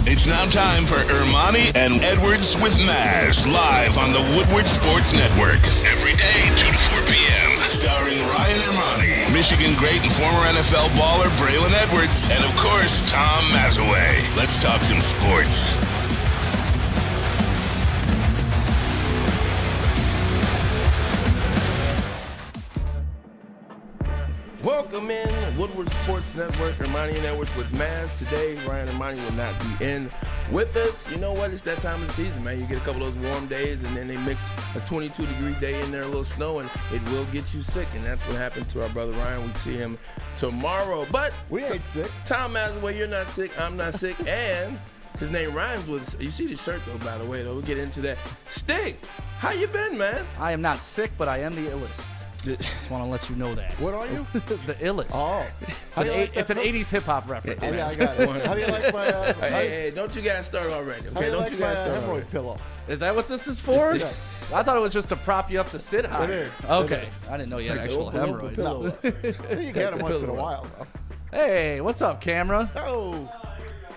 It's now time for Ermanni and Edwards with Maz, live on the Woodward Sports Network. Every day, 2 to 4 p.m. Starring Ryan Ermanni, Michigan great and former NFL baller Braylon Edwards, and of course, Tom Mazaway. Let's talk some sports. Welcome in Woodward Sports Network, Ermanni and Edwards with Maz. Today, Ryan and Ermanni will not be in with us. You know what? It's that time of the season, man. You get a couple of those warm days, and then they mix a 22-degree day in there, a little snow, and it will get you sick. And that's what happened to our brother Ryan. We see him tomorrow. But we ain't sick. Tom Mazaway, you're not sick. I'm not sick. And his name rhymes with, you see the shirt, though, by the way, though. We'll get into that. Stig, how you been, man? I am not sick, but I am the illest. Just want to let you know that. What are you? The illest. Oh. It's an 80s hip-hop reference. Yeah, I got it. How do you like my... Hey, don't you guys start already, okay? How do you Don't like you guys my start hemorrhoid already. pillow? Is that what this is for? Yeah. I thought it was just to prop you up to sit high. It is. Okay. It is. I didn't know you had actual Open hemorrhoids. pillow up. You get them once in a while, though. Hey, what's up, camera? Oh.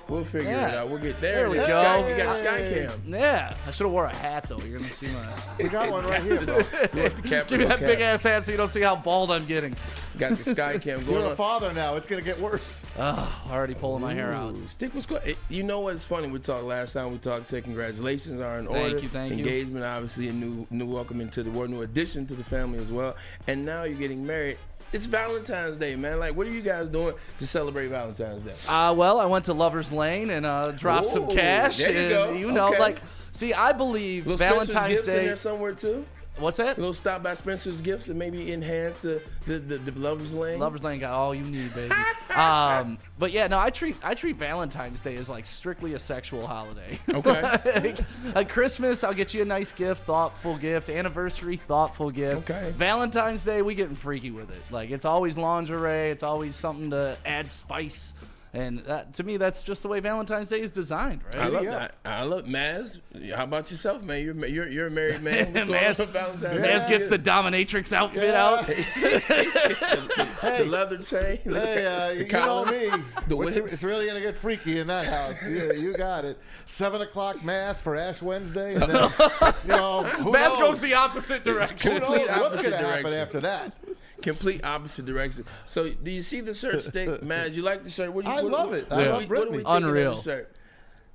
We'll figure it Yeah. out. We'll get there. There we You go. got you got Skycam. Yeah. I should have wore a hat, though. You're going to see my... We got one right here, bro. Give me that big-ass hat so you don't see how bald I'm getting. Got the Skycam going You're a on. father now. It's going to get worse. Already pulling my hair out. Ooh, Stick was good. You know what's funny? We talked last time. We talked. Say congratulations are in order. Thank you. Engagement, obviously, a new welcome into the world, new addition to the family as well. And now you're getting married. It's Valentine's Day, man. Like, what are you guys doing to celebrate Valentine's Day? Well, I went to Lover's Lane and dropped some Ooh, cash. there you and, go. you know, Okay. see, I believe Little Valentine's Spencer's gifts in Day. there somewhere too. What's that? A little stop by Spencer's Gifts to maybe enhance the Lover's Lane. Lover's Lane got all you need, baby. But yeah, no, I treat Valentine's Day as like strictly a sexual holiday. Okay. Like Christmas, I'll get you a nice gift, thoughtful gift. Anniversary, thoughtful gift. Okay. Valentine's Day, we getting freaky with it. Like it's always lingerie. It's always something to add spice. And to me, that's just the way Valentine's Day is designed, right? I love that. I love Maz. How about yourself, man? You're a married man. What's going on for Valentine's Day? Maz gets the dominatrix outfit out. The leather chain. Hey, the you know collar, me. The It's whips. really going to get freaky in that house. You got it. 7 o'clock mass for Ash Wednesday. And then, who Maz knows? goes the opposite direction. Who knows complete what's opposite going to happen direction. after that? Complete opposite direction. So, do you see the shirt, Stick? Maz, you like the shirt? What do you, I what, love what- it. What, I do love we- what do we Brittany. think Unreal. of the shirt?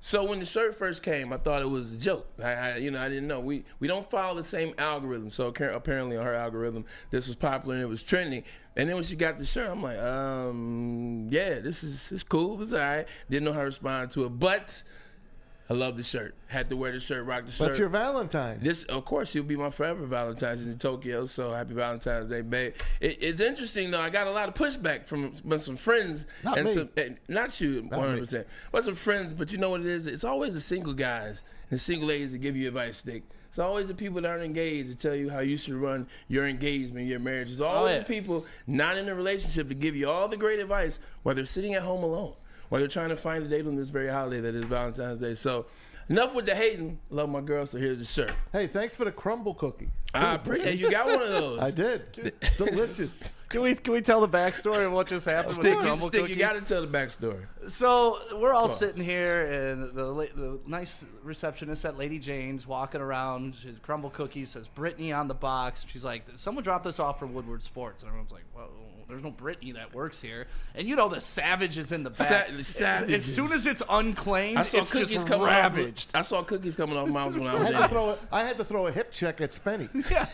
So when the shirt first came, I thought it was a joke. I didn't know. We don't follow the same algorithm. So apparently on her algorithm, this was popular and it was trending. And then when she got the shirt, I'm like, yeah, this is cool. It's all right. Didn't know how to respond to it, but I love the shirt. Had to wear the shirt, rock the shirt. That's your Valentine. This, of course, he'll be my forever Valentine's. He's in Tokyo, so happy Valentine's Day, babe. It's interesting, though. I got a lot of pushback from some friends. Not me. Not you, 100%. But some friends, but you know what it is? It's always the single guys and single ladies that give you advice, Dick. It's always the people that aren't engaged to tell you how you should run your engagement, your marriage. It's always the people not in a relationship to give you all the great advice while they're sitting at home alone, while they're trying to find a date on this very holiday that is Valentine's Day. So enough with the hating. Love my girl, so here's the shirt. Hey, thanks for the crumble cookie. I appreciate you got one of those. I did. Delicious. Can we tell the backstory of what just happened with the crumble Stick, cookie? you got to tell the backstory. So we're all sitting here, and the nice receptionist at Lady Jane's walking around. She crumble cookies, says Brittany on the box. She's like, someone dropped this off from Woodward Sports. And everyone's like, well, there's no Brittany that works here. And you know the savage is in the back. As soon as it's unclaimed, I saw it's cookies just coming ravaged. off. I saw cookies coming off mouths when I was I had to throw a hip check at Spenny. Yeah.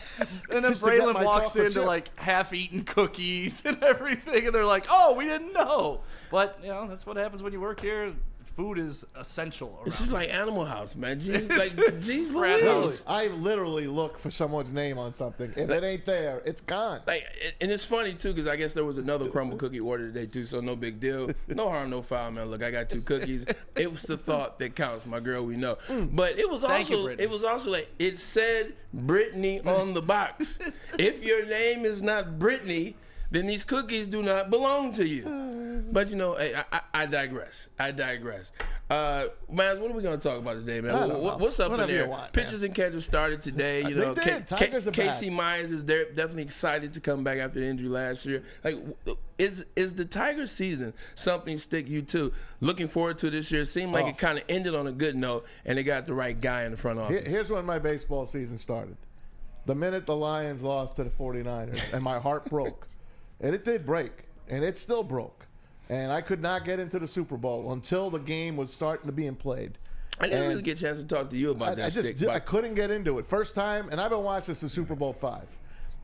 And then Just to get Braylon my walks chocolate into chip. like half-eaten cookies and everything, and they're like, "Oh, we didn't know." But you know, that's what happens when you work here. Food is essential. It's around just here. like Animal House, man. Jeez, geez frat Louise. house. I literally look for someone's name on something. If it ain't there, it's gone. Like, and it's funny too, because I guess there was another crumble cookie order today too, so no big deal. No harm, no foul, man. Look, I got 2 cookies. It was the thought that counts, my girl. We know, but it was Thank you, also Brittany. like it said Brittany on the box. If your name is not Brittany, then these cookies do not belong to you. But you know, I digress. Man, what are we going to talk about today, man? I don't know. What's up Whatever in there? you want, Pitchers and catchers started today. You know, They did. Tigers are Casey back. Myers is there, definitely excited to come back after the injury last year. Like, is the Tigers season something stick you to? Looking forward to this year. It seemed like it kind of ended on a good note, and they got the right guy in the front office. Here's when my baseball season started. The minute the Lions lost to the 49ers, and my heart broke. And it did break, and it still broke. And I could not get into the Super Bowl until the game was starting to being played. I didn't really get a chance to talk to you about that. I couldn't get into it. First time, and I've been watching since Super Bowl V.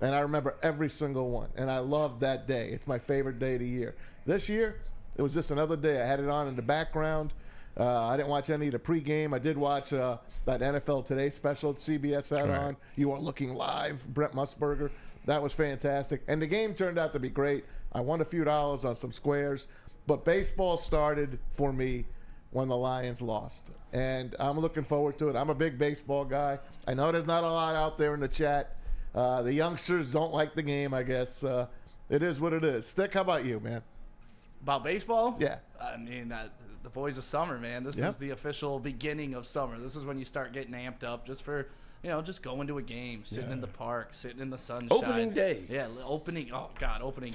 And I remember every single one. And I loved that day. It's my favorite day of the year. This year, it was just another day. I had it on in the background. I didn't watch any of the pregame. I did watch that NFL Today special that CBS had on. You Are Looking Live, Brent Musburger. That was fantastic. And the game turned out to be great. I won a few dollars on some squares. But baseball started for me when the Lions lost. And I'm looking forward to it. I'm a big baseball guy. I know there's not a lot out there in the chat. The youngsters don't like the game, I guess. It is what it is. Stick, how about you, man? About baseball? Yeah. I mean, the boys of summer, man. This is the official beginning of summer. This is when you start getting amped up just for, just going to a game, sitting in the park, sitting in the sunshine. Opening day. Yeah, opening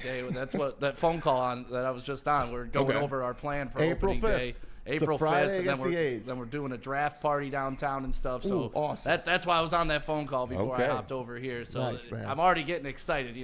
day. That's what that phone call that I was just on. We're going over our plan for April opening 5th. day. It's April a Friday 5th, against the A's. Then we're doing a draft party downtown and stuff. So awesome. That's why I was on that phone call before I hopped over here. So Nice, man. I'm already getting excited.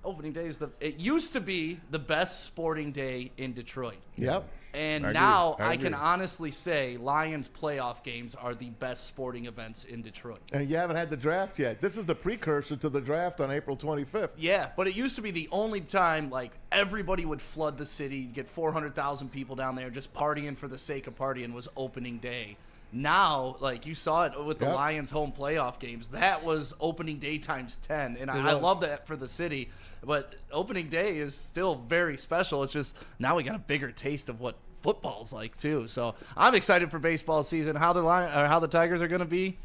Opening day it used to be the best sporting day in Detroit. Yep. And I now agree. I can honestly say Lions playoff games are the best sporting events in Detroit. And you haven't had the draft yet. This is the precursor to the draft on April 25th. Yeah, but it used to be the only time everybody would flood the city, get 400,000 people down there just partying for the sake of partying was opening day. Now, you saw it with the Lions home playoff games, that was opening day times 10. And I love that for the city. But opening day is still very special. It's just now we got a bigger taste of what football's like too. So I'm excited for baseball season. How the Tigers are going to be,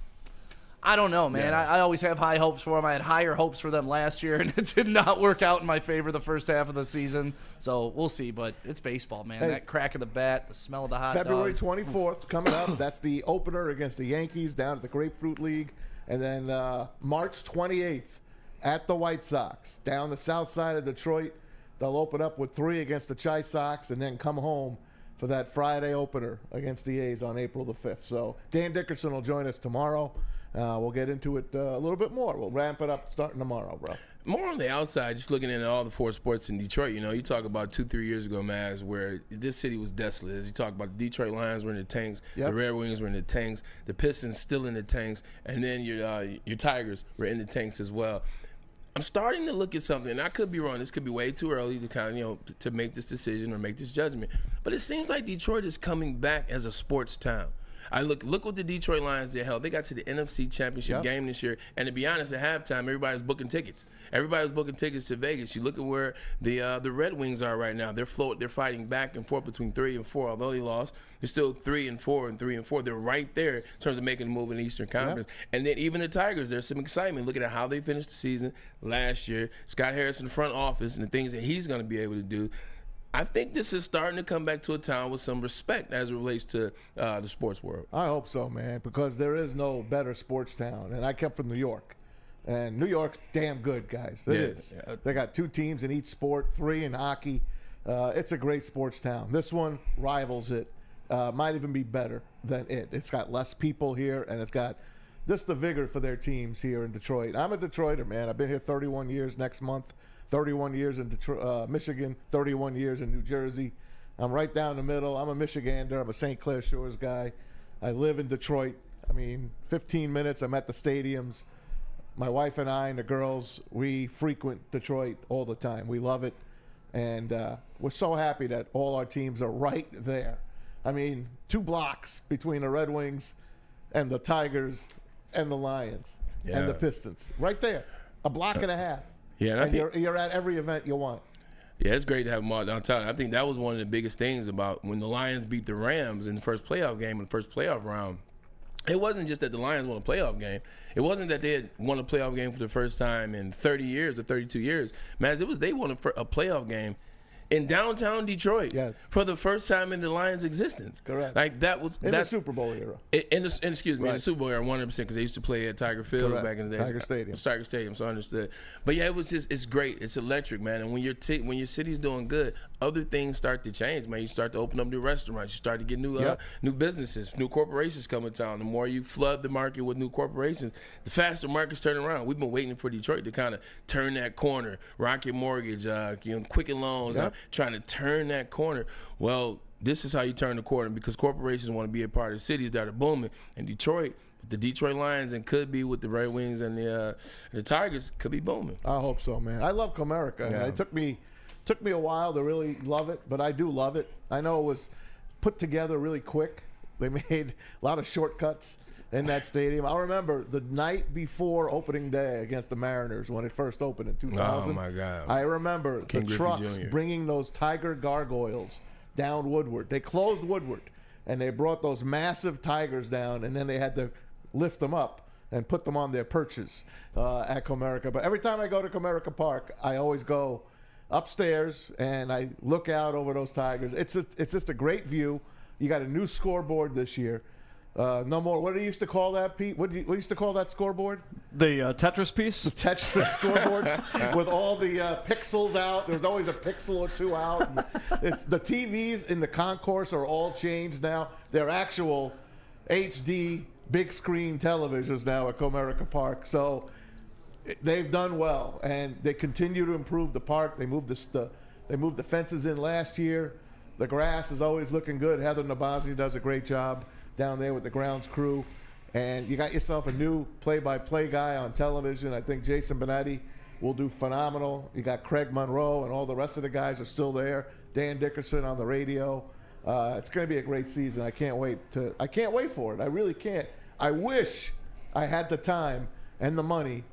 I don't know, man. Yeah. I always have high hopes for them. I had higher hopes for them last year, and it did not work out in my favor the first half of the season. So we'll see. But it's baseball, man. Hey, that crack of the bat, the smell of the hot February dogs. 24th coming up. That's the opener against the Yankees down at the Grapefruit League. And then March 28th at the White Sox down the south side of Detroit. They'll open up with 3 against the Chi Sox and then come home for that Friday opener against the A's on April the 5th. So Dan Dickerson will join us tomorrow. We'll get into it a little bit more. We'll ramp it up starting tomorrow, bro. More on the outside, just looking at all the 4 sports in Detroit, you talk about 2-3 years ago, Maz, where this city was desolate. As you talk about, the Detroit Lions were in the tanks, the Red Wings were in the tanks, the Pistons still in the tanks, and then your Tigers were in the tanks as well. I'm starting to look at something, and I could be wrong. This could be way too early to kind of, to make this decision or make this judgment. But it seems like Detroit is coming back as a sports town. I look what the Detroit Lions did. Hell, they got to the NFC Championship game this year, and to be honest, at halftime, everybody was booking tickets. Everybody was booking tickets to Vegas. You look at where the Red Wings are right now. They're fighting back and forth between 3 and 4. Although they lost, they're still 3 and 4 and 3 and 4. They're right there in terms of making a move in the Eastern Conference. And then even the Tigers, there's some excitement looking at how they finished the season last year. Scott Harrison, front office, and the things that he's going to be able to do. I think this is starting to come back to a town with some respect as it relates to the sports world. I hope so, man, because there is no better sports town. And I come from New York. And New York's damn good, guys. It is. Yeah. They got 2 teams in each sport, 3 in hockey. It's a great sports town. This one rivals it. Might even be better than it. It's got less people here, and it's got just the vigor for their teams here in Detroit. I'm a Detroiter, man. I've been here 31 years next month. 31 years in Detroit, Michigan, 31 years in New Jersey. I'm right down the middle. I'm a Michigander. I'm a St. Clair Shores guy. I live in Detroit. 15 minutes, I'm at the stadiums. My wife and I and the girls, we frequent Detroit all the time. We love it. And we're so happy that all our teams are right there. 2 blocks between the Red Wings and the Tigers and the Lions and the Pistons. Right there. A block and a half. Yeah, and you're at every event you want. Yeah, it's great to have them all downtown. I think that was one of the biggest things about when the Lions beat the Rams in the first playoff game, in the first playoff round. It wasn't just that the Lions won a playoff game. It wasn't that they had won a playoff game for the first time in 30 years or 32 years. Man, it was they won a playoff game in downtown Detroit. Yes. For the first time in the Lions' existence. Correct. Like that was In the Super Bowl era. In the Super Bowl era, 100% because they used to play at Tiger Field Correct. back in the day. Tiger Stadium. Tiger Stadium, so I understood. But yeah, it was just it's great. It's electric, man. And when your city's doing good, other things start to change, man. You start to open up new restaurants. You start to get new businesses, new corporations come in town. The more you flood the market with new corporations, the faster markets turn around. We've been waiting for Detroit to kind of turn that corner. Rocket Mortgage, Quicken Loans, trying to turn that corner. Well, this is how you turn the corner because corporations want to be a part of cities that are booming. And Detroit, the Detroit Lions, and could be with the Red Wings and the Tigers, could be booming. I hope so, man. I love Comerica. Yeah. It took me a while to really love it, but I do love it. I know it was put together really quick. They made a lot of shortcuts in that stadium. I remember the night before opening day against the Mariners when it first opened in 2000. Oh, my God. I remember King the Griffey trucks Jr. bringing those Tiger gargoyles down Woodward. They closed Woodward, and they brought those massive tigers down, and then they had to lift them up and put them on their perches at Comerica. But every time I go to Comerica Park, I always go upstairs, and I look out over those tigers. It's just a great view. You got a new scoreboard this year. No more. What do you used to call that, Pete? What used to call that scoreboard? The Tetris piece? The Tetris scoreboard with all the pixels out. There's always a pixel or two out. The TVs in the concourse are all changed now. They're actual HD big screen televisions now at Comerica Park. So they've done well, and they continue to improve the park. They moved the fences in last year. The grass is always looking good. Heather Nabazzi does a great job down there with the grounds crew. And you got yourself a new play-by-play guy on television. I think Jason Benetti will do phenomenal. You got Craig Monroe, and all the rest of the guys are still there. Dan Dickerson on the radio. It's going to be a great season. I can't wait for it. I really can't. I wish I had the time and the money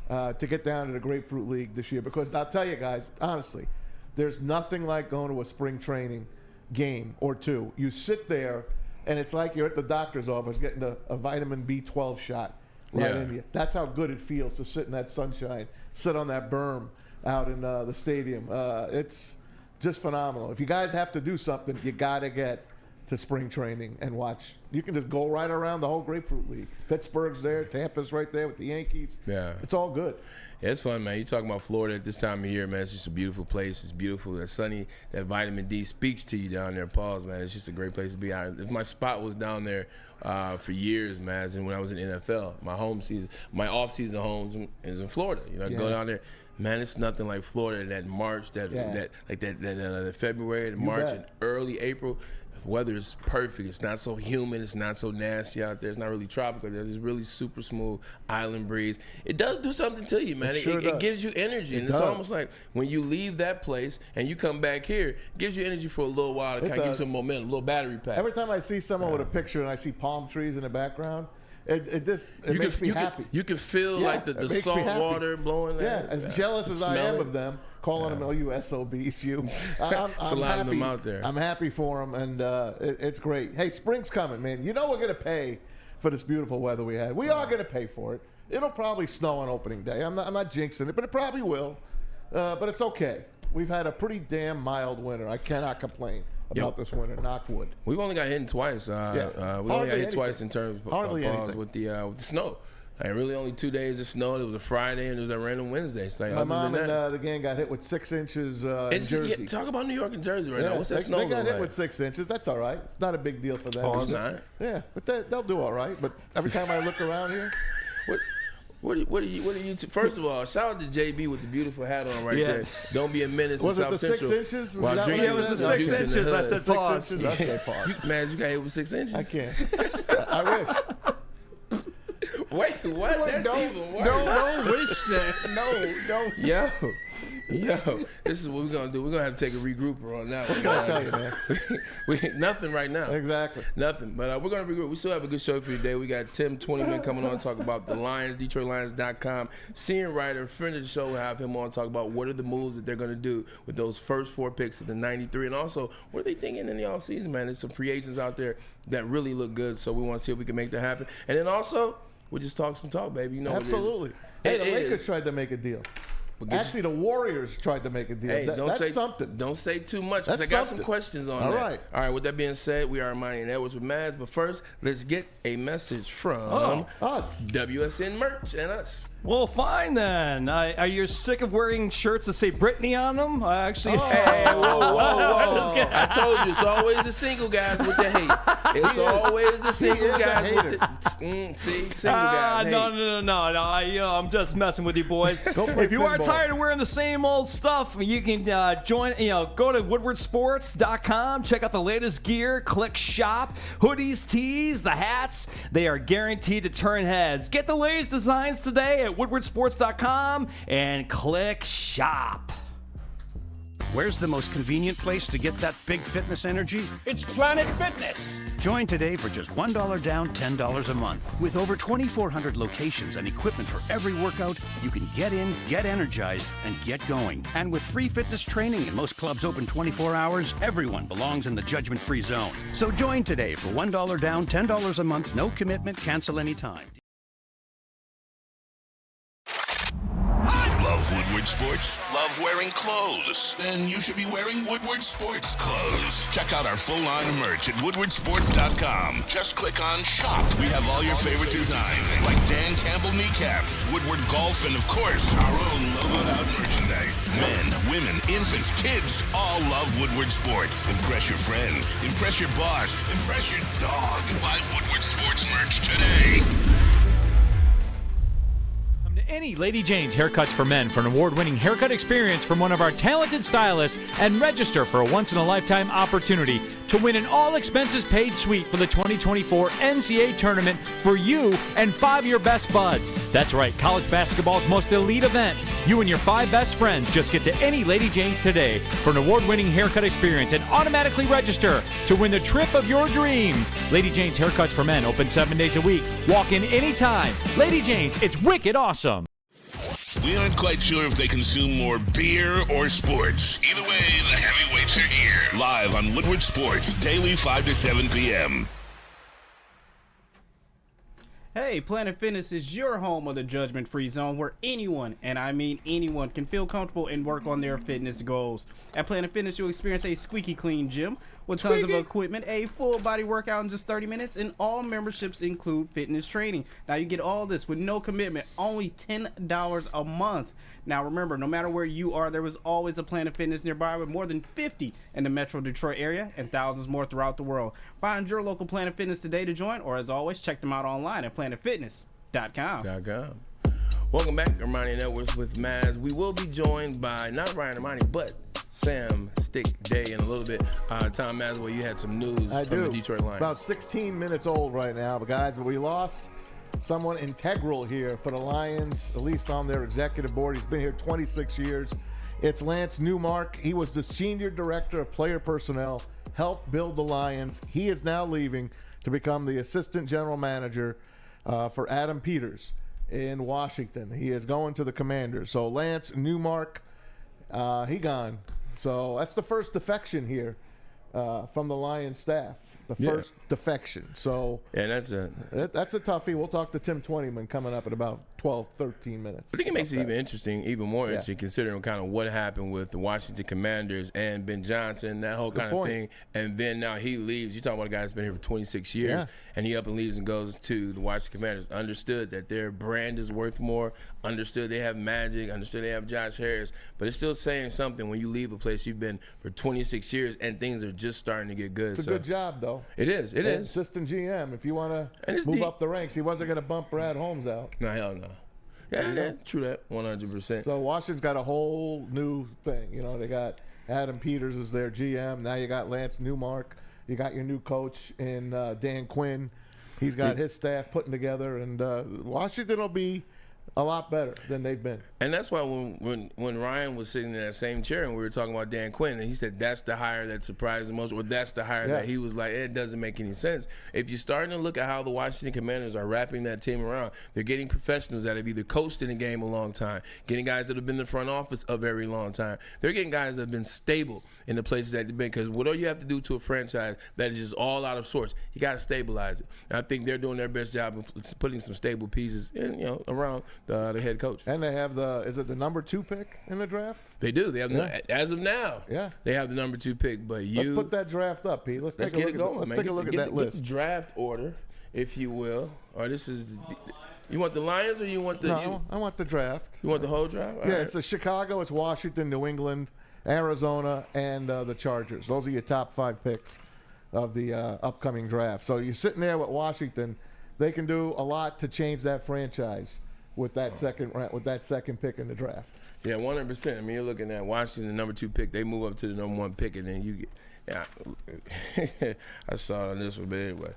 to get down to the Grapefruit League this year, because I'll tell you guys, honestly, there's nothing like going to a spring training game or two. You sit there, and it's like you're at the doctor's office getting a vitamin B12 shot right in you. That's how good it feels to sit in that sunshine, sit on that berm out in the stadium. It's just phenomenal. If you guys have to do something, you got to get to spring training and watch. You can just go right around the whole Grapefruit League. Pittsburgh's there, Tampa's right there with the Yankees. Yeah. It's all good. Yeah, it's fun, man. You talking about Florida at this time of year, man. It's just a beautiful place. It's beautiful. It's sunny. That vitamin D speaks to you down there, Pauls, man. It's just a great place to be. If my spot was down there for years, man, and when I was in NFL, my off-season home is in Florida. You know, I go down there. Man, it's nothing like Florida. That March, that February, March, and early April. Weather is perfect. It's not so humid. It's not so nasty out there. It's not really tropical. There's really super smooth island breeze. It does do something to you, man. It gives you energy. And it's almost like when you leave that place and you come back here, it gives you energy for a little while to kind of give you some momentum, a little battery pack. Every time I see someone with a picture and I see palm trees in the background, it makes me happy. You can feel like the salt water blowing. As jealous as I am of them, calling them you SOBs, you. I'm a lot of them out there. I'm happy for them, and it's great. Hey, spring's coming, man. You know we're going to pay for this beautiful weather we had. We are going to pay for it. It'll probably snow on opening day. I'm not jinxing it, but it probably will. But it's okay. We've had a pretty damn mild winter. I cannot complain about this winter. Knock wood. We've only got hit twice. We only got hit twice in terms of balls with the snow. Like really only 2 days of snow. It was a Friday and it was a random Wednesday. So like, my mom and the gang got hit with 6 inches in Jersey. Yeah, talk about New York and Jersey right now. What's that snow They got hit like? with 6 inches. That's all right. It's not a big deal for them. Oh, it's not? Yeah, but they'll do all right. But every time I look around here. What are you? First of all, shout out to JB with the beautiful hat on there. Don't be a menace. Was in it the South 6 Central. inches? It was the 6 inches. I said 6 pause. inches. Okay, pause. Man, you got hit with 6 inches. I can't. I wish. Wait, what? Don't wish that. No, don't. Yo, this is what we're gonna do. We're gonna have to take a regrouper on that one. I'll tell you, man. Nothing right now. Exactly. Nothing. But we're gonna regroup. We still have a good show for you today. We got Tim 20-man coming on to talk about the Lions, DetroitLions.com. Senior writer, friend of the show, we'll have him on to talk about what are the moves that they're gonna do with those first 4 picks of the 93, and also what are they thinking in the offseason, man? There's some free agents out there that really look good, so we want to see if we can make that happen. And then also, we'll just talk some talk, baby. You know, absolutely. Hey, the Lakers tried to make a deal. Actually, the Warriors tried to make a deal. Hey, That's something. Don't say too much because I That's got something. some questions on All that. right. All right. With that being said, we are Ermanni and Edwards with Maz. But first, let's get a message from Us. WSN Merch and us. Well, fine then. Are you sick of wearing shirts that say Britney on them? I actually. Hey, whoa. Just kidding. I told you, it's always the single guys with the hate. It's always the single is a guys with hater. the single guys. hate. No. I'm just messing with you boys. play If you are pinball. tired of wearing the same old stuff, you can join. Go to woodwardsports.com. Check out the latest gear. Click shop. Hoodies, tees, the hats. They are guaranteed to turn heads. Get the latest designs today at woodwardsports.com and click shop. Where's the most convenient place to get that big fitness energy? It's Planet Fitness. Join today for just $1 down, $10 a month. With over 2,400 locations and equipment for every workout, you can get in, get energized, and get going. And with free fitness training and most clubs open 24 hours, everyone belongs in the judgment-free zone. So join today for $1 down, $10 a month, no commitment, cancel anytime. Love Woodward Sports? Love wearing clothes? Then you should be wearing Woodward Sports clothes. Check out our full line of merch at woodwardsports.com. Just click on shop. We have all your favorite designs, like Dan Campbell kneecaps, Woodward golf, and of course, our own logoed out merchandise. Men, women, infants, kids, all love Woodward Sports. Impress your friends. Impress your boss. Impress your dog. Buy Woodward Sports merch today. Any Lady Jane's Haircuts for Men for an award-winning haircut experience from one of our talented stylists and register for a once-in-a-lifetime opportunity to win an all-expenses-paid suite for the 2024 NCAA tournament for you and 5 of your best buds. That's right, college basketball's most elite event. You and your 5 best friends just get to any Lady Jane's today for an award-winning haircut experience and automatically register to win the trip of your dreams. Lady Jane's Haircuts for Men open 7 days a week. Walk in anytime. Lady Jane's, it's wicked awesome. We aren't quite sure if they consume more beer or sports. Either way, the heavyweights are here. Live on Woodward Sports, daily 5 to 7 p.m. Hey, Planet Fitness is your home of the judgment-free zone where anyone, and I mean anyone, can feel comfortable and work on their fitness goals. At Planet Fitness, you'll experience a squeaky clean gym with tons of equipment, a full body workout in just 30 minutes, and all memberships include fitness training. Now, you get all this with no commitment, only $10 a month. Now, remember, no matter where you are, there was always a Planet Fitness nearby with more than 50 in the Metro Detroit area and thousands more throughout the world. Find your local Planet Fitness today to join, or as always, check them out online at planetfitness.com. Welcome back, Ermanni and Edwards with Maz. We will be joined by not Ryan Ermanni, but Sam Stick Day in a little bit. Tom Maswell, you had some news from the Detroit Lions. About 16 minutes old right now, but guys, we lost someone integral here for the Lions, at least on their executive board. He's been here 26 years. It's Lance Newmark. He was the senior director of player personnel, helped build the Lions. He is now leaving to become the assistant general manager for Adam Peters in Washington. He is going to the Commanders. So Lance Newmark, he gone. So that's the first defection here from the Lions staff. The first defection. So yeah, that's a toughie. We'll talk to Tim Twentyman coming up in about 12, 13 minutes. I think it makes it even more interesting considering kind of what happened with the Washington Commanders and Ben Johnson, that whole kind of thing. And then now he leaves. You talk about a guy that's been here for 26 years, and he up and leaves and goes to the Washington Commanders. Understood that their brand is worth more. Understood they have Magic. Understood they have Josh Harris. But it's still saying something when you leave a place you've been for 26 years and things are just starting to get good. It's a good job, though. It is. It is. Assistant GM. If you want to move up the ranks, he wasn't going to bump Brad Holmes out. No, hell no. Yeah, true that. 100%. So Washington's got a whole new thing. You know, they got Adam Peters as their GM. Now you got Lance Newmark. You got your new coach in Dan Quinn. He's got his staff putting together, and Washington will be a lot better than they've been. And that's why when Ryan was sitting in that same chair and we were talking about Dan Quinn, and he said that's the hire that surprised the most, or that's the hire that he was like, it doesn't make any sense. If you're starting to look at how the Washington Commanders are wrapping that team around, they're getting professionals that have either coached in the game a long time, getting guys that have been in the front office a very long time. They're getting guys that have been stable in the places that they've been, because whatever you have to do to a franchise that is just all out of sorts, you got to stabilize it. And I think they're doing their best job of putting some stable pieces in, around the head coach. And they have is it the number 2 pick in the draft? They do. They have as of now. Yeah. They have the number 2 pick. But Let's put that draft up, Pete. Let's take a look at that list. Get the draft order, if you will. Or this is you want the Lions or you want the? No, I want the draft. You want the whole draft? All right. It's Chicago, it's Washington, New England, Arizona, and the Chargers. Those are your top 5 picks of the upcoming draft. So you're sitting there with Washington. They can do a lot to change that franchise with that second pick in the draft. Yeah, 100%. I mean, you're looking at Washington, the number 2 pick. They move up to the number 1 pick, and then you get. Yeah, I saw it on this one, but anyway.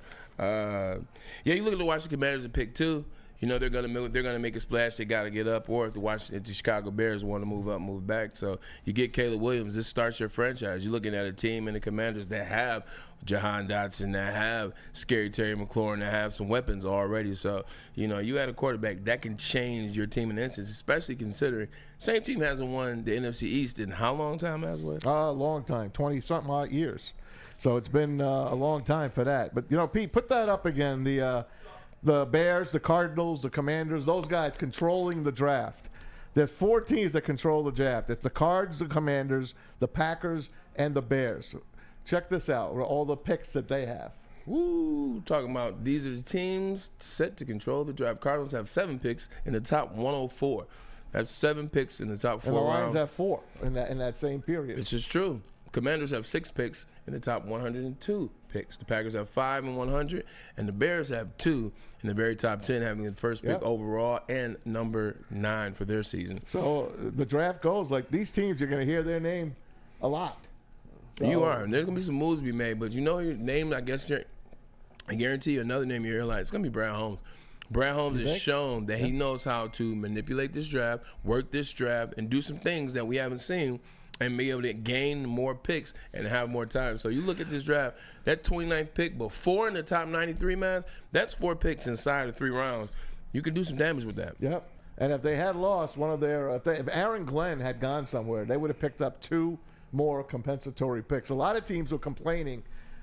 You look at the Washington Commanders at pick 2. You know they're gonna make a splash. They got to get up, or if the Chicago Bears want to move up, move back. So you get Caleb Williams. This starts your franchise. You're looking at a team in the Commanders that have Jahan Dotson, that have Scary Terry McLaurin, that have some weapons already. So you had a quarterback that can change your team in an instance, especially considering same team hasn't won the NFC East in how long time, Aswell? A long time, 20-something odd years. So it's been a long time for that. But Pete, put that up again. The Bears, the Cardinals, the Commanders, those guys controlling the draft. There's 4 teams that control the draft. It's the Cards, the Commanders, the Packers, and the Bears. Check this out, all the picks that they have. Woo! Talking about these are the teams set to control the draft. Cardinals have 7 picks in the top 104. That's 7 picks in the top 4 And the Lions rounds. have 4 in that same period. Which is true. Commanders have 6 picks in the top 102 picks. The Packers have 5 and 100, and the Bears have 2 in the very top 10, having the first pick overall and number 9 for their season. So the draft goes like these teams. You're going to hear their name a lot. So, you are. And there's going to be some moves to be made, but your name, I guarantee you another name you're here like it's going to be Brad Holmes. Brad Holmes has shown that he knows how to manipulate this draft, work this draft, and do some things that we haven't seen, and be able to gain more picks and have more time. So you look at this draft, that 29th pick, but 4 in the top 93, man, that's 4 picks inside of 3 rounds. You can do some damage with that. Yep. And if they had lost one of their, if Aaron Glenn had gone somewhere, they would have picked up 2 more compensatory picks. A lot of teams were complaining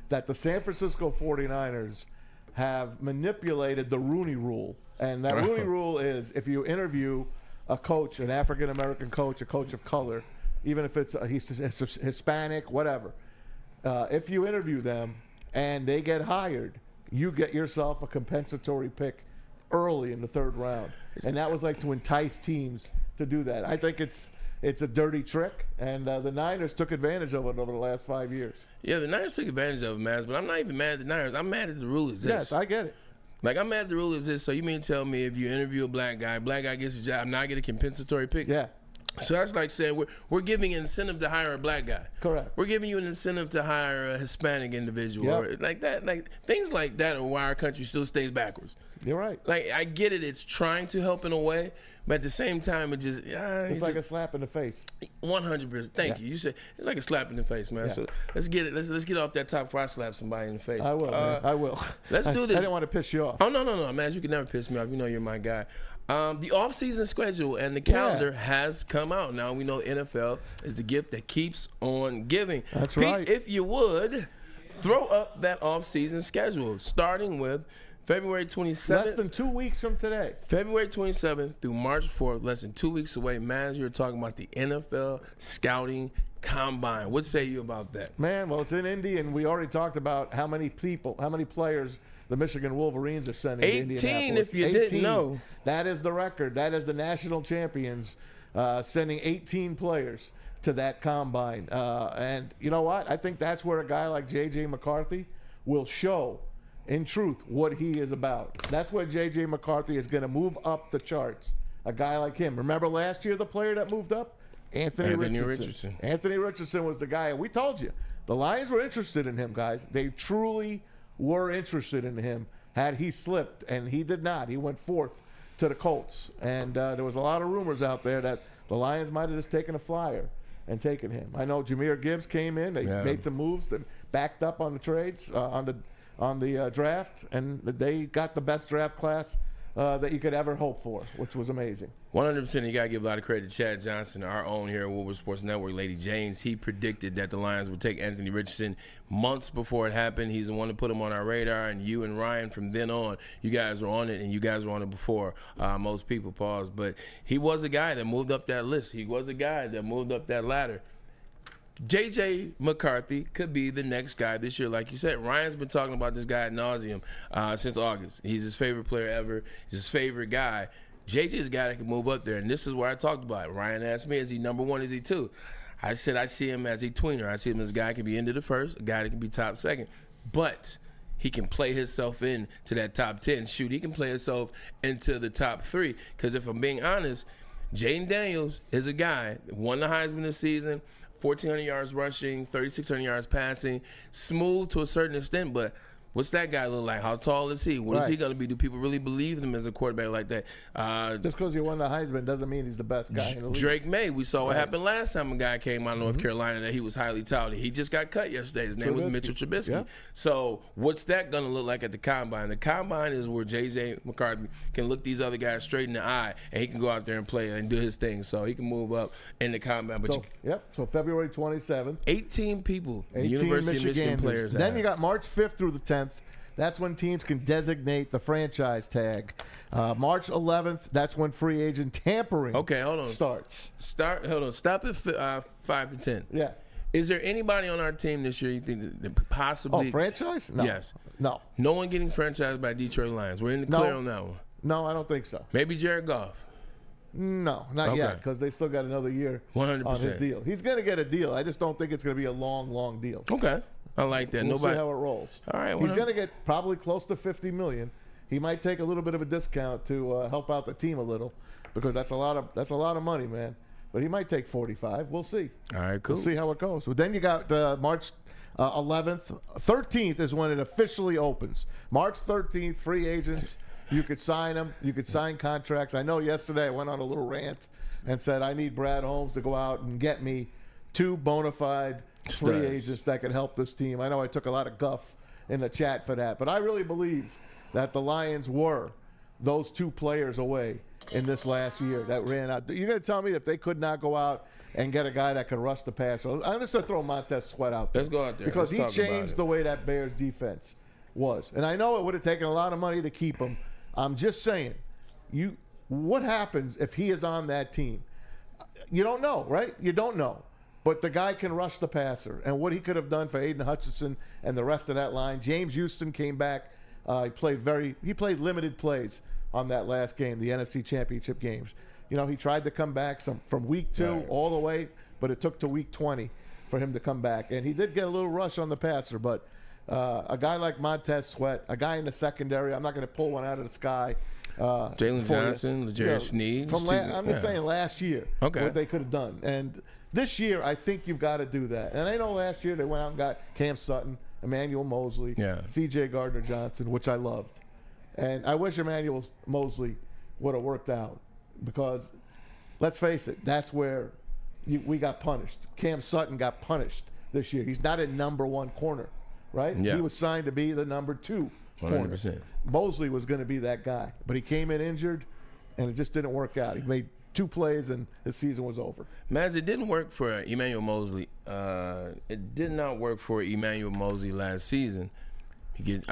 that the San Francisco 49ers have manipulated the Rooney Rule. And that Rooney Rule is if you interview a coach, an African-American coach, a coach of color, even if he's Hispanic, whatever. If you interview them and they get hired, you get yourself a compensatory pick early in the 3rd round. And that was like to entice teams to do that. I think it's a dirty trick, and the Niners took advantage of it over the last 5 years. Yeah, the Niners took advantage of it, man. But I'm not even mad at the Niners. I'm mad at the rule exists. Yes, I get it. Like, I'm mad at the rule exists. So you mean to tell me if you interview a black guy gets a job, not get a compensatory pick? Yeah. So that's like saying we're giving an incentive to hire a black guy. Correct. We're giving you an incentive to hire a Hispanic individual. Yep. Or like that. Like things like that are why our country still stays backwards. You're right. Like I get it. It's trying to help in a way, but at the same time, it just it's like a slap in the face. 100%. Thank you. You said it's like a slap in the face, man. Yeah. So let's get it. Let's get off that top before I slap somebody in the face. I will. Man. I will. Let's do this. I didn't want to piss you off. Oh no, man. You can never piss me off. You know you're my guy. The off-season schedule and the calendar has come out. Now we know NFL is the gift that keeps on giving. That's Pete, right. if you would, throw up that off-season schedule, starting with February 27th. Less than 2 weeks from today. February 27th through March 4th, less than 2 weeks away. Man, you're talking about the NFL Scouting Combine. What say you about that? Man, well, it's in Indy, and we already talked about how many players the Michigan Wolverines are sending 18, to Indianapolis. if you didn't know. That is the record. That is the national champions sending 18 players to that combine. And you know what? I think that's where a guy like J.J. McCarthy will show, in truth, what he is about. That's where J.J. McCarthy is going to move up the charts. A guy like him. Remember last year the player that moved up? Anthony Richardson. Anthony Richardson was the guy. We told you. The Lions were interested in him, guys. They truly were interested in him had he slipped, and he did not. He went 4th to the Colts. And there was a lot of rumors out there that the Lions might have just taken a flyer and taken him. I know Jahmyr Gibbs came in. They made some moves that backed up on the trades, on the draft, and they got the best draft class that you could ever hope for, which was amazing. 100%. You got to give a lot of credit to Chad Johnson, our own here at Woodward Sports Network, Lady James. He predicted that the Lions would take Anthony Richardson months before it happened. He's the one that put him on our radar, and you and Ryan from then on, you guys were on it, and you guys were on it before most people. Pause. But he was a guy that moved up that list. He was a guy that moved up that ladder. J.J. McCarthy could be the next guy this year, like you said. Ryan's been talking about this guy ad nauseum since August. He's his favorite player ever. He's his favorite guy. J.J. is a guy that can move up there, and this is where I talked about it. Ryan asked me, is he number one, is he two? I said I see him as a tweener. I see him as a guy that can be into the first, a guy that can be top second. But he can play himself into that top 10. Shoot, he can play himself into the top 3. Because if I'm being honest, Jaden Daniels is a guy that won the Heisman this season, 1,400 yards rushing, 3,600 yards passing, smooth to a certain extent, but what's that guy look like? How tall is he? What is he going to be? Do people really believe him as a quarterback like that? Just because he won the Heisman doesn't mean he's the best guy in the league. Drake May, we saw what happened last time a guy came out of North Carolina that he was highly touted. He just got cut yesterday. His name was Mitchell Trubisky. Yeah. So what's that going to look like at the Combine? The Combine is where J.J. McCarthy can look these other guys straight in the eye, and he can go out there and play and do his thing. So he can move up in the Combine. But so February 27th. 18 people, 18 University of Michigan players. Then you got March 5th through the 10th. That's when teams can designate the franchise tag. March 11th, that's when free agent tampering starts. Hold on. Stop at 5 to 10. Yeah. Is there anybody on our team this year you think that possibly... Oh, franchise? No. Yes. No. No one getting franchised by Detroit Lions. We're in the clear on that one. No, I don't think so. Maybe Jared Goff. No, not yet, because they still got another year 100%. on his deal. He's going to get a deal. I just don't think it's going to be a long, long deal. Okay. I like that. We'll see how it rolls. All right. He's going to get probably close to $50 million. He might take a little bit of a discount to help out the team a little, because that's a lot of money, man. But he might take 45. We'll see. All right, cool. We'll see how it goes. But then you got March 11th. 13th is when it officially opens. March 13th, free agents. You could sign them. You could sign contracts. I know yesterday I went on a little rant and said I need Brad Holmes to go out and get me 2 bona fide free agents that could help this team. I know I took a lot of guff in the chat for that, but I really believe that the Lions were those 2 players away in this last year that ran out. You're going to tell me if they could not go out and get a guy that could rush the passer? I'm just going to throw Montez Sweat out there. Let's go out there. Because he changed the way that Bears defense was. And I know it would have taken a lot of money to keep him. I'm just saying, what happens if he is on that team? You don't know, right? You don't know. But the guy can rush the passer. And what he could have done for Aiden Hutchinson and the rest of that line. James Houston came back. He played limited plays on that last game, the NFC Championship games. You know, he tried to come back from week 2 all the way, but it took to week 20 for him to come back. And he did get a little rush on the passer, but a guy like Montez Sweat, a guy in the secondary, I'm not going to pull one out of the sky. Jalen Johnson, Legere Sneed. I'm just saying last year, what they could have done. And this year, I think you've got to do that. And I know last year they went out and got Cam Sutton, Emmanuel Mosley, C.J. Gardner-Johnson, which I loved. And I wish Emmanuel Mosley would have worked out because, let's face it, that's where we got punished. Cam Sutton got punished this year. He's not a number 1 corner, right? Yeah. He was signed to be the number 2 corner. 100%. Mosley was going to be that guy, but he came in injured, and it just didn't work out. He made 2 plays, and his season was over. Maz, it didn't work for Emmanuel Mosley. It did not work for Emmanuel Mosley last season. It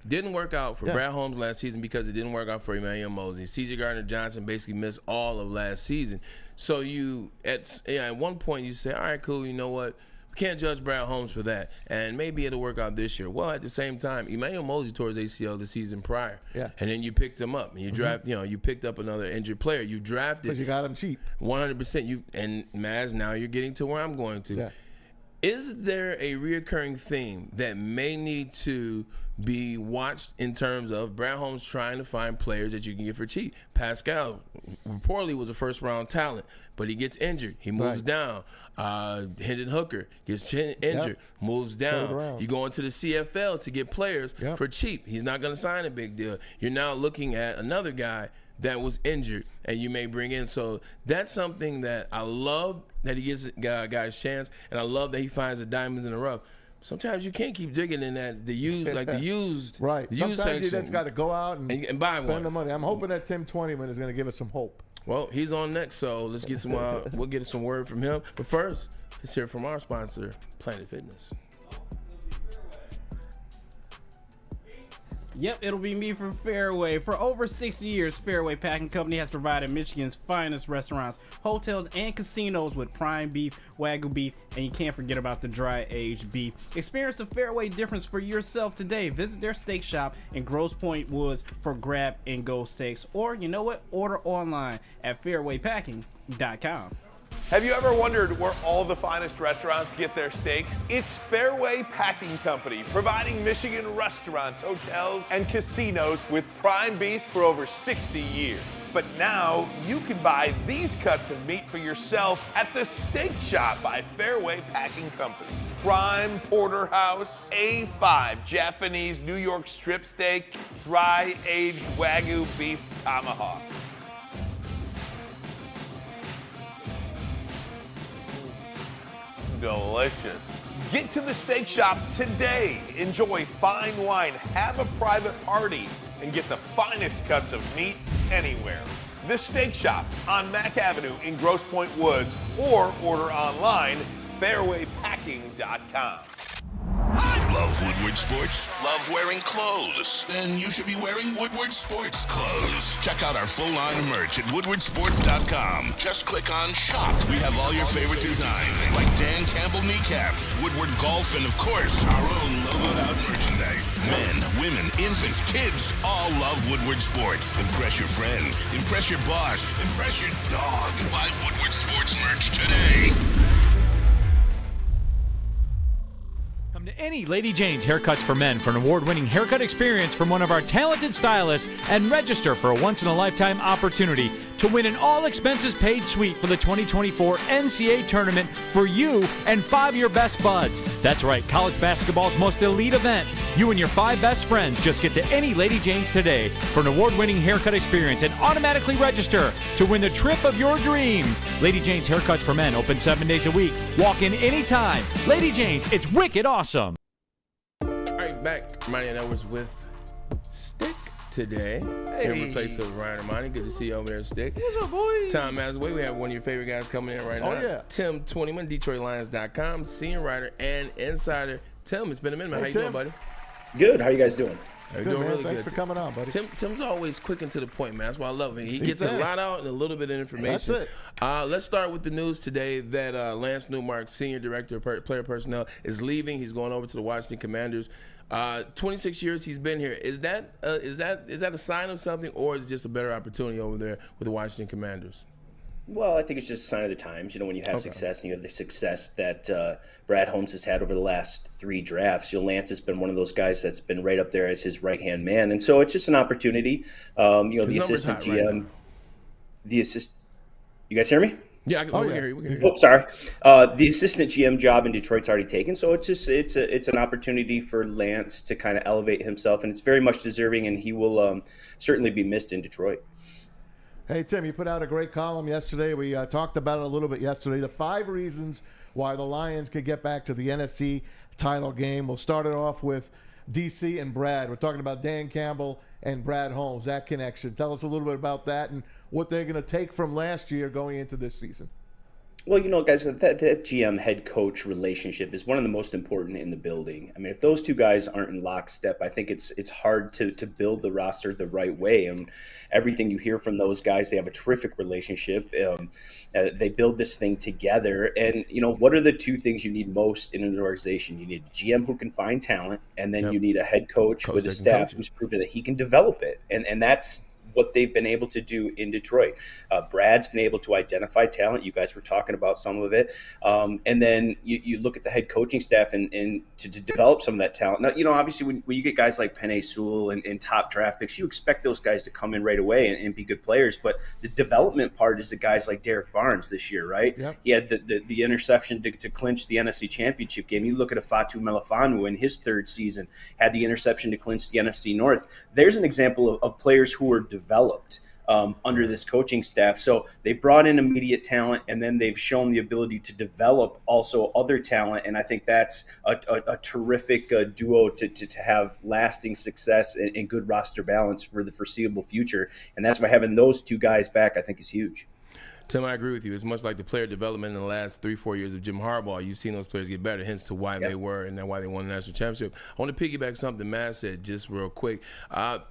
didn't work out for Brad Holmes last season because it didn't work out for Emmanuel Mosley. C.J. Gardner-Johnson basically missed all of last season. So at one point you say, all right, cool, you know what? We can't judge Brad Holmes for that, and maybe it'll work out this year. Well, at the same time, Emmanuel Mosley tore his ACL the season prior, and then you picked him up, and you draft, you picked up another injured player. You drafted because you got him cheap, 100%. And Maz, now you're getting to where I'm going to. Yeah. Is there a reoccurring theme that may need to be watched in terms of Brad Holmes trying to find players that you can get for cheap? Pascal reportedly was a first-round talent, but he gets injured. He moves down. Hendon Hooker gets injured, moves down. You go into the CFL to get players for cheap. He's not going to sign a big deal. You're now looking at another guy that was injured and you may bring in. So that's something that I love, that he gives guys chance, and I love that he finds the diamonds in the rough. Sometimes you can't keep digging in that the used Right. the used Sometimes section you just got to go out and buy spend one. the money. I'm hoping that Tim Twentyman is going to give us some hope. Well, he's on next, so let's get some. We'll get some word from him. But first, let's hear from our sponsor, Planet Fitness. Yep, it'll be me from Fairway. For over 60 years, Fairway Packing Company has provided Michigan's finest restaurants, hotels, and casinos with prime beef, Wagyu beef, and you can't forget about the dry-aged beef. Experience the Fairway difference for yourself today. Visit their steak shop in Grosse Pointe Woods for grab-and-go steaks. Or, you know what? Order online at fairwaypacking.com. Have you ever wondered where all the finest restaurants get their steaks? It's Fairway Packing Company, providing Michigan restaurants, hotels, and casinos with prime beef for over 60 years. But now you can buy these cuts of meat for yourself at the Steak Shop by Fairway Packing Company. Prime porterhouse, A5 Japanese New York strip steak, dry-aged Wagyu beef tomahawk. Delicious. Get to the Steak Shop today. Enjoy fine wine, have a private party, and get the finest cuts of meat anywhere. The Steak Shop on Mack Avenue in Grosse Pointe Woods, or order online, fairwaypacking.com. Love Woodward Sports? Love wearing clothes? Then you should be wearing Woodward Sports clothes. Check out our full line of merch at woodwardsports.com. Just click on shop. We have all your favorite designs, like Dan Campbell kneecaps, Woodward golf, and of course, our own logoed out merchandise. Men, women, infants, kids all love Woodward Sports. Impress your friends. Impress your boss. Impress your dog. Buy Woodward Sports merch today. Come to any Lady Jane's Haircuts for Men for an award-winning haircut experience from one of our talented stylists and register for a once-in-a-lifetime opportunity to win an all-expenses-paid suite for the 2024 NCAA tournament for you and 5 of your best buds. That's right, college basketball's most elite event. You and your 5 best friends just get to any Lady Jane's today for an award-winning haircut experience and automatically register to win the trip of your dreams. Lady Jane's Haircuts for Men, open 7 days a week. Walk in anytime. Lady Jane's, it's wicked awesome. All right, back. Ermanni and Edwards with Stick today. In place of Ryan Ermanni. Good to see you over there, Stick. What's up, boys? Tom Masaway, we have one of your favorite guys coming in right now. Oh, yeah. Tim Twentyman, DetroitLions.com, senior writer and insider. Tim, it's been a minute, man. Hey, How you Tim. doing, buddy? Good. How you guys doing? You're Good, doing man. really Thanks good. for coming on, buddy. Tim's always quick and to the point, man. That's why I love him. He He's gets a there. lot out and a little bit of information. That's it. Let's start with the news today that Lance Newmark, Senior Director of Player Personnel, is leaving. He's going over to the Washington Commanders. 26 years he's been here. Is that a sign of something, or is it just a better opportunity over there with the Washington Commanders? Well, I think it's just a sign of the times. You know, when you have success and you have the success that Brad Holmes has had over the last 3 drafts, Lance has been one of those guys that's been right up there as his right-hand man. And so it's just an opportunity. The assistant GM, you guys hear me? Yeah, we can hear you. Oh, sorry. The assistant GM job in Detroit's already taken, so it's an opportunity for Lance to kind of elevate himself, and it's very much deserving, and he will certainly be missed in Detroit. Hey, Tim, you put out a great column yesterday. We talked about it a little bit yesterday. The 5 reasons why the Lions could get back to the NFC title game. We'll start it off with DC and Brad. We're talking about Dan Campbell and Brad Holmes, that connection. Tell us a little bit about that and what they're going to take from last year going into this season. Well, guys, that GM head coach relationship is one of the most important in the building. I mean, if those two guys aren't in lockstep, I think it's hard to build the roster the right way. And everything you hear from those guys, they have a terrific relationship. They build this thing together. And, what are the 2 things you need most in an organization? You need a GM who can find talent, and then you need a head coach with a staff who's proven that he can develop it. And that's what they've been able to do in Detroit. Brad's been able to identify talent. You guys were talking about some of it. And then you look at the head coaching staff and to develop some of that talent. Now, obviously when you get guys like Penei Sewell and top draft picks, you expect those guys to come in right away and be good players. But the development part is the guys like Derek Barnes this year, right? Yep. He had the interception to clinch the NFC Championship game. You look at Fatu Melifonwu in his 3rd season, had the interception to clinch the NFC North. There's an example of players who were developed under this coaching staff. So they brought in immediate talent, and then they've shown the ability to develop also other talent. And I think that's a terrific duo to have lasting success and good roster balance for the foreseeable future. And that's why having those two guys back, I think, is huge. Tim, I agree with you. It's much like the player development in the last 3-4 years of Jim Harbaugh. You've seen those players get better, hence to why they were and why they won the national championship. I want to piggyback something Matt said just real quick.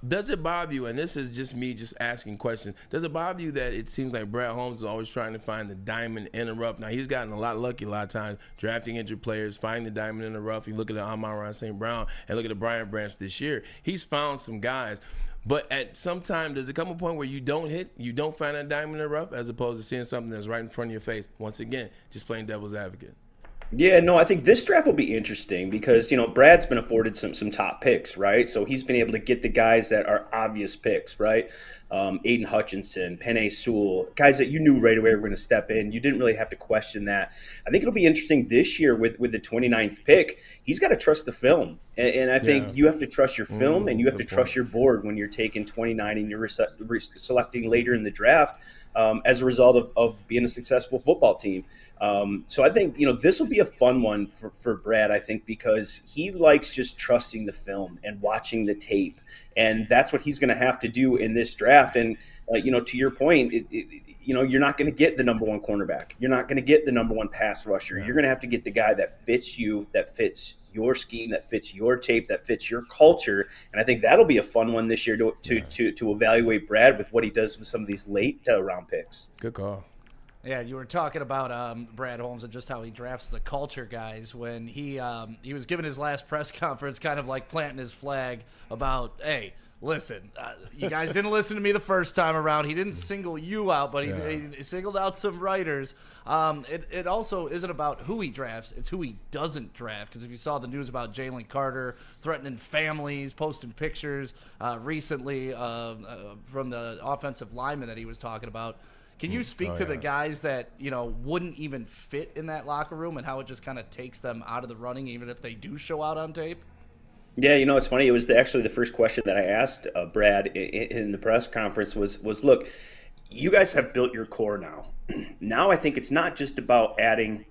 Does it bother you, and this is just me just asking questions, does it bother you that it seems like Brad Holmes is always trying to find the diamond in the rough? Now, he's gotten a lot lucky a lot of times drafting injured players, finding the diamond in the rough. You look at the Amon-Ra St. Brown and look at the Brian Branch this year. He's found some guys. But at some time, does it come a point where you don't find that diamond in the rough, as opposed to seeing something that's right in front of your face? Once again, just playing devil's advocate. Yeah, no, I think this draft will be interesting because, Brad's been afforded some top picks, right? So he's been able to get the guys that are obvious picks, right? Aiden Hutchinson, Penei Sewell, guys that you knew right away were going to step in. You didn't really have to question that. I think it'll be interesting this year with the 29th pick. He's got to trust the film. And I think you have to trust your film and you have to trust your board when you're taking 29 and you're selecting later in the draft as a result of being a successful football team. So I think, this will be a fun one for Brad, I think, because he likes just trusting the film and watching the tape. And that's what he's going to have to do in this draft. And, to your point, you're not going to get the number one cornerback. You're not going to get the number one pass rusher. You're going to have to get the guy that fits you, that fits your scheme, that fits your tape, that fits your culture. And I think that'll be a fun one this year to evaluate Brad with what he does with some of these late round picks. Good call. Yeah, you were talking about Brad Holmes and just how he drafts the culture guys. When he was giving his last press conference, kind of like planting his flag about, hey, listen, you guys didn't listen to me the first time around. He didn't single you out, but he singled out some writers. It also isn't about who he drafts. It's who he doesn't draft. Because if you saw the news about Jalen Carter threatening families, posting pictures recently from the offensive lineman that he was talking about, can you speak to the guys that, wouldn't even fit in that locker room and how it just kind of takes them out of the running even if they do show out on tape? Yeah, it's funny. It was actually the first question that I asked Brad in the press conference was, look, you guys have built your core now. Now I think it's not just about adding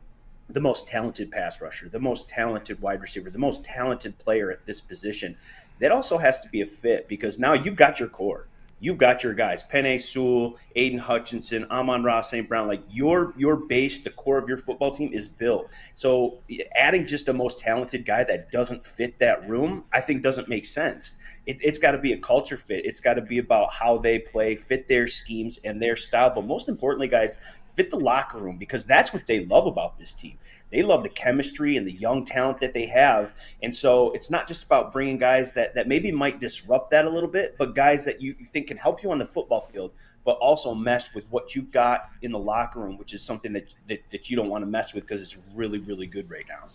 the most talented pass rusher, the most talented wide receiver, the most talented player at this position. That also has to be a fit because now you've got your core. You've got your guys, Penei Sewell, Aiden Hutchinson, Amon-Ra St. Brown. Like your base, the core of your football team is built. So adding just a most talented guy that doesn't fit that room, I think doesn't make sense. It's got to be a culture fit. It's got to be about how they play, fit their schemes and their style. But most importantly, guys, fit the locker room because that's what they love about this team. They love the chemistry and the young talent that they have. And so it's not just about bringing guys that maybe might disrupt that a little bit, but guys that you think can help you on the football field, but also mesh with what you've got in the locker room, which is something that you don't want to mess with because it's really, really good right now.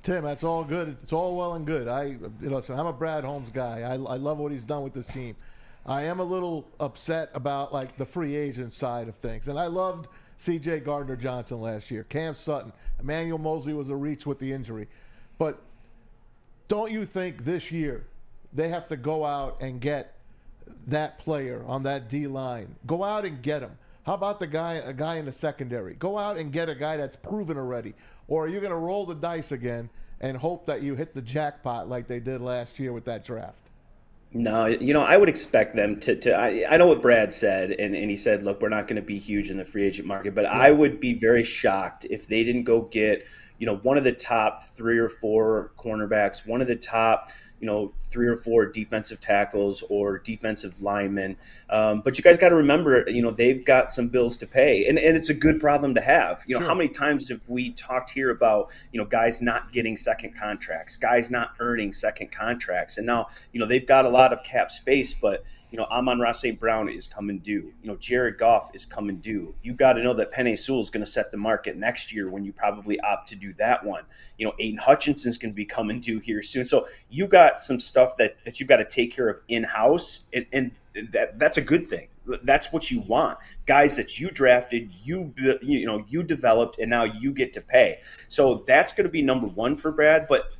Tim, that's all good. It's all well and good. Listen, I'm a Brad Holmes guy. I love what he's done with this team. I am a little upset about like the free agent side of things. And I loved C.J. Gardner-Johnson last year. Cam Sutton. Emmanuel Mosley was a reach with the injury. But don't you think this year they have to go out and get that player on that D-line? Go out and get him. How about a guy in the secondary? Go out and get a guy that's proven already. Or are you going to roll the dice again and hope that you hit the jackpot like they did last year with that draft? No, I would expect them to I know what Brad said, and he said, look, we're not going to be huge in the free agent market, but I would be very shocked if they didn't go get, one of the top 3 or 4 cornerbacks, one of the top, 3 or 4 defensive tackles or defensive linemen. But you guys got to remember, they've got some bills to pay, and it's a good problem to have. Sure. How many times have we talked here about, guys not getting second contracts, guys not earning second contracts, and now, they've got a lot of cap space, but Amon-Ra St. Brown is coming due. Jared Goff is coming due. You got to know that Penei Sewell is going to set the market next year when you probably opt to do that one. Aiden Hutchinson's going to be coming due here soon. So you got some stuff that you've got to take care of in-house, and that's a good thing. That's what you want. Guys that you drafted, you developed, and now you get to pay. So that's going to be number one for Brad. But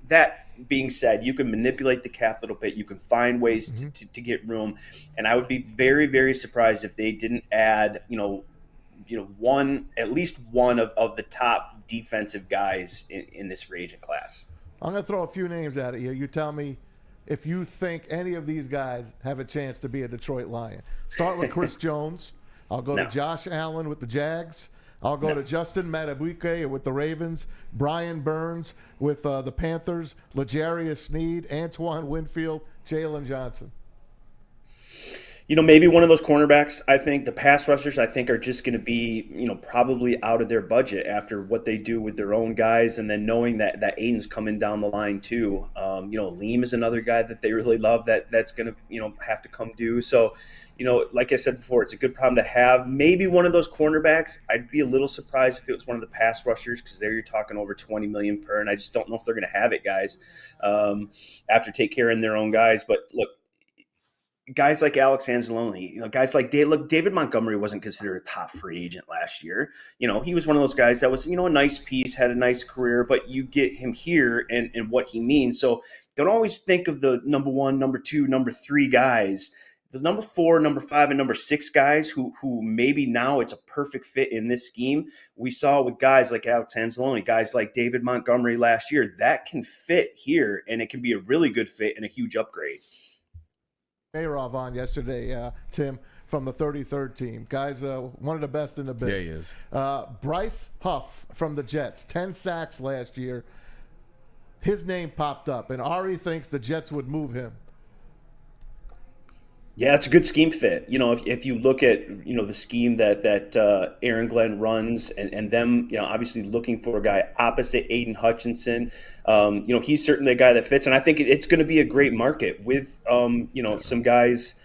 that being said, you can manipulate the cap a little bit. You can find ways to get room, and I would be very, very surprised if they didn't add, at least one of the top defensive guys in this free agent class. I'm going to throw a few names at you. You tell me if you think any of these guys have a chance to be a Detroit Lion. Start with Chris Jones. I'll go to Josh Allen with the Jags. I'll go to Justin Madubuike with the Ravens, Brian Burns with the Panthers, L'Jarius Sneed, Antoine Winfield, Jalen Johnson. Maybe one of those cornerbacks. I think the pass rushers, I think, are just going to be, probably out of their budget after what they do with their own guys, and then knowing that Aiden's coming down the line too. Liam is another guy that they really love that's going to, have to come due. So, like I said before, it's a good problem to have. Maybe one of those cornerbacks. I'd be a little surprised if it was one of the pass rushers, because there you're talking over $20 million per, and I just don't know if they're going to have it, guys, after take care of their own guys. But look, guys like Alex Anzalone, guys like David Montgomery wasn't considered a top free agent last year. He was one of those guys that was, a nice piece, had a nice career, but you get him here and what he means. So don't always think of the number 1, number 2, number 3 guys. The number 4, number 5, and number 6 guys who maybe now it's a perfect fit in this scheme. We saw with guys like Alex Anzalone, guys like David Montgomery last year, that can fit here, and it can be a really good fit and a huge upgrade. Mayrov on yesterday, Tim, from the 33rd team. Guy's one of the best in the biz. Yeah, he is. Bryce Huff from the Jets, 10 sacks last year. His name popped up, and Ari thinks the Jets would move him. Yeah, it's a good scheme fit. If you look at, the scheme that Aaron Glenn runs and them, obviously looking for a guy opposite Aiden Hutchinson, he's certainly a guy that fits. And I think it's going to be a great market with, some guys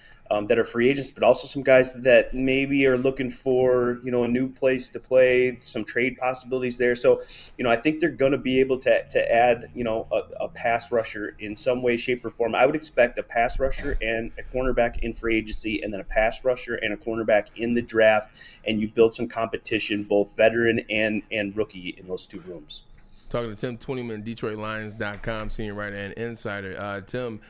that are free agents, but also some guys that maybe are looking for, a new place to play, some trade possibilities there. So, I think they're going to be able to add, a pass rusher in some way, shape, or form. I would expect a pass rusher and a cornerback in free agency, and then a pass rusher and a cornerback in the draft, and you build some competition, both veteran and rookie, in those 2 rooms. Talking to Tim Twentyman, DetroitLions.com, senior writer and insider. Tim,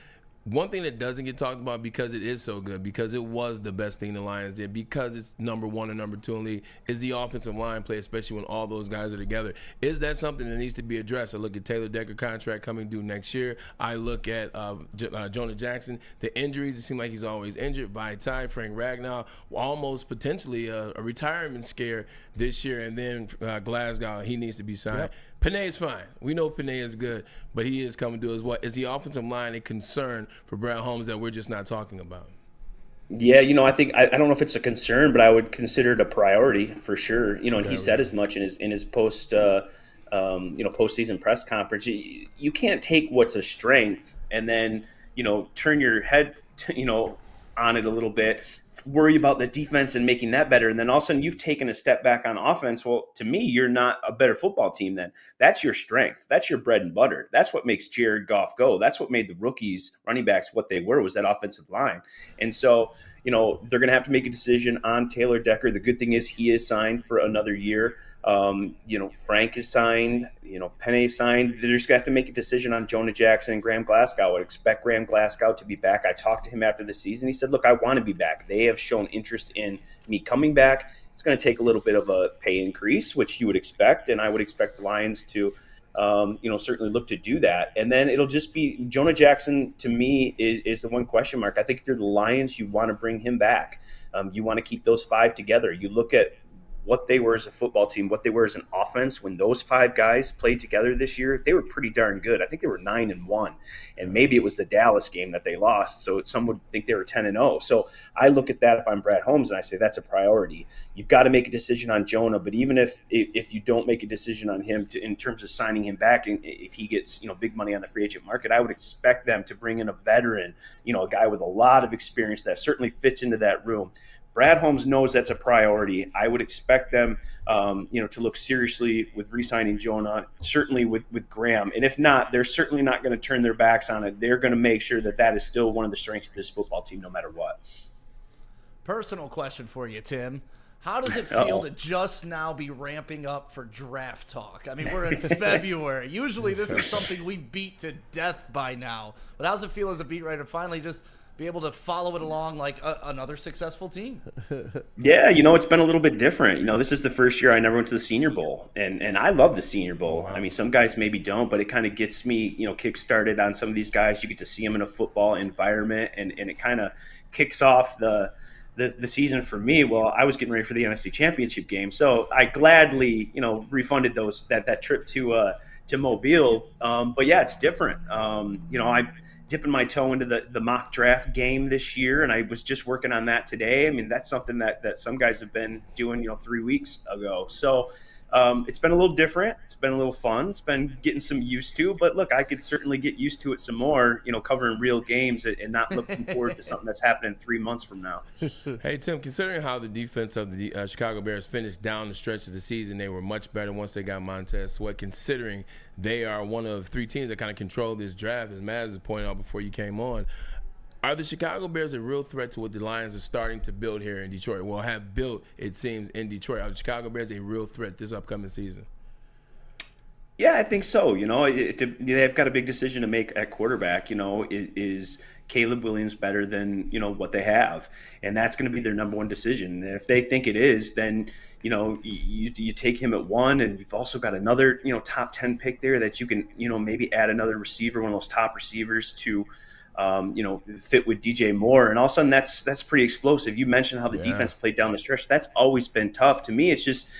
one thing that doesn't get talked about because it is so good, because it was the best thing the Lions did, because it's number 1 and number 2 in the league, is the offensive line play, especially when all those guys are together. Is that something that needs to be addressed? I look at Taylor Decker contract coming due next year. I look at Jonah Jackson. The injuries, it seems like he's always injured. Vaitai, Frank Ragnow, almost potentially a retirement scare this year. And then Glasgow, he needs to be signed. Yep. Panay is fine. We know Panay is good, but he is coming to us. What is the offensive line a concern for Brad Holmes that we're just not talking about? Yeah, I think I don't know if it's a concern, but I would consider it a priority for sure. And he said as much in his postseason press conference. You can't take what's a strength and then turn your head on it a little bit, worry about the defense and making that better, and then all of a sudden you've taken a step back on offense. Well, to me, you're not a better football team then. That's your strength. That's your bread and butter. That's what makes Jared Goff go. That's what made the rookies, running backs, what they were, was that offensive line. And so, they're going to have to make a decision on Taylor Decker. The good thing is he is signed for another year. Frank is signed, Panay signed. They're just going to have to make a decision on Jonah Jackson and Graham Glasgow. I would expect Graham Glasgow to be back. I talked to him after the season. He said, look, I want to be back. They have shown interest in me coming back. It's going to take a little bit of a pay increase, which you would expect, and I would expect the Lions to certainly look to do that. And then it'll just be Jonah Jackson, to me, is the one question mark. I think if you're the Lions, you want to bring him back. You want to keep those 5 together. You look at what they were as a football team, what they were as an offense. When those 5 guys played together this year, they were pretty darn good. I think they were 9-1, and maybe it was the Dallas game that they lost. So some would think they were 10-0. So I look at that if I'm Brad Holmes, and I say that's a priority. You've got to make a decision on Jonah, but even if you don't make a decision on him in terms of signing him back, and if he gets big money on the free agent market, I would expect them to bring in a veteran, a guy with a lot of experience that certainly fits into that room. Brad Holmes knows that's a priority. I would expect them, to look seriously with re-signing Jonah, certainly with Graham. And if not, they're certainly not going to turn their backs on it. They're going to make sure that is still one of the strengths of this football team, no matter what. Personal question for you, Tim. How does it feel to just now be ramping up for draft talk? I mean, we're in February. Usually this is something we beat to death by now. But how does it feel as a beat writer finally just be able to follow it along like another successful team? Yeah, it's been a little bit different. This is the first year I never went to the Senior Bowl, and I love the Senior Bowl. I mean, some guys maybe don't, but it kind of gets me, kick-started on some of these guys. You get to see them in a football environment, and it kind of kicks off the season for me. Well, I was getting ready for the NFC Championship game, so I gladly, refunded that trip to Mobile. But yeah, it's different. I dipping my toe into the mock draft game this year, and I was just working on that today. I mean, that's something that some guys have been doing, 3 weeks ago. So it's been a little different. It's been a little fun. It's been getting some used to, but look, I could certainly get used to it some more, covering real games and not looking forward to something that's happening 3 months from now. Hey, Tim, considering how the defense of the Chicago Bears finished down the stretch of the season, they were much better once they got Montez Sweat, considering they are one of 3 teams that kind of control this draft, as Maz was pointing out before you came on. Are the Chicago Bears a real threat to what the Lions are starting to build here in Detroit? Well, have built, it seems, in Detroit. Are the Chicago Bears a real threat this upcoming season? Yeah, I think so. They've got a big decision to make at quarterback. Is Caleb Williams better than, what they have? And that's going to be their number one decision. And if they think it is, then, you take him at 1, and you've also got another, top 10 pick there that you can, maybe add another receiver, one of those top receivers to fit with DJ Moore, and all of a sudden that's pretty explosive. You mentioned how the defense played down the stretch. That's always been tough. To me, it's just,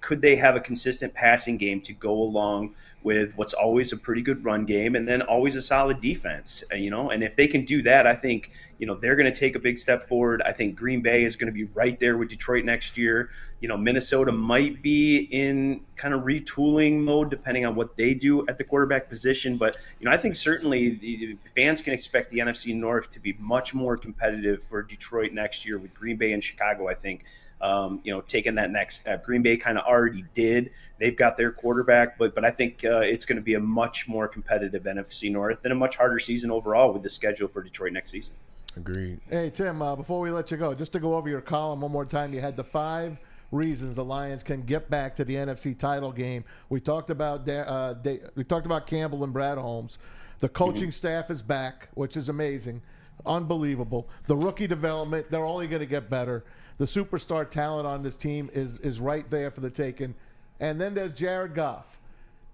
could they have a consistent passing game to go along with what's always a pretty good run game, and then always a solid defense, and if they can do that, I think, they're going to take a big step forward. I think Green Bay is going to be right there with Detroit next year. Minnesota might be in kind of retooling mode depending on what they do at the quarterback position. But, I think certainly the fans can expect the NFC North to be much more competitive for Detroit next year with Green Bay and Chicago, I think, taking that next step. Green Bay kind of already did. They've got their quarterback, but I think it's going to be a much more competitive NFC North and a much harder season overall with the schedule for Detroit next season. Agreed. Hey, Tim, before we let you go, just to go over your column one more time, you had the 5 reasons the Lions can get back to the NFC title game. We talked about Campbell and Brad Holmes. The coaching staff is back, which is amazing, unbelievable. The rookie development, they're only going to get better. The superstar talent on this team is right there for the taking. And then there's Jared Goff.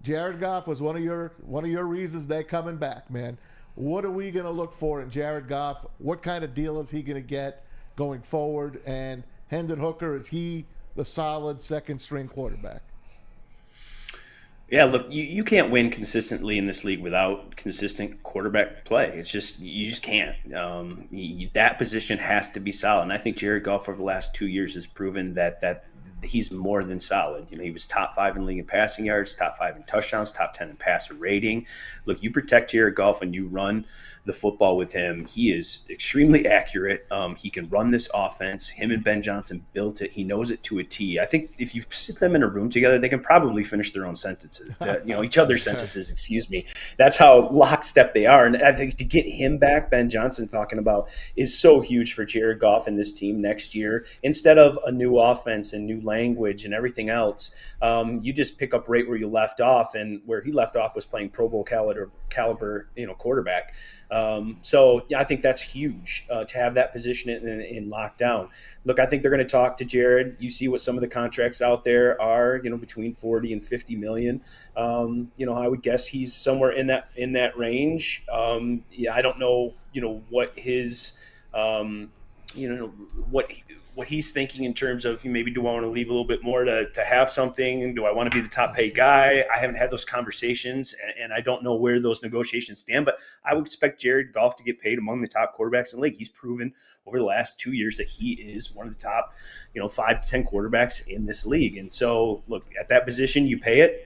Jared Goff was one of your reasons they're coming back, man. What are we going to look for in Jared Goff? What kind of deal is he going to get going forward? And Hendon Hooker, is he the solid second-string quarterback? Yeah, look, you can't win consistently in this league without consistent quarterback play. It's just, you just can't. That position has to be solid. And I think Jared Goff over the last 2 years has proven that he's more than solid. He was top 5 in the league in passing yards, top 5 in touchdowns, top 10 in passer rating. Look, you protect Jared Goff and you run the football with him. He is extremely accurate. He can run this offense. Him and Ben Johnson built it. He knows it to a T. I think if you sit them in a room together, they can probably finish their own sentences, each other's sentences, excuse me. That's how lockstep they are. And I think to get him back, Ben Johnson talking about, is so huge for Jared Goff and this team next year. Instead of a new offense and new language and everything else, you just pick up right where you left off, and where he left off was playing Pro Bowl caliber quarterback. So yeah, I think that's huge to have that position in lockdown. Look, I think they're going to talk to Jared. You see what some of the contracts out there are, between 40 and 50 million. I would guess he's somewhere in that range. I don't know, what his, what he's thinking in terms of, maybe do I want to leave a little bit more to have something? Do I want to be the top paid guy? I haven't had those conversations, and I don't know where those negotiations stand, but I would expect Jared Goff to get paid among the top quarterbacks in the league. He's proven over the last 2 years that he is one of the top, 5 to 10 quarterbacks in this league. And so, look, at that position, you pay it,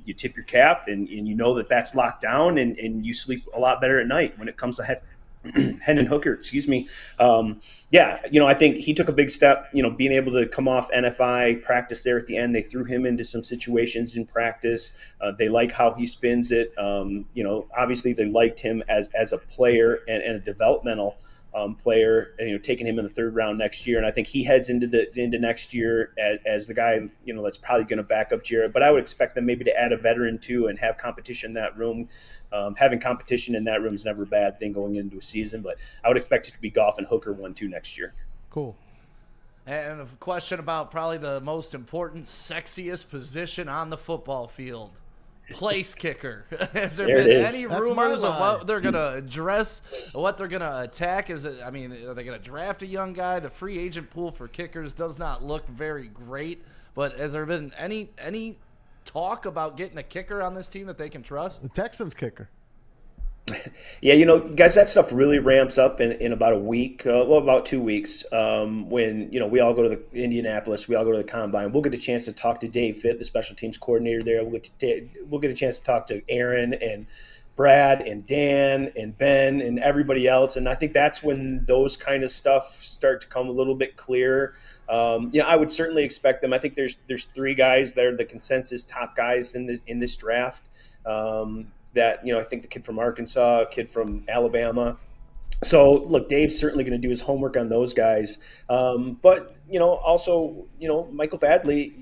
you tip your cap, and you know that's locked down, and you sleep a lot better at night when it comes to Hendon Hooker, excuse me. I think he took a big step, being able to come off NFI practice there at the end. They threw him into some situations in practice. They like how he spins it. Obviously they liked him as a player and a developmental player, and, taking him in the 3rd round next year. And I think he heads into next year as the guy, that's probably going to back up Jarrett. But I would expect them maybe to add a veteran too and have competition in that room. Having competition in that room is never a bad thing going into a season, but I would expect it to be Goff and Hooker 1-2 next year. Cool. And a question about probably the most important, sexiest position on the football field. Place kicker. Has there been any rumors of what they're going to address, what they're going to attack? Are they going to draft a young guy? The free agent pool for kickers does not look very great. But has there been any talk about getting a kicker on this team that they can trust? The Texans kicker. Yeah, guys, that stuff really ramps up in about a week, about 2 weeks, when, we all go to the Indianapolis, we all go to the Combine. We'll get a chance to talk to Dave Fitt, the special teams coordinator there. We'll get a chance to talk to Aaron and Brad and Dan and Ben and everybody else. And I think that's when those kind of stuff start to come a little bit clearer. I would certainly expect them. I think there's 3 guys that are the consensus top guys in this draft. That, I think the kid from Arkansas, a kid from Alabama. So, look, Dave's certainly going to do his homework on those guys. But, also, Michael Badgley,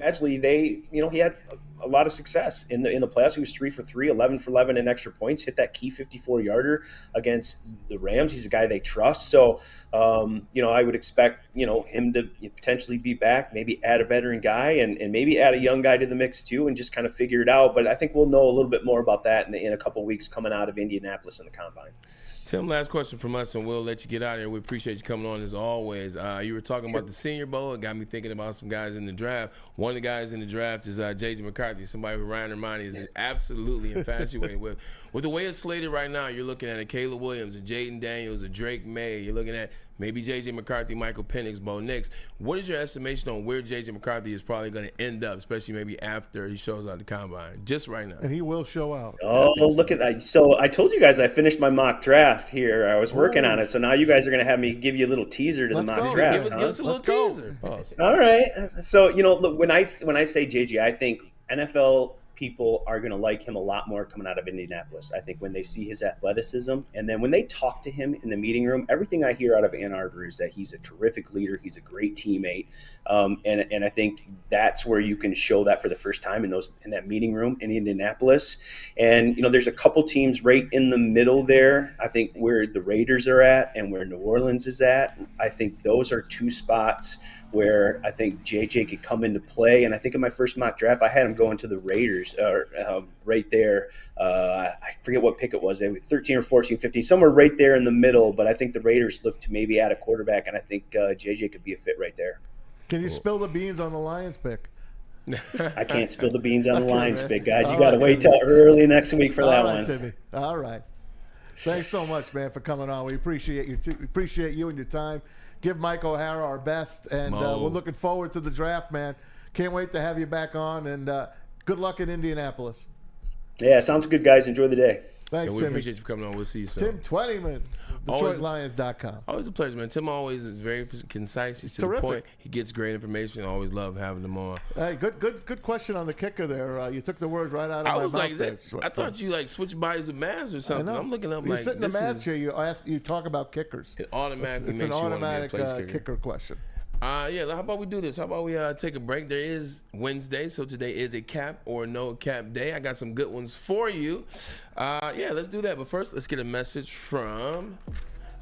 he had a lot of success in the playoffs. He was 3 for 3, 11 for 11 in extra points, hit that key 54-yarder against the Rams. He's a guy they trust. So, I would expect, him to potentially be back, maybe add a veteran guy and maybe add a young guy to the mix too and just kind of figure it out. But I think we'll know a little bit more about that in a couple of weeks coming out of Indianapolis in the Combine. Tim, last question from us, and we'll let you get out of here. We appreciate you coming on as always. You were talking about the Senior Bowl. It got me thinking about some guys in the draft. One of the guys in the draft is J.J. McCarthy, somebody who Ryan Ermanni is absolutely infatuated with. With the way it's slated right now, you're looking at a Caleb Williams, a Jaden Daniels, a Drake May. You're looking at maybe J.J. McCarthy, Michael Penix, Bo Nix. What is your estimation on where J.J. McCarthy is probably going to end up, especially maybe after he shows out the Combine, just right now? And he will show out. Oh, look at that. So I told you guys I finished my mock draft here. I was working on it. So now you guys are going to have me give you a little teaser to the mock draft. Give us a little teaser. Awesome. All right. So, look, when I say JJ, I think NFL people are going to like him a lot more coming out of Indianapolis. I think when they see his athleticism and then when they talk to him in the meeting room, everything I hear out of Ann Arbor is that he's a terrific leader. He's a great teammate. And I think that's where you can show that for the first time in that meeting room in Indianapolis. And, there's a couple teams right in the middle there. I think where the Raiders are at and where New Orleans is at, I think those are 2 spots where I think JJ could come into play. And I think in my first mock draft, I had him going to the Raiders right there. I forget what pick it was. They were 13 or 14, 15, somewhere right there in the middle. But I think the Raiders look to maybe add a quarterback, and I think JJ could be a fit right there. Can you spill the beans on the Lions pick? I can't spill the beans on the Lions pick, guys. You got to wait till early next week for that one. Timmy. All right. Thanks so much, man, for coming on. We appreciate you too. Appreciate you and your time. Give Mike O'Hara our best, and we're looking forward to the draft, man. Can't wait to have you back on, and good luck in Indianapolis. Yeah, sounds good, guys. Enjoy the day. Thanks, we Timmy. appreciate you for coming on. We'll see you soon. Tim Twentyman, DetroitLions.com. Always a pleasure, man. Tim always is very concise. He's to the point. He gets great information. I always love having him on. Hey, good question on the kicker there. You took the words right out of my mouth. I thought you switched bodies with Maz or something. I'm looking up you sit in the Maz chair. You talk about kickers. It automatically it's makes an you automatic want to be a place kicker question. Yeah, how about we do this? How about we take a break? There is Wednesday, so today is a cap or no cap day. I got some good ones for you. Yeah, let's do that. But first, let's get a message from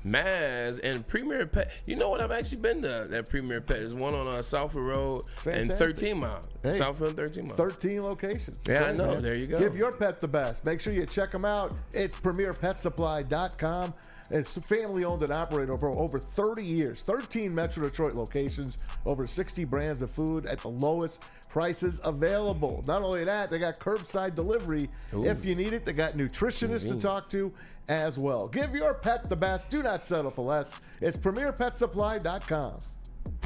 Maz and Premier Pet. You know what? I've actually been to that Premier Pet. There's one on Southfield Road and 13 Mile. Hey, Southfield 13 Mile. 13 locations. Yeah, I know. Man. There you go. Give your pet the best. Make sure you check them out. It's PremierPetSupply.com. It's family owned and operated for over 30 years. 13 Metro Detroit locations, over 60 brands of food at the lowest prices available. Not only that, they got curbside delivery. Ooh. If you need it. They got nutritionists to talk to as well. Give your pet the best. Do not settle for less. It's PremierPetSupply.com.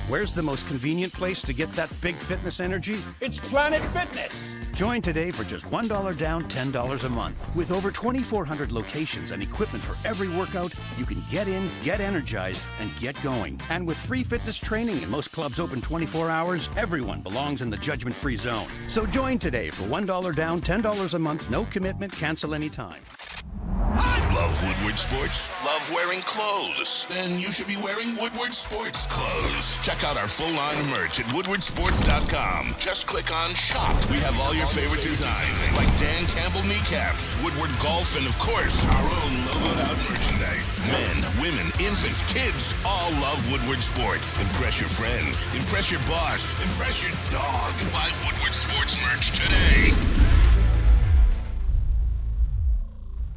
Where's the most convenient place to get that big fitness energy? It's Planet Fitness. Join today for just $1 down, $10 a month. With over 2,400 locations and equipment for every workout, you can get in, get energized, and get going. And with free fitness training and most clubs open 24 hours, everyone belongs in the judgment-free zone. So join today for $1 down, $10 a month, no commitment, cancel anytime. I love Love Woodward Sports? Love wearing clothes? Then you should be wearing Woodward Sports clothes. Check out our full-line merch at woodwardsports.com. Just click on Shop. We have all your favorite designs, like Dan Campbell kneecaps, Woodward Golf, and of course, our own logoed-out merchandise. Men, women, infants, kids all love Woodward Sports. Impress your friends. Impress your boss. Impress your dog. Buy Woodward Sports merch today.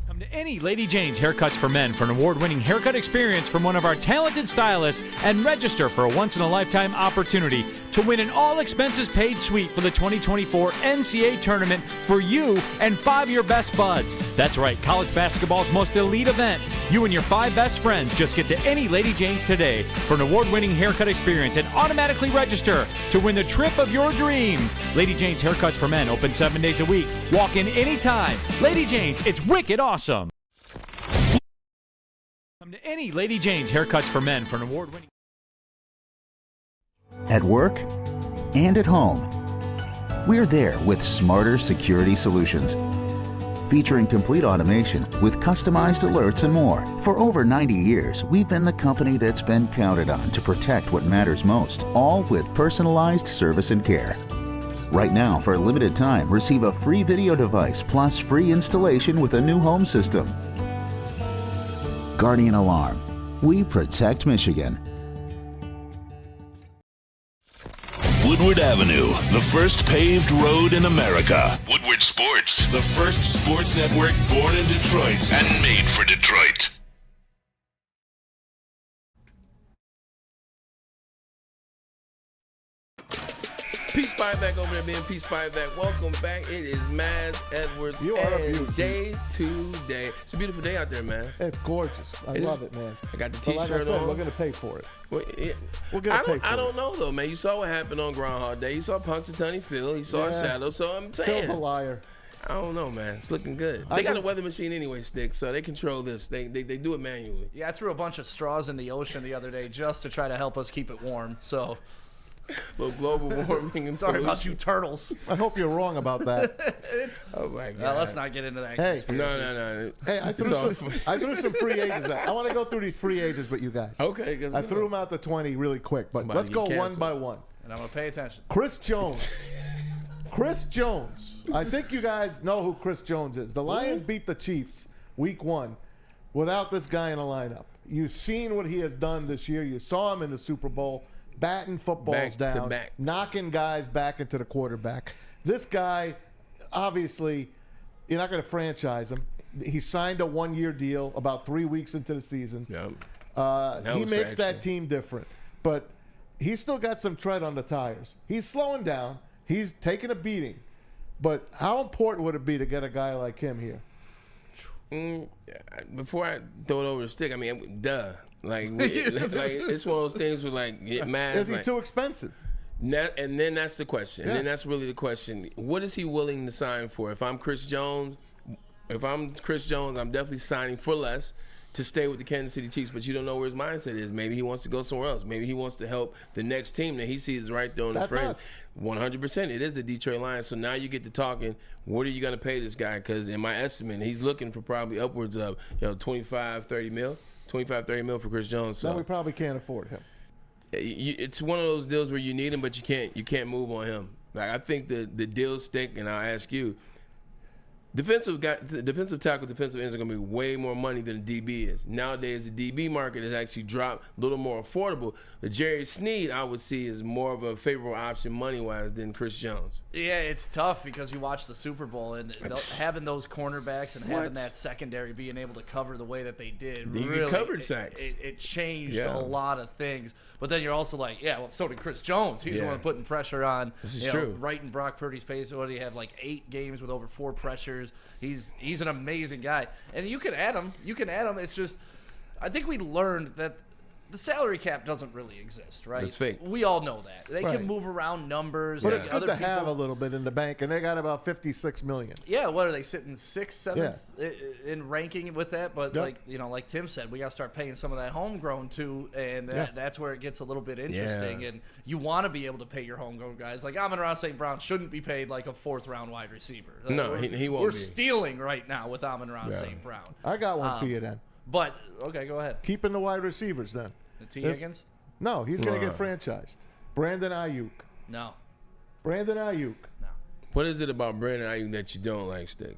Come to any Lady Jane's Haircuts for Men for an award-winning haircut experience from one of our talented stylists and register for a once-in-a-lifetime opportunity to win an all-expenses-paid suite for the 2024 NCAA tournament for you and 5 of your best buds. That's right, college basketball's most elite event. You and your 5 best friends just get to any Lady Jane's today for an award-winning haircut experience and automatically register to win the trip of your dreams. Lady Jane's Haircuts for Men open 7 days a week. Walk in anytime. Lady Jane's, it's wicked awesome. Come to any Lady Jane's Haircuts for Men for an award-winning... At work and at home, we're there with smarter security solutions. Featuring complete automation with customized alerts and more. For over 90 years, we've been the company that's been counted on to protect what matters most, all with personalized service and care. Right now, for a limited time, receive a free video device plus free installation with a new home system. Guardian Alarm. We protect Michigan. Woodward Avenue, the first paved road in America. Woodward Sports, the first sports network born in Detroit and made for Detroit. Peace Spy back over there, being Peace Spy back. Welcome back. It is Maz Edwards. You are and beautiful. Day to day. It's a beautiful day out there, Maz. It's gorgeous. I love it, man. I got the But T-shirt like I said, on. we're gonna pay for it. Well, yeah. We're gonna pay for I it. don't know though, man. You saw what happened on Groundhog Day. You saw Punxsutawney Phil. You saw Yeah. Shadow. So I'm saying, Phil's a liar. I don't know, man. It's looking good. I They got a think- weather machine anyway, Stick, so they control this. They do it manually. Yeah, I threw a bunch of straws in the ocean the other day just to try to help us keep it warm. So, Little global warming and sorry about pollution. you turtles. I hope you're wrong about that. Oh my god. Well, let's not get into that. Hey. conspiracy. No. Hey, I threw some free agents out. I want to go through these free agents with you guys. Okay. 'cause I we threw know. them out to 20 really quick, but About let's to go get one canceled. by one. And I'm gonna pay attention. Chris Jones. Chris Jones. I think you guys know who Chris Jones is. The Lions beat the Chiefs week 1 without this guy in the lineup. You've seen what he has done this year. You saw him in the Super Bowl, batting footballs Back to down, back. knocking guys back into the quarterback. This guy, obviously, you're not going to franchise him. He signed a 1-year deal about 3 weeks into the season. Yep. He was makes that fraction. team different, but he's still got some tread on the tires. He's slowing down. He's taking a beating. But how important would it be to get a guy like him here? Before I throw it over the Stick, I mean, duh. Like it's one of those things where like get mad. Is he like, too expensive? and then that's the question. Yeah. And then that's really the question. What is he willing to sign for? If I'm Chris Jones, I'm definitely signing for less to stay with the Kansas City Chiefs, but you don't know where his mindset is. Maybe he wants to go somewhere else. Maybe he wants to help the next team that he sees right there on the That's fringe. us. 100%. It is the Detroit Lions. So now you get to talking, what are you going to pay this guy? Because in my estimate, he's looking for probably upwards of 25, 30 mil. 25, 30 mil for Chris Jones. So No, we probably can't afford him. it's one of those deals where you need him, but you can't move on him. Like I think the deals stick, and I'll ask you, defensive tackle, defensive ends are going to be way more money than a DB is. Nowadays, the DB market has actually dropped, a little more affordable. The Jerry Sneed, I would see, is more of a favorable option money-wise than Chris Jones. Yeah, it's tough because you watch the Super Bowl and having those cornerbacks and having that secondary being able to cover the way that they did. He really, covered sacks. It changed Yeah. a lot of things. But then you're also like, yeah, well, so did Chris Jones. He's the Yeah. one putting pressure on. This is you know, true. right in Brock Purdy's pace. What he had like 8 games with over 4 pressures. He's an amazing guy, and you can add him. It's just, I think we learned that the salary cap doesn't really exist, right? It's fake. We all know that. They Right. can move around numbers. But and it's good other to people, have a little bit in the bank, and they got about $56 million. Yeah, what are they sitting 6th, 7th in ranking with that? But Yep. like Tim said, we got to start paying some of that homegrown too, and that's where it gets a little bit interesting. Yeah. And you want to be able to pay your homegrown guys. Like Amon-Ra St. Brown shouldn't be paid like a 4th-round wide receiver. No, We're- he won't We're be. stealing right now with Amon-Ra St. Brown. I got one for you then. But okay, go ahead. Keeping the wide receivers then. T. Higgins? No, he's going to get franchised. Brandon Ayuk. No. Brandon Ayuk. What is it about Brandon Ayuk that you don't like, Stick?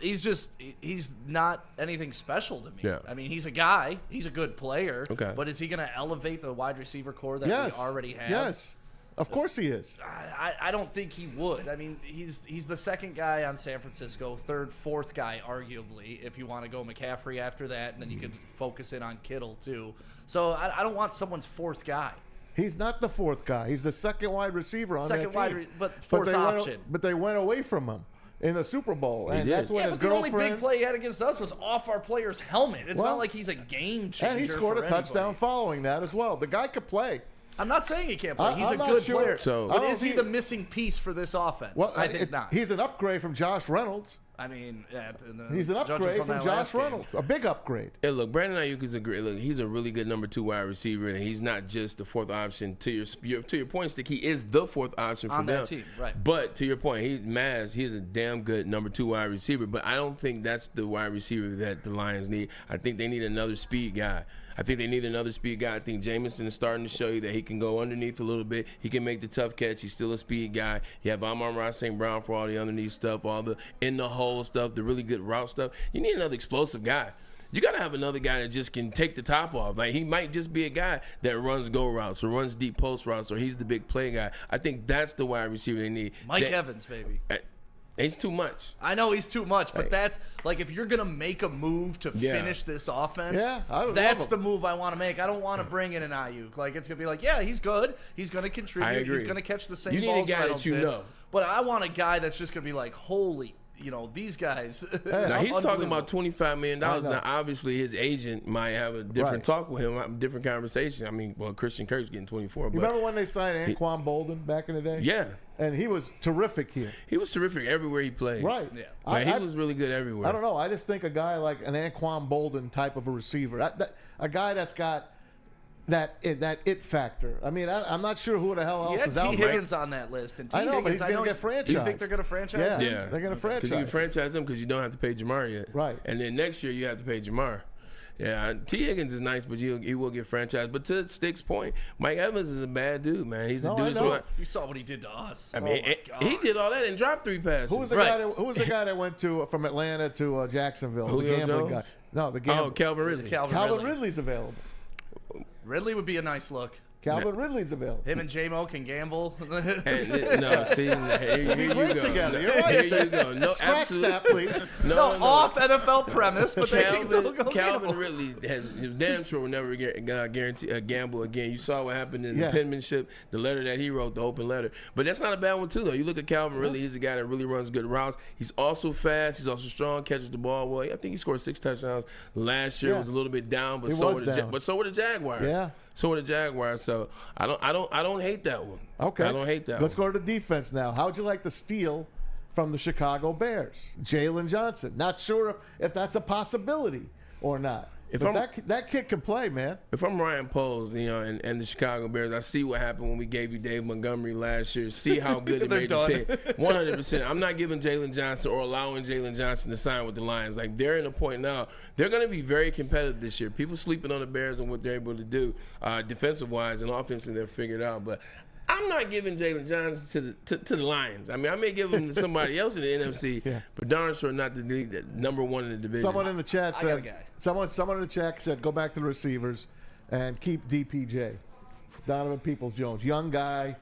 He's not anything special to me. Yeah. I mean, he's a guy. He's a good player. Okay. But is he going to elevate the wide receiver core that Yes. we already have? Yes. Of course he is. I don't think he would. I mean, he's the second guy on San Francisco, third, fourth guy, arguably, if you want to go McCaffrey after that, and then you could focus in on Kittle, too. So I don't want someone's fourth guy. He's not the 4th guy. He's the second wide receiver on Second that wide team. but fourth option. But they went away from him in the Super Bowl, and did. that's when Yeah, his but the only girlfriend. big play he had against us was off our player's helmet. It's Well, not like he's a game changer. and he scored a for touchdown anybody. following that as well. The guy could play. I'm not saying he can't play. He's I'm a not good sure. player. So- but I don't is he see- the missing piece for this offense? Well, I think not. He's an upgrade from Josh Reynolds. I mean, He's an judging upgrade from that Josh last game. Reynolds. A big upgrade. Hey, look, Brandon Ayuk is he's a really good number 2 wide receiver, and he's not just the 4th option. To your point, Stick, he is the 4th option for On them. that team, right. But to your point, he's a damn good number 2 wide receiver, but I don't think that's the wide receiver that the Lions need. I think they need another speed guy. I think Jameson is starting to show you that he can go underneath a little bit. He can make the tough catch. He's still a speed guy. You have Amon-Ra St. Brown for all the underneath stuff, all the in the hole stuff, the really good route stuff. You need another explosive guy. You got to have another guy that just can take the top off. Like, he might just be a guy that runs go routes or runs deep post routes, or he's the big play guy. I think that's the wide receiver they need. Mike Evans, baby. He's too much. I know he's too much, but that's like if you're gonna make a move to finish this offense, I would that's love the move I want to make. I don't want to bring in an Ayuk. Like, it's gonna be like, yeah, he's good. He's gonna contribute. I agree. He's gonna catch the same You need a balls guy Reynolds that you did. know. But I want a guy that's just gonna be like, holy, these guys. Now, he's talking unbelievable. about $25 million. I know. Now, obviously, his agent might have a different Right. talk with him, a different conversation. I mean, well, Christian Kirk's getting 24. You But remember when they signed Anquan Bolden back in the day? yeah, And he was terrific here. he was terrific everywhere he played. Right. Yeah. Like, he was really good everywhere. I don't know. I just think a guy like an Anquan Bolden type of a receiver, a guy that's got that it factor. I mean, I'm not sure who the hell else Yeah, is out T. there. Higgins on that list, and T. I know, but Higgins, he's going to get franchised. You think they're going to franchise Yeah, him? Yeah. they're going to Because you franchise. can franchise him because you don't have to pay Jamar yet. Right. And then next year you have to pay Jamar. Yeah, T. Higgins is nice, but he will get franchised. But to Stick's point, Mike Evans is a bad dude, man. He's a No, dude I that's know. what- You saw what he did to us. I mean, oh my God. he did all that and dropped 3 passes. Who was the Right. guy that went from Atlanta to Jacksonville? Julio the gambling Jones? guy. No, the Oh, gambling. Calvin Ridley. Calvin Ridley's available. Ridley would be a nice look. Calvin Ridley's available. Him and J-Mo can gamble. No, see, here you Great go. together. You're right. Here you go. No, Scratch absolutely. that, please. No, off NFL premise, but they can still go Calvin gamble. Ridley is damn sure will never guarantee a gamble again. You saw what happened in the penmanship, the letter that he wrote, the open letter. But that's not a bad one too, though. You look at Calvin Ridley; he's a guy that really runs good routes. He's also fast. He's also strong, catches the ball well. I think he scored 6 touchdowns last year. Yeah. Was a little bit down, but He so was were down. the Jaguars. Yeah. So were the Jaguars. So I don't hate that one. Okay. I don't hate that. Let's one. go to the defense now. How'd you like the steal from the Chicago Bears? Jalen Johnson. Not sure if that's a possibility or not. But that kid can play, man. If I'm Ryan Poles, and the Chicago Bears, I see what happened when we gave you Dave Montgomery last year. See how good it made the team. 100%. I'm not giving Jalen Johnson or allowing Jalen Johnson to sign with the Lions. Like, they're in a point now. They're going to be very competitive this year. People sleeping on the Bears and what they're able to do defensive-wise and offensively. They're figured out. But I'm not giving Jalen Johnson to the Lions. I mean, I may give him to somebody else in the NFC, but darn sure not the number one in the division. Someone in the chat said, I got a guy. Someone in the chat said, go back to the receivers and keep DPJ, Donovan Peoples-Jones, young guy,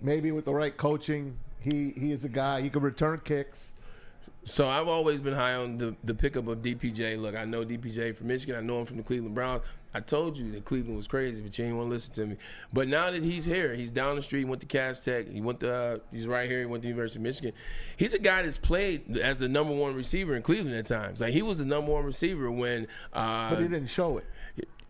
maybe with the right coaching. He is a guy. He can return kicks. So I've always been high on the pickup of DPJ. Look, I know DPJ from Michigan. I know him from the Cleveland Browns. I told you that Cleveland was crazy, but you ain't want to listen to me. But now that he's here, he's down the street, went to Cass Tech. He's right here. He went to the University of Michigan. He's a guy that's played as the number one receiver in Cleveland at times. Like, he was the number one receiver when But he didn't show it.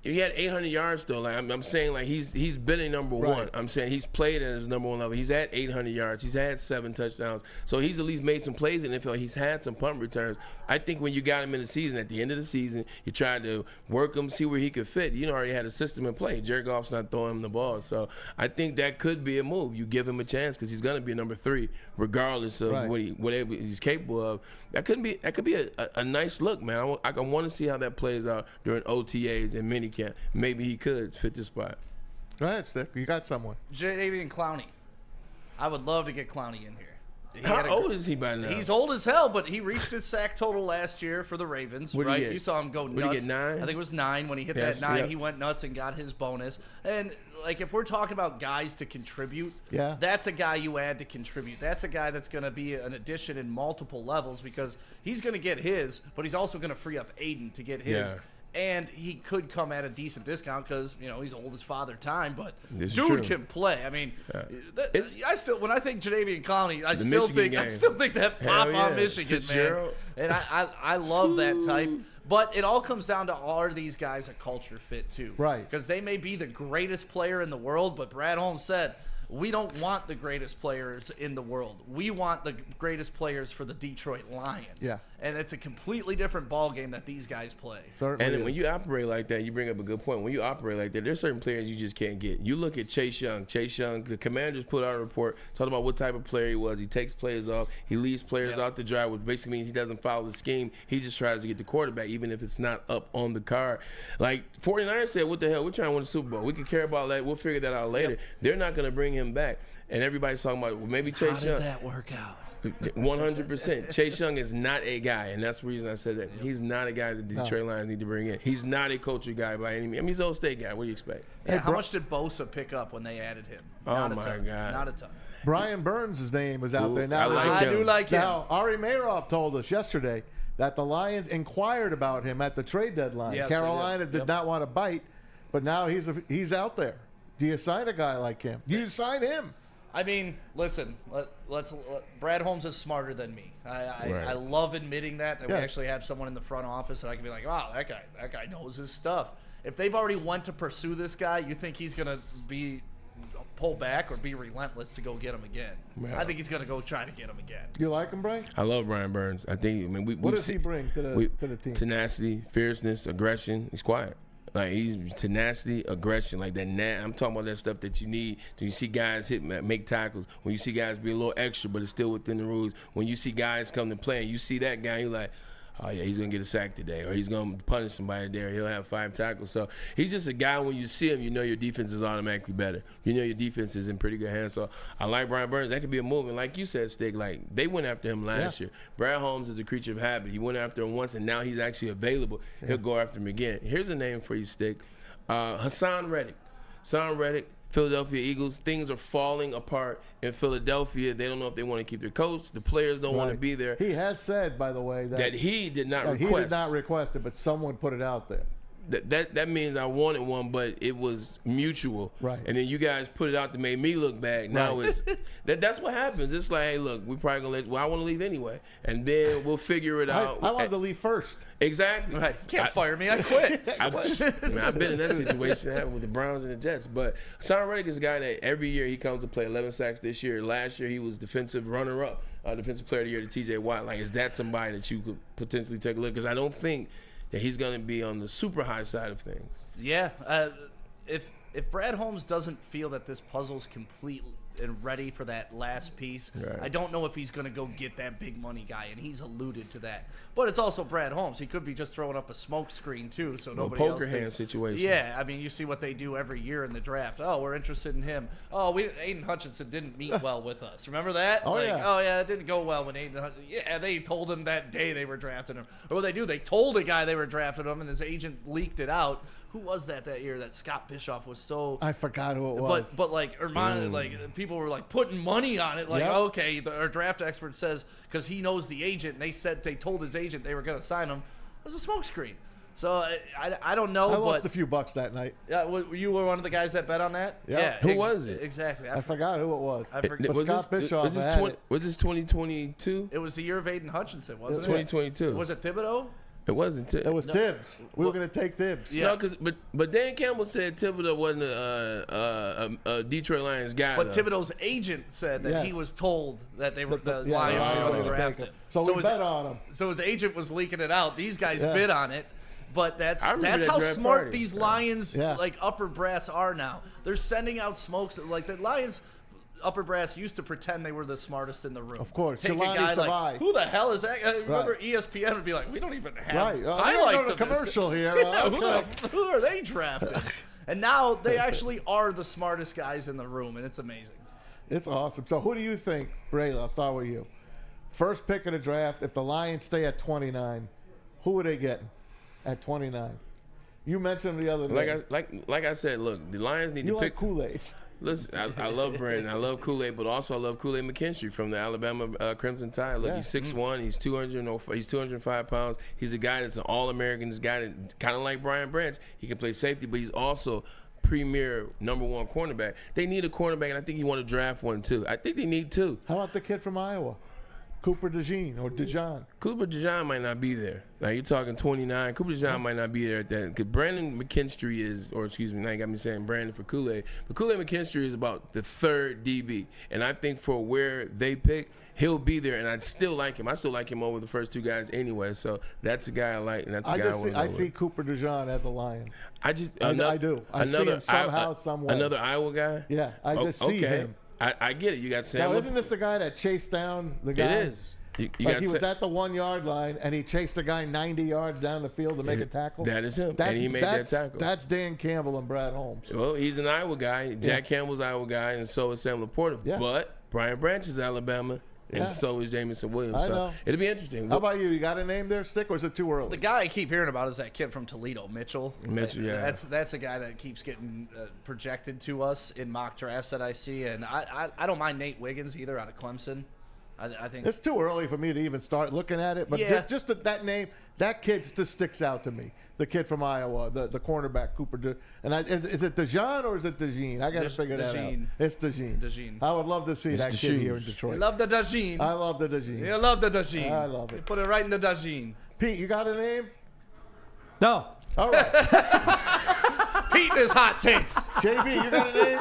he had 800 yards though. Like I'm saying, like he's been a number one. I'm saying he's played at his number one level. He's at 800 yards. He's had 7 touchdowns. So he's at least made some plays in the NFL. He's had some punt returns. I think when you got him in the season, at the end of the season, you tried to work him, see where he could fit. You already had a system in play. Jared Goff's not throwing him the ball. So I think that could be a move. You give him a chance because he's going to be number 3, regardless of whatever he's capable of. That could be a nice look, man. I want to see how that plays out during OTAs and minicamp. Maybe he could fit the spot. Go ahead, Stick. You got someone. Jadeveon Clowney. I would love to get Clowney in here. How old is he by now? He's old as hell, but he reached his sack total last year for the Ravens, right? You saw him go nuts. What did he get, 9? I think it was 9. When he hit that 9, he went nuts and got his bonus. And, like, if we're talking about guys to contribute, that's a guy you add to contribute. That's a guy that's going to be an addition in multiple levels because he's going to get his, but he's also going to free up Aiden to get his. Yeah. And he could come at a decent discount because, he's old as father time, but dude can play. I mean, when I think Jadeveon Clowney, I still think that pop on Michigan, man. And I love that type. But it all comes down to, are these guys a culture fit too? Right. Because they may be the greatest player in the world, but Brad Holmes said, we don't want the greatest players in the world. We want the greatest players for the Detroit Lions. Yeah. And it's a completely different ball game that these guys play. And when you operate like that, you bring up a good point. When you operate like that, there's certain players you just can't get. You look at Chase Young. The Commanders put out a report talking about what type of player he was. He takes players off. He leaves players out the drive, which basically means he doesn't follow the scheme. He just tries to get the quarterback, even if it's not up on the card. Like 49ers said, what the hell? We're trying to win the Super Bowl. We can care about that. We'll figure that out later. They're not going to bring him back. And everybody's talking about, well, maybe Chase Young. How did that work out? 100%. Chase Young is not a guy, and that's the reason I said that. He's not a guy that the Detroit Lions need to bring in. He's not a culture guy by any means. I mean, he's an Old State guy. What do you expect? Yeah, how much did Bosa pick up when they added him? Not a ton. Not a ton. Brian Burns' name is out there now. I do like him. Now, Ari Meirov told us yesterday that the Lions inquired about him at the trade deadline. Yes, Carolina did not want to bite, but now he's out there. Do you sign a guy like him? Do you sign him? I mean, listen. Brad Holmes is smarter than me. I love admitting that we actually have someone in the front office that I can be like, wow, that guy knows his stuff. If they've already went to pursue this guy, you think he's gonna pull back or be relentless to go get him again? I think he's gonna go try to get him again. You like him, Brian? I love Brian Burns. I think. What does he bring to the team? Tenacity, fierceness, aggression. He's quiet. Like, he's tenacity, aggression, like that. I'm talking about that stuff that you need. When you see guys make tackles, when you see guys be a little extra, but it's still within the rules. When you see guys come to play and you see that guy, you're like, oh, yeah, he's going to get a sack today, or he's going to punish somebody there. He'll have 5 tackles. So he's just a guy, when you see him, you know your defense is automatically better. You know your defense is in pretty good hands. So I like Brian Burns. That could be a move. And like you said, Stick, like they went after him last year. Brad Holmes is a creature of habit. He went after him once, and now he's actually available. He'll go after him again. Here's a name for you, Stick. Hassan Reddick. Hassan Reddick, Philadelphia Eagles. Things are falling apart in Philadelphia. They don't know if they want to keep their coach. The players don't want to be there. He has said, by the way, that he did not request. He did not request it, but someone put it out there. That means I wanted one, but it was mutual. Right. And then you guys put it out to make me look bad. Now it's that's what happens. It's like, hey, look, we probably gonna I want to leave anyway, and then we'll figure it out. I wanted to leave first. Exactly. Right. You can't fire me. I quit. I've been in that situation with the Browns and the Jets. But Hassan Reddick is a guy that every year he comes to play. 11 sacks this year. Last year he was defensive runner-up, defensive player of the year to T.J. Watt. Like, is that somebody that you could potentially take a look? Because I don't think that he's going to be on the super high side of things. Yeah. If Brad Holmes doesn't feel that this puzzle's complete and ready for that last piece, I don't know if he's going to go get that big money guy, and he's alluded to that. But it's also Brad Holmes. He could be just throwing up a smoke screen too, so nobody else thinks. Poker hand situation. Yeah, I mean, you see what they do every year in the draft. Oh, we're interested in him. Oh, Aiden Hutchinson didn't meet well with us. Remember that? Oh, yeah. Oh, yeah, it didn't go well when Aiden Hutchinson. Yeah, they told him that day they were drafting him. Or what they do, they told a guy they were drafting him, and his agent leaked it out. Who was that year that Scott Bischoff was so... I forgot who it was. But like, Ermanni, like, people were, like, putting money on it. Like, okay, our draft expert says, because he knows the agent, and they told his agent they were going to sign him. It was a smokescreen. So, I don't know, I lost a few bucks that night. Yeah, you were one of the guys that bet on that? Yeah. Who was it? Exactly. I forgot who it was. Was Scott Bischoff was this 2022? It was the year of Aiden Hutchinson, wasn't it? 2022. Was it Thibodeau? It wasn't Tibbs. It was Tibbs. We were going to take Tibbs. Yeah. No, but Dan Campbell said Thibodeau wasn't a Detroit Lions guy. But Thibodeau's agent said that he was told that the Lions were going to draft him. So we bet on him. So his agent was leaking it out. These guys bid on it. But that's that how smart party. these Lions like upper brass are now. They're sending out smokes. Like the Lions upper brass used to pretend they were the smartest in the room. Of course. Take Jelani a guy Tavai. like, who the hell is that? I remember ESPN would be like, we don't even have highlights of commercial this. here. Who are they drafting? And now they actually are the smartest guys in the room, and it's amazing. It's awesome. So who do you think, Braylon, I'll start with you. First pick of the draft, if the Lions stay at 29, who are they getting at 29? You mentioned the other day. Like I said, look, the Lions need to pick Kool-Aid. Listen, I love Brandon. I love Kool-Aid, but also I love Kool-Aid McKinstry from the Alabama Crimson Tide. Look, he's 6'1", he's 205 pounds. He's a guy that's an All-American. He's a guy that kind of like Brian Branch. He can play safety, but he's also premier #1 cornerback. They need a cornerback, and I think you want to draft one too. I think they need two. How about the kid from Iowa? Cooper DeJean or DeJean. Cooper DeJean might not be there. Now you're talking 29. Cooper DeJean might not be there at that. Because Brandon McKinstry is, or excuse me, now you got me saying Brandon for Kool-Aid. But Kool-Aid McKinstry is about the third DB. And I think for where they pick, he'll be there. And I still like him. I still like him over the first two guys anyway. So that's a guy I like, and that's a guy I see Cooper DeJean as a Lion. I do. I see him somehow, somewhere. Another Iowa guy? Yeah, I just see him. I get it. You got Sam. Now, isn't this the guy that chased down the guy? It is. He was at the 1 yard line and he chased the guy 90 yards down the field to make a tackle. That is him. And he made that tackle. That's Dan Campbell and Brad Holmes. Well, he's an Iowa guy. Jack Campbell's Iowa guy, and so is Sam Laporta. Yeah. But Brian Branch is Alabama. And so is Jamison Williams. I know. It'll be interesting. How about you? You got a name there, Stick, or is it too early? The guy I keep hearing about is that kid from Toledo, Mitchell. Yeah. That's a guy that keeps getting projected to us in mock drafts that I see. And I don't mind Nate Wiggins either out of Clemson. I think it's too early for me to even start looking at it. But just that name, that kid just sticks out to me. The kid from Iowa, the cornerback, Cooper. Is it DeJean or is it DeJean? I got to figure that out. It's DeJean. I would love to see that kid here in Detroit. You love the DeJean. I love the DeJean. You love the DeJean. I love it. You put it right in the DeJean. Pete, you got a name? No. All right. Pete and his hot takes. JB, you got a name?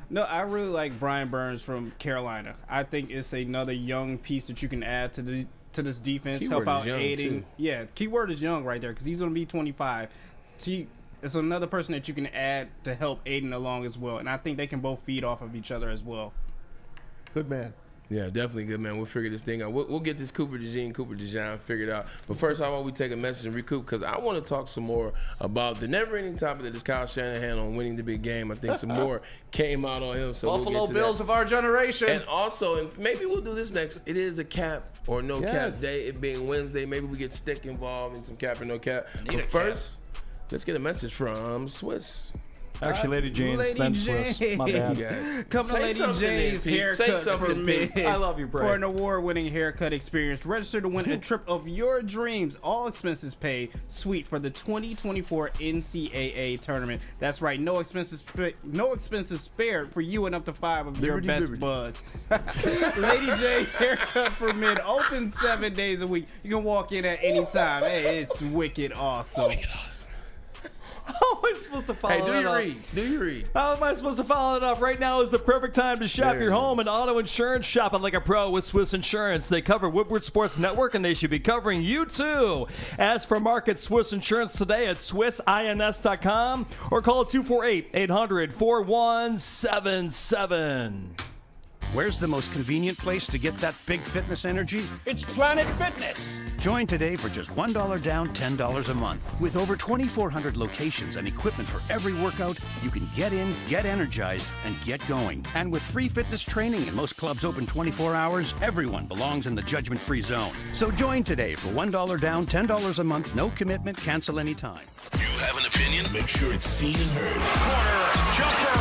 No, I really like Brian Burns from Carolina. I think it's another young piece that you can add to this defense. Keyword help out young, aiding. too. Yeah, keyword is young right there because he's going to be 25. It's another person that you can add to help Aiden along as well. And I think they can both feed off of each other as well. Good man. Yeah, definitely good, man. We'll figure this thing out. We'll get this Cooper DeJean figured out. But first, how about we take a message and recoup? Because I want to talk some more about the never-ending topic that is Kyle Shanahan on winning the big game. I think some more came out on him. So Buffalo Bills of our generation. And also, and maybe we'll do this next. It is a cap or no cap day. It being Wednesday, maybe we get Stick involved in some cap or no cap. But first, let's get a message from Swiss. Actually, Lady Jane's then Swiss. My bad. Come to Lady Jane's haircut for me. I love you, Bray. For an award-winning haircut experience, register to win a trip of your dreams. All expenses paid. Suite for the 2024 NCAA tournament. That's right. No expenses spared for you and up to 5 of your best buds. Lady Jane's haircut for men. Open 7 days a week. You can walk in at any time. Hey, it's wicked awesome. How am I supposed to follow that up? Do you read? How am I supposed to follow it up? Right now is the perfect time to shop your home and auto insurance. Shopping like a pro with Swiss Insurance. They cover Woodward Sports Network, and they should be covering you too. Ask for Market Swiss Insurance today at SwissINS.com or call 248-800-4177. Where's the most convenient place to get that big fitness energy? It's Planet Fitness. Join today for just $1 down, $10 a month. With over 2,400 locations and equipment for every workout, you can get in, get energized, and get going. And with free fitness training and most clubs open 24 hours, everyone belongs in the judgment-free zone. So join today for $1 down, $10 a month, no commitment, cancel anytime. You have an opinion? Make sure it's seen and heard. Corner, jumper,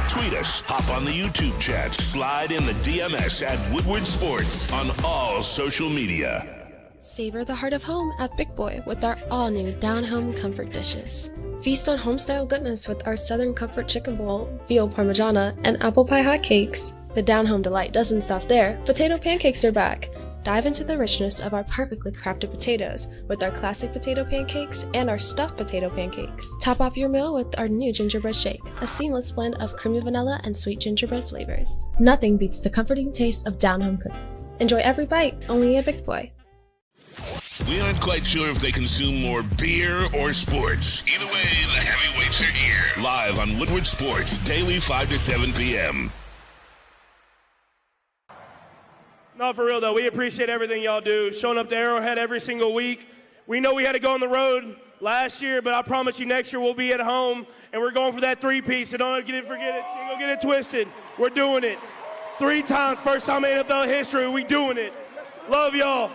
tweet us, hop on the YouTube chat, slide in the DMS at Woodward Sports on all social media. Savor the heart of home at Big Boy with our all-new down-home comfort dishes. Feast on home-style goodness with our Southern Comfort Chicken Bowl, veal parmigiana, and apple pie hotcakes. The down-home delight doesn't stop there. Potato pancakes are back. Dive into the richness of our perfectly crafted potatoes with our classic potato pancakes and our stuffed potato pancakes. Top off your meal with our new gingerbread shake, a seamless blend of creamy vanilla and sweet gingerbread flavors. Nothing beats the comforting taste of down-home cooking. Enjoy every bite, only at Big Boy. We aren't quite sure if they consume more beer or sports. Either way, the heavyweights are here. Live on Woodward Sports, daily 5 to 7 p.m. No, for real, though, we appreciate everything y'all do. Showing up to Arrowhead every single week. We know we had to go on the road last year, but I promise you next year we'll be at home, and we're going for that three-piece, so don't forget it. Don't get it twisted. We're doing it. 3 times, first time in NFL history, we doing it. Love y'all.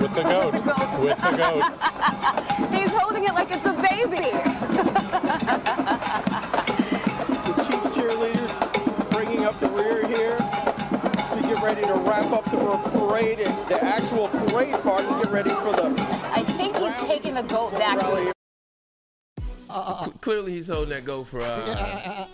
With the goat. With the goat. He's holding it like it's a baby. The Chiefs cheerleaders bringing up the rear here to get ready to wrap up the parade and the actual parade part and get ready for the. I think he's taking the goat back to his. Clearly, he's holding that goat for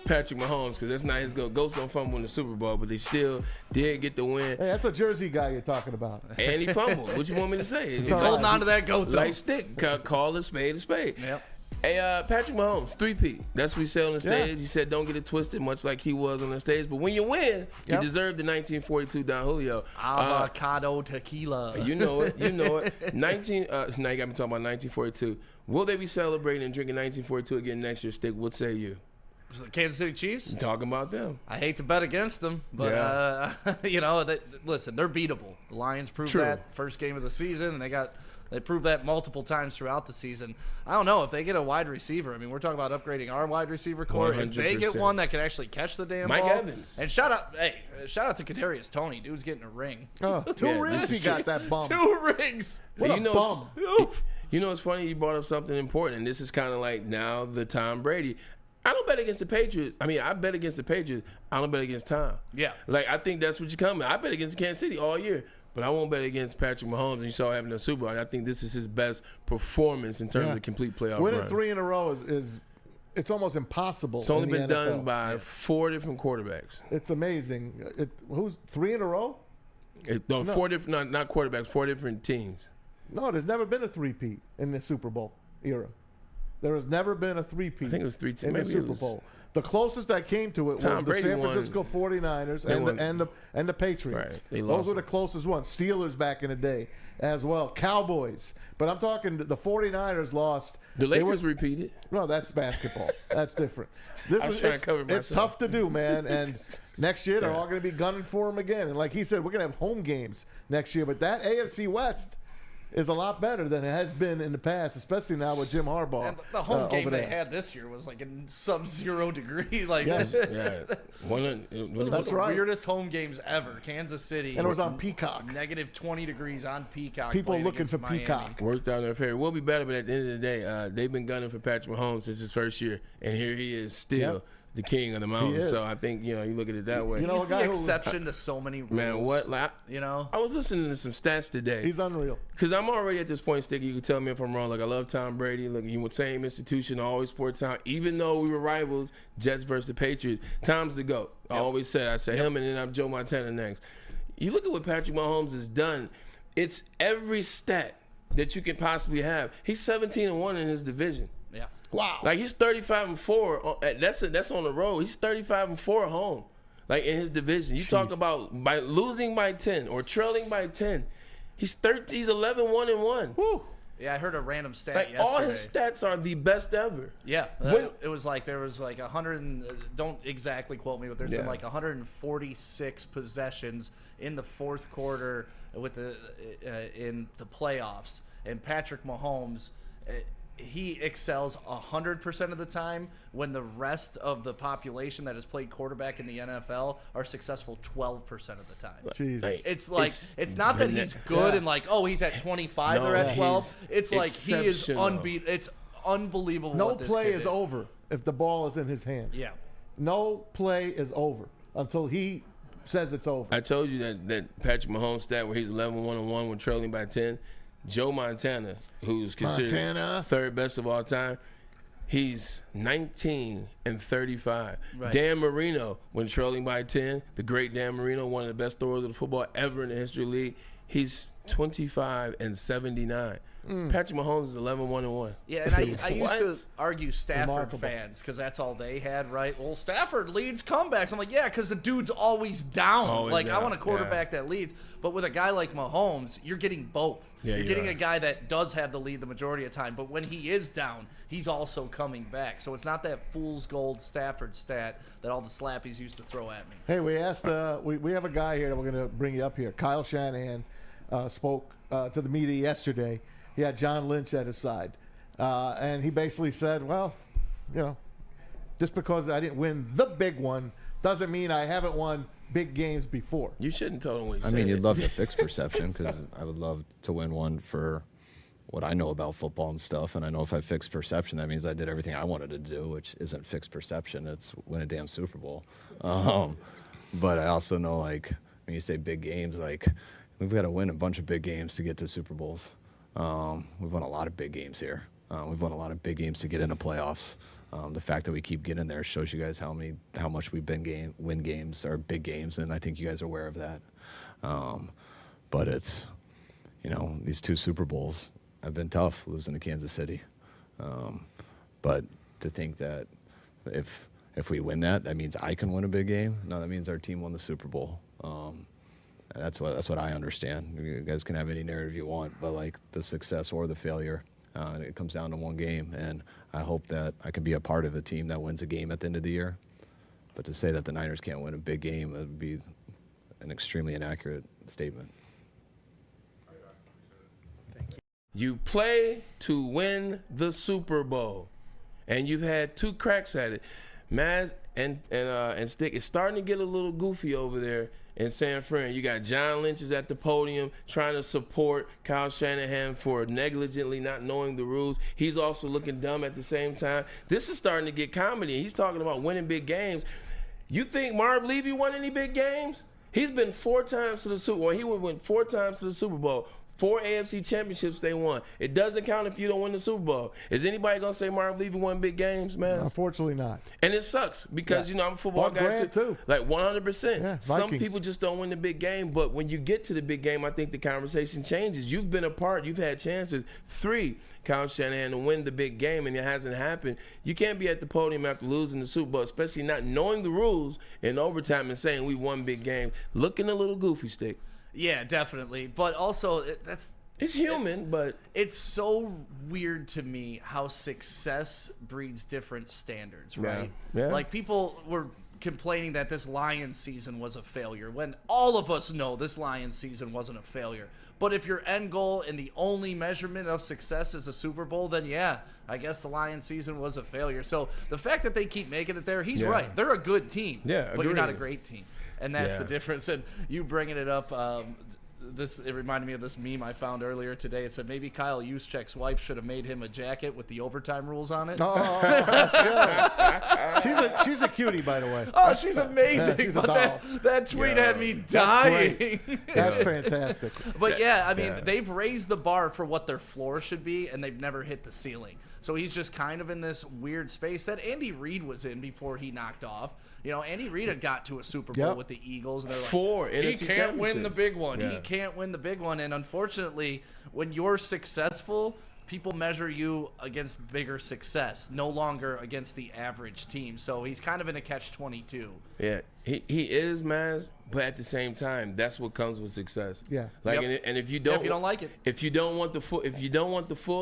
Patrick Mahomes because that's not his goat. Goats don't fumble in the Super Bowl, but they still did get the win. Hey, that's a Jersey guy you're talking about. And he fumbled. What you want me to say? He's holding on to that goat, though. Like stick. Call a spade a spade. Yep. Hey, Patrick Mahomes, 3P. That's what he said on the stage. He said, don't get it twisted, much like he was on the stage. But when you win, you deserve the 1942 Don Julio. Avocado tequila. You know it. You know it. Now you got me talking about 1942. Will they be celebrating and drinking 1942 again next year, Stick? What say you? The Kansas City Chiefs? I'm talking about them. I hate to bet against them, but, listen, they're beatable. The Lions proved that first game of the season, and they proved that multiple times throughout the season. I don't know if they get a wide receiver. I mean, we're talking about upgrading our wide receiver core. 100%. If they get one that can actually catch the damn Mike ball. Evans. And shout out to Kadarius Toney. Dude's getting a ring. Two rings he got that bum. 2 rings. What a bum. You know, it's funny you brought up something important, and this is kind of like now the Tom Brady. I don't bet against the Patriots. I mean, I bet against the Patriots. I don't bet against Tom. Yeah. Like, I think that's what you're coming. I bet against Kansas City all year, but I won't bet against Patrick Mahomes, and you saw having a Super Bowl. And I think this is his best performance in terms of complete playoff Winning run. 3 in a row is it's almost impossible. It's only in the been NFL. done by 4 different quarterbacks. It's amazing. Who's 3 in a row? 4 different, not quarterbacks, 4 different teams. No, there's never been a 3-peat in the Super Bowl era. There has never been a 3-peat. I think it was 3 teams. in the Super Bowl. The closest I came to it was the Brady San won. Francisco 49ers and the Patriots. Right. Those were the closest ones. Steelers back in the day as well. Cowboys. But I'm talking the 49ers lost. The Lakers repeated. No, that's basketball. That's different. It's tough to do, man. And next year they're all going to be gunning for them again. And like he said, we're going to have home games next year. But that AFC West is a lot better than it has been in the past, especially now with Jim Harbaugh. And the home game they had this year was like in sub-zero degree. Like One of the weirdest home games ever. Kansas City. And it was on Peacock. Negative 20 degrees on Peacock. People looking for Miami. Peacock. Worked out in their favor. We'll be better, but at the end of the day, they've been gunning for Patrick Mahomes since his first year, and here he is still the king of the mountain. So I think you look at it that way. He's the exception to so many rules. Man, what? I was listening to some stats today. He's unreal. Because I'm already at this point, Sticky. You can tell me if I'm wrong. Like, I love Tom Brady. Look, he was same institution, always sports town. Even though we were rivals, Jets versus the Patriots, Tom's the GOAT. I always said, I say him, and then I'm Joe Montana next. You look at what Patrick Mahomes has done. It's every stat that you can possibly have. He's 17-1 in his division. Yeah. Wow. Like, he's 35-4. That's on the road. He's 35-4 at home. Like, in his division. You talk about by losing by 10 or trailing by 10. He's 11-1-1. Woo. Yeah, I heard a random stat yesterday. All his stats are the best ever. Yeah. It was like there was like 100 don't exactly quote me, but there's been like 146 possessions in the fourth quarter with in the playoffs. And Patrick Mahomes, he excels 100% of the time when the rest of the population that has played quarterback in the NFL are successful 12% of the time. Jesus. It's like it's not that he's good and like, oh, he's at 25 or at 12. It's like he is unbeat. It's unbelievable. No what this play kid is did. over if the ball is in his hands. Yeah. No play is over until he says it's over. I told you that Patrick Mahomes stat where he's 11-1-1 when trailing by 10. Joe Montana, who's considered third best of all time, He's 19-35. Right. Dan Marino, when trailing by 10, the great Dan Marino, one of the best throwers of the football ever in the history of the league, he's 25-79. Patrick Mahomes is 11-1-1. Yeah, and I used to argue Stafford fans because that's all they had, right? Well, Stafford leads comebacks. I'm like, yeah, because the dude's always down. Always I down, want a quarterback that leads. But with a guy like Mahomes, you're getting both. Yeah, you're you getting are. a guy that does have the lead the majority of the time, but when he is down, he's also coming back. So it's not that fool's gold Stafford stat that all the slappies used to throw at me. Hey, we asked. We have a guy here that we're going to bring you up here. Kyle Shanahan spoke to the media yesterday. He had John Lynch at his side, and he basically said, "Well, just because I didn't win the big one doesn't mean I haven't won big games before." You shouldn't tell him what he I mean, you'd love to fix perception because I would love to win one for what I know about football and stuff. And I know if I fix perception, that means I did everything I wanted to do, which isn't fix perception. It's win a damn Super Bowl. But I also know, like, when you say big games, like, we've got to win a bunch of big games to get to Super Bowls. We've won a lot of big games here. We've won a lot of big games to get into playoffs. The fact that we keep getting there shows you guys how much we've been win games or big games, and I think you guys are aware of that. But it's, these 2 Super Bowls have been tough, losing to Kansas City. But to think that if we win that means I can win a big game. No, that means our team won the Super Bowl. That's what I understand. You guys can have any narrative you want, but like the success or the failure, it comes down to one game. And I hope that I can be a part of a team that wins a game at the end of the year. But to say that the Niners can't win a big game, would be an extremely inaccurate statement. You play to win the Super Bowl, and you've had 2 cracks at it. Maz and Stick, it's starting to get a little goofy over there in San Fran. You got John Lynch is at the podium trying to support Kyle Shanahan for negligently not knowing the rules. He's also looking dumb at the same time. This is starting to get comedy. He's talking about winning big games. You think Marv Levy won any big games? He's been 4 times to the Super Bowl. He went 4 times to the Super Bowl. 4 AFC championships they won. It doesn't count if you don't win the Super Bowl. Is anybody going to say Marv Levy won big games, man? Unfortunately not. And it sucks because, I'm a football Bob guy Grant too. Like 100%. Yeah, Some Vikings. people just don't win the big game, but when you get to the big game, I think the conversation changes. You've been a part. You've had chances. 3, Kyle Shanahan, to win the big game, and it hasn't happened. You can't be at the podium after losing the Super Bowl, especially not knowing the rules in overtime and saying we won big game. Looking a little goofy, Stick. Yeah, definitely. But also, it's human, but it's so weird to me how success breeds different standards, right? Yeah. Like, people were complaining that this Lions season was a failure when all of us know this Lions season wasn't a failure. But if your end goal and the only measurement of success is a Super Bowl, then yeah, I guess the Lions season was a failure. So the fact that they keep making it there, he's right. They're a good team, but you're not a great team. And that's the difference. And you bringing it up, it reminded me of this meme I found earlier today. It said maybe Kyle Juszczyk's wife should have made him a jacket with the overtime rules on it. Oh, that's good. She's a cutie, by the way. Oh, she's amazing. Yeah, she's a but doll. that tweet had me dying. That's fantastic. But yeah, I mean, they've raised the bar for what their floor should be, and they've never hit the ceiling. So he's just kind of in this weird space that Andy Reid was in before he knocked off. Andy Reid had got to a Super Bowl with the Eagles, and they're like, 4 he NFC can't win the championships. big one. Yeah. He can't win the big one. And unfortunately, when you're successful, people measure you against bigger success, no longer against the average team. So he's kind of in a catch-22. Yeah, he is, Maz, but at the same time, that's what comes with success. Yeah. Like, and if you don't, like it, if you don't want the full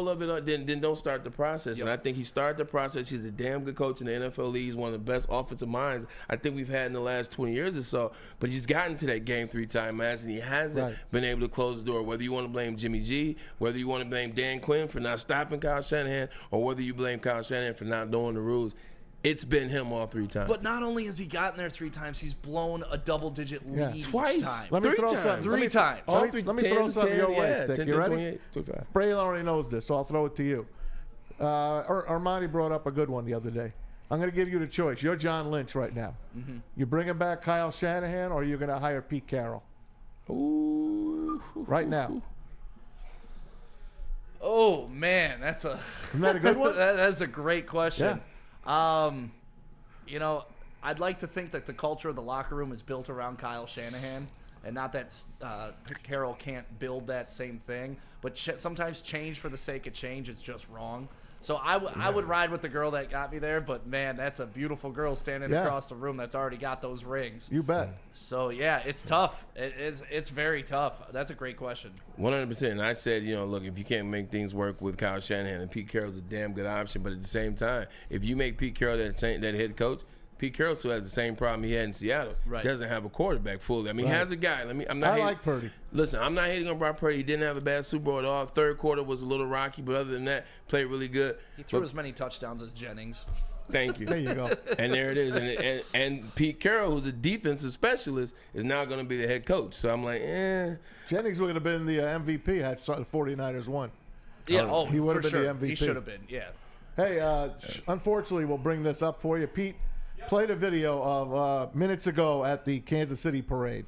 of it, then don't start the process. And I think he started the process. He's a damn good coach in the NFL league. He's one of the best offensive minds I think we've had in the last 20 years or so. But he's gotten to that game 3 times, Maz, and he hasn't been able to close the door. Whether you want to blame Jimmy G, whether you want to blame Dan Quinn for not stopping Kyle Shanahan, or whether you blame Kyle Shanahan for not knowing the rules. It's been him all 3 times. But not only has he gotten there 3 times, he's blown a double-digit lead twice. each time. Let me 3 throw times. something. 3 times. Let me throw something your way, Stick. 10, You ready? 28, 25. Bray already knows this, so I'll throw it to you. Ermanni brought up a good one the other day. I'm going to give you the choice. You're John Lynch right now. Mm-hmm. You bringing back Kyle Shanahan, or you're going to hire Pete Carroll? Ooh. Right now. Oh man, isn't that a good one? That's a great question. I'd like to think that the culture of the locker room is built around Kyle Shanahan, and not that Carroll can't build that same thing. But sometimes change for the sake of change is just wrong. So I would ride with the girl that got me there, but man, that's a beautiful girl standing across the room that's already got those rings. You bet. So yeah, it's tough. It's very tough. That's a great question. 100%. And I said, look, if you can't make things work with Kyle Shanahan, then Pete Carroll's a damn good option. But at the same time, if you make Pete Carroll that head coach, Pete Carroll still has the same problem he had in Seattle. Right. Doesn't have a quarterback fully. I mean, he has a guy. I like Purdy. Listen, I'm not hating on Brock Purdy. He didn't have a bad Super Bowl at all. Third quarter was a little rocky, but other than that, played really good. He threw as many touchdowns as Jennings. Thank you. There you go. And there it is. And Pete Carroll, who's a defensive specialist, is now going to be the head coach. So I'm like, Jennings would have been the MVP had the 49ers won. Yeah, he would have been sure. the MVP. He should have been, yeah. Hey, unfortunately, we'll bring this up for you. Pete played a video of minutes ago at the Kansas City parade.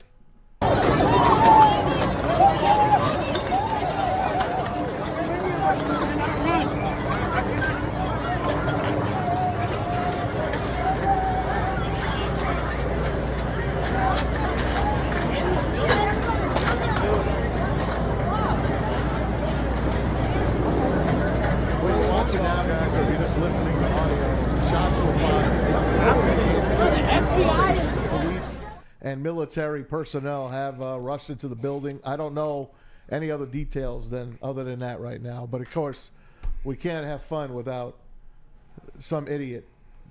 Now, guys, if you're just listening to audio, shots were fired. Police and military personnel have rushed into the building. I don't know any other details other than that right now. But, of course, we can't have fun without some idiot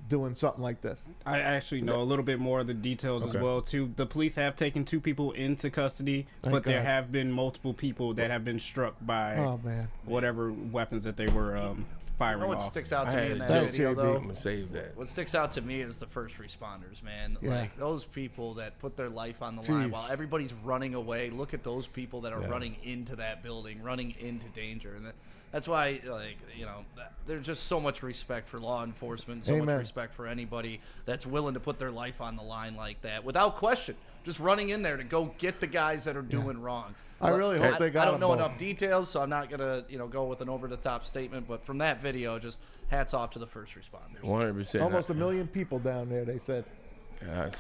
doing something like this. I actually know a little bit more of the details as well, too. The police have taken 2 people into custody, but there have been multiple people that have been struck by whatever weapons that they were firing what off. sticks out to me in that video, though? I'm gonna save that. What sticks out to me is the first responders, man. Yeah. Like those people that put their life on the line while everybody's running away. Look at those people that are running into that building, running into danger, and that's why, there's just so much respect for law enforcement, so much respect for anybody that's willing to put their life on the line like that, without question. Just running in there to go get the guys that are doing wrong. I really hope they got I don't know them both. enough details, so I'm not gonna, go with an over-the-top statement. But from that video, just hats off to the first responders. 100%. Almost 1 million people down there, they said. I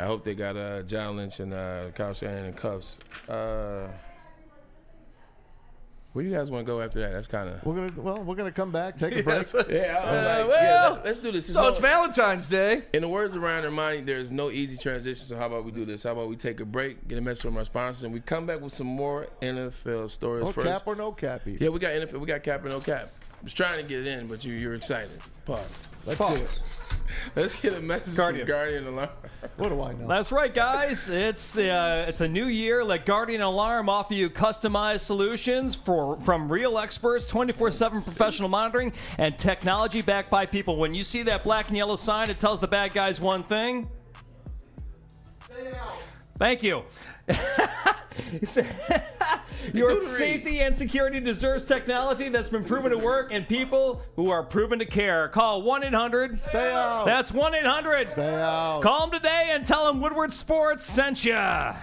hope they got John Lynch and Kyle Shanahan in cuffs. Where you guys want to go after that? That's kind of. We're gonna come back, take a break. Let's do this. So it's Valentine's Day. In the words of Ryan Ermanni, there's no easy transition. So how about we do this? How about we take a break, get a message from our sponsors, and we come back with some more NFL stories. No first. cap or no cap? Yeah, we got NFL. We got cap or no cap. I was trying to get it in, but you're excited. Pause. Let's get a message from Guardian Alarm. What do I know? That's right, guys. It's a new year. Let Guardian Alarm offer you customized solutions from real experts, 24/7 professional monitoring, and technology backed by people. When you see that black and yellow sign, it tells the bad guys one thing. Stay out. Thank you. Your safety and security deserves technology that's been proven to work and people who are proven to care. Call 1-800. Stay out. That's 1-800. Stay out. Call them today and tell them Woodward Sports sent ya.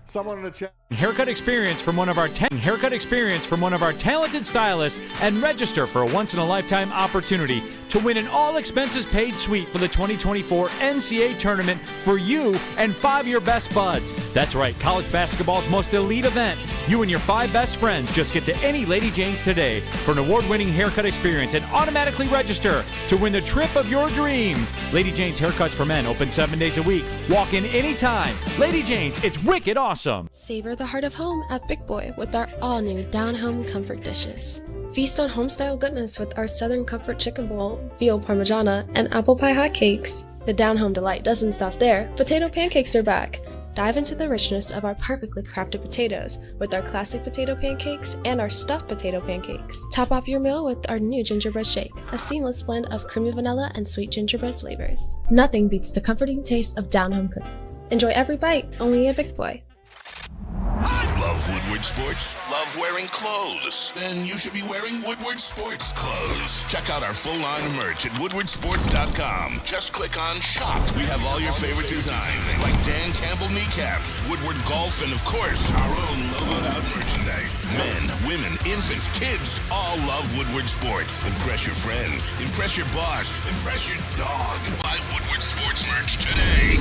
Someone in the chat. Haircut experience from one of our talented stylists, and register for a once-in-a-lifetime opportunity to win an all-expenses-paid suite for the 2024 NCAA tournament for you and 5 of your best buds. That's right, college basketball's most elite event. You and your 5 best friends just get to any Lady Jane's today for an award-winning haircut experience and automatically register to win the trip of your dreams. Lady Jane's Haircuts for Men open 7 days a week. Walk in anytime. Lady Jane's, it's wicked awesome. Savor the heart of home at Big Boy with our all-new down-home comfort dishes. Feast on home-style goodness with our Southern Comfort Chicken Bowl, veal parmigiana, and apple pie hotcakes. The down-home delight doesn't stop there. Potato pancakes are back. Dive into the richness of our perfectly crafted potatoes with our classic potato pancakes and our stuffed potato pancakes. Top off your meal with our new gingerbread shake, a seamless blend of creamy vanilla and sweet gingerbread flavors. Nothing beats the comforting taste of down-home cooking. Enjoy every bite, only at Big Boy. Love Woodward Sports? Love wearing clothes? Then you should be wearing Woodward Sports clothes. Check out our full line of merch at woodwardsports.com. Just click on Shop. We have all your favorite designs, like Dan Campbell kneecaps, Woodward Golf, and of course, our own logoed out merchandise. Men, women, infants, kids all love Woodward Sports. Impress your friends. Impress your boss. Impress your dog. Buy Woodward Sports merch today.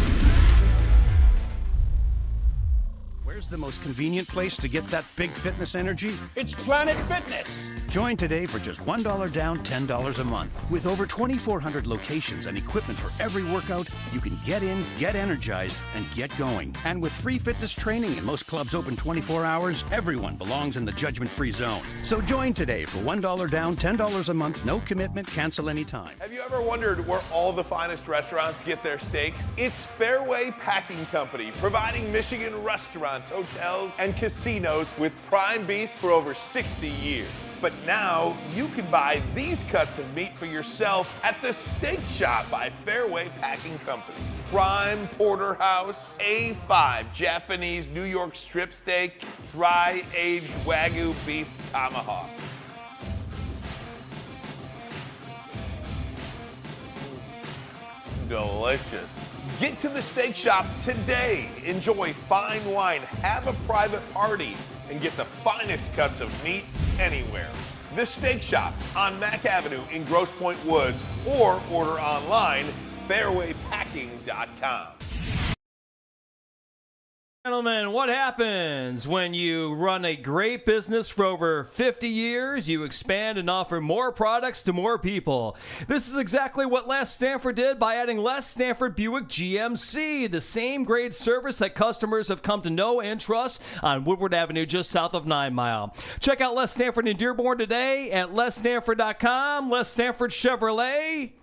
Where's the most convenient place to get that big fitness energy? It's Planet Fitness. Join today for just $1 down, $10 a month. With over 2,400 locations and equipment for every workout, you can get in, get energized, and get going. And with free fitness training and most clubs open 24 hours, everyone belongs in the judgment-free zone. So join today for $1 down, $10 a month, no commitment, cancel anytime. Have you ever wondered where all the finest restaurants get their steaks? It's Fairway Packing Company, providing Michigan restaurants, hotels, and casinos with prime beef for over 60 years. But now you can buy these cuts of meat for yourself at the Steak Shop by Fairway Packing Company. Prime porterhouse, A5 Japanese New York strip steak, dry aged Wagyu beef tomahawk. Delicious. Get to the Steak Shop today. Enjoy fine wine, have a private party, and get the finest cuts of meat anywhere. The Steak Shop on Mack Avenue in Grosse Pointe Woods, or order online, fairwaypacking.com. Gentlemen, what happens when you run a great business for over 50 years? You expand and offer more products to more people. This is exactly what Les Stanford did by adding Les Stanford Buick GMC, the same great service that customers have come to know and trust on Woodward Avenue just south of 9 Mile. Check out Les Stanford in Dearborn today at lesstanford.com. Les Stanford Chevrolet.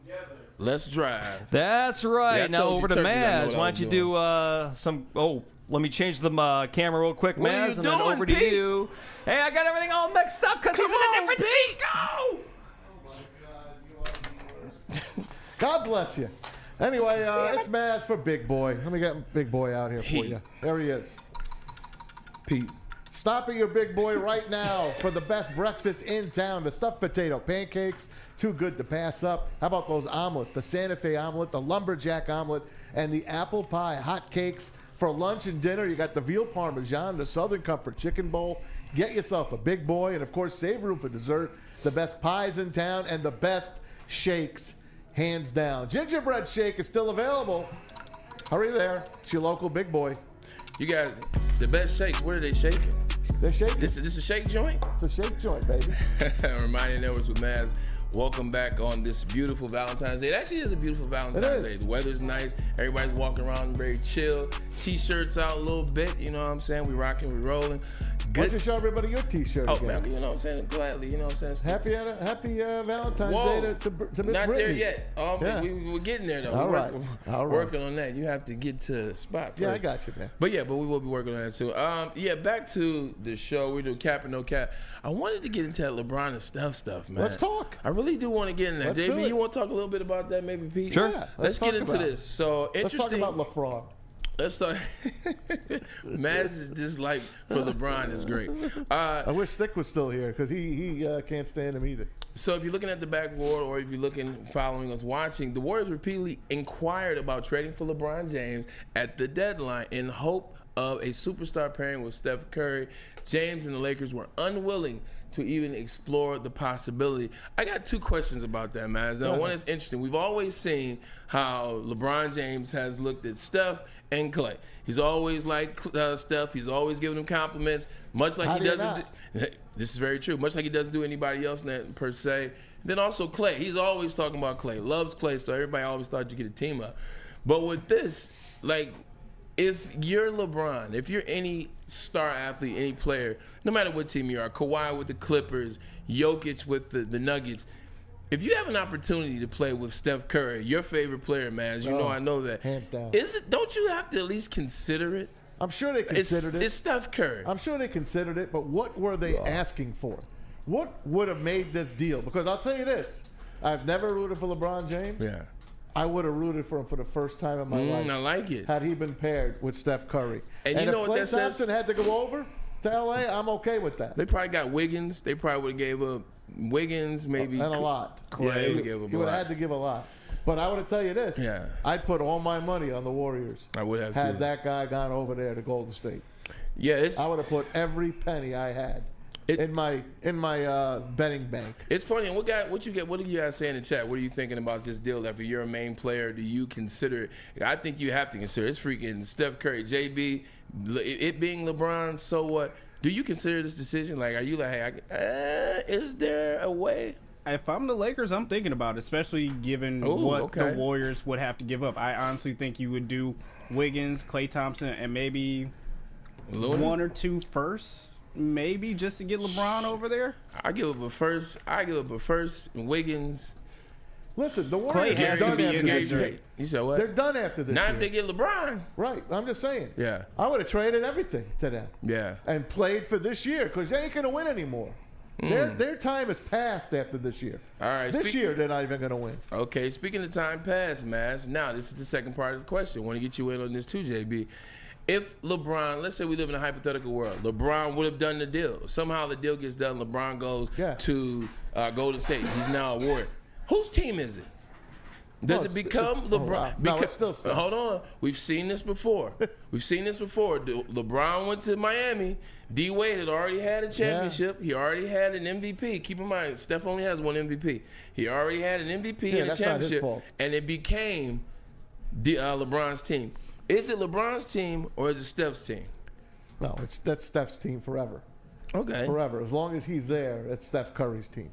Let's drive. That's right. Yeah, now over to Maz. Why don't you doing. do some... Oh, let me change the camera real quick, What are Maz, you and then doing, over Pete? to you. Hey, I got everything all mixed up because he's in a different seat. Go! God bless you. Anyway, it's Maz for Big Boy. Let me get Big Boy out here for you. There he is. Pete. Stop at your Big Boy right now for the best breakfast in town. The stuffed potato pancakes, too good to pass up. How about those omelets? The Santa Fe omelet, the lumberjack omelet, and the apple pie hot cakes. For lunch and dinner, you got the veal parmesan, the Southern Comfort chicken bowl. Get yourself a Big Boy, and of course, save room for dessert. The best pies in town and the best shakes, hands down. Gingerbread shake is still available. Hurry there. It's your local Big Boy. You guys, the best shakes, what are they shaking? They're shaking. This a shake joint? It's a shake joint, baby. Reminding Edwards with Maz. Welcome back on this beautiful Valentine's Day. It actually is a beautiful Valentine's Day. The weather's nice. Everybody's walking around very chill. T-shirts out a little bit. You know what I'm saying? We rocking, we rolling. Why don't you show everybody your T-shirt Oh, again? man, you know what I'm saying? Gladly, you know what I'm saying? Happy Valentine's Whoa. Day to Miss Not Brittany. there yet. Yeah. We're getting there, though. All We're right. working on that. You have to get to the spot first. Yeah, I got you, man. But we will be working on that, too. Back to the show. We do cap and no cap. I wanted to get into that LeBron and Steph stuff, man. Let's talk. I really do want to get in that. Let's do JB, it. you want to talk a little bit about that, maybe, Pete? Sure. Yeah, let's get talk into about this. it. So, interesting. Let's talk about LaFraud. Let's start. Maz's dislike for LeBron is great. I wish Stick was still here because he can't stand him either. So if you're looking at the backboard or if you're following us watching, the Warriors repeatedly inquired about trading for LeBron James at the deadline in hope of a superstar pairing with Steph Curry. James and the Lakers were unwilling to even explore the possibility. I got two questions about that, Maz. Now, one is interesting. We've always seen how LeBron James has looked at Steph and Clay. He's always liked Steph. He's always giving him compliments, much like he doesn't. This is very true. Much like he doesn't do anybody else per se. Then also Clay. He's always talking about Clay. Loves Clay, so everybody always thought you get a team up. But with this, if you're LeBron, if you're any star athlete, any player, no matter what team you are, Kawhi with the Clippers, Jokic with the Nuggets, if you have an opportunity to play with Steph Curry, your favorite player, man, as you know, I know that. Hands down. Don't you have to at least consider it? I'm sure they considered it. It's Steph Curry. I'm sure they considered it, but what were they asking for? What would have made this deal? Because I'll tell you this, I've never rooted for LeBron James. Yeah. I would have rooted for him for the first time in my life. I like it. Had he been paired with Steph Curry. And you know if what Klay that Thompson had to go over to LA, I'm okay with that. They probably got Wiggins. They probably would have gave up Wiggins, maybe. And a lot. Clay. He would have had to give a lot. But I would tell you this. Yeah. I'd put all my money on the Warriors. I would have had too. that guy gone over there to Golden State. Yeah, I would have put every penny I had in my betting bank. It's funny. What do you guys say in the chat? What are you thinking about this deal? If you're a main player, do you consider it? I think you have to consider it. It's freaking Steph Curry, JB, it being LeBron. So what? Do you consider this decision? Like, are you like, hey, is there a way? If I'm the Lakers, I'm thinking about it, especially given the Warriors would have to give up. I honestly think you would do Wiggins, Klay Thompson, and maybe one or two firsts, maybe just to get LeBron over there. I give up a first. And Wiggins. Listen, the Warriors are done after this year. You said what? They're done after this year. Not if they get LeBron. Right. I'm just saying. Yeah. I would have traded everything to them. Yeah. And played for this year because they ain't going to win anymore. Their time has passed after this year. All right. This year, they're not even going to win. Okay. Speaking of time passed, Maz, now this is the second part of the question. I want to get you in on this too, JB. If LeBron, let's say we live in a hypothetical world, LeBron would have done the deal. Somehow the deal gets done. LeBron goes to Golden State. He's now a Warrior. Whose team is it? Does it become LeBron? Wow. No, it's still Steph. Hold on. We've seen this before. LeBron went to Miami. D. Wade had already had a championship. Yeah. He already had an MVP. Keep in mind, Steph only has one MVP. He already had an MVP and a championship. And it became LeBron's team. Is it LeBron's team or is it Steph's team? No, that's Steph's team forever. Okay. Forever. As long as he's there, it's Steph Curry's team.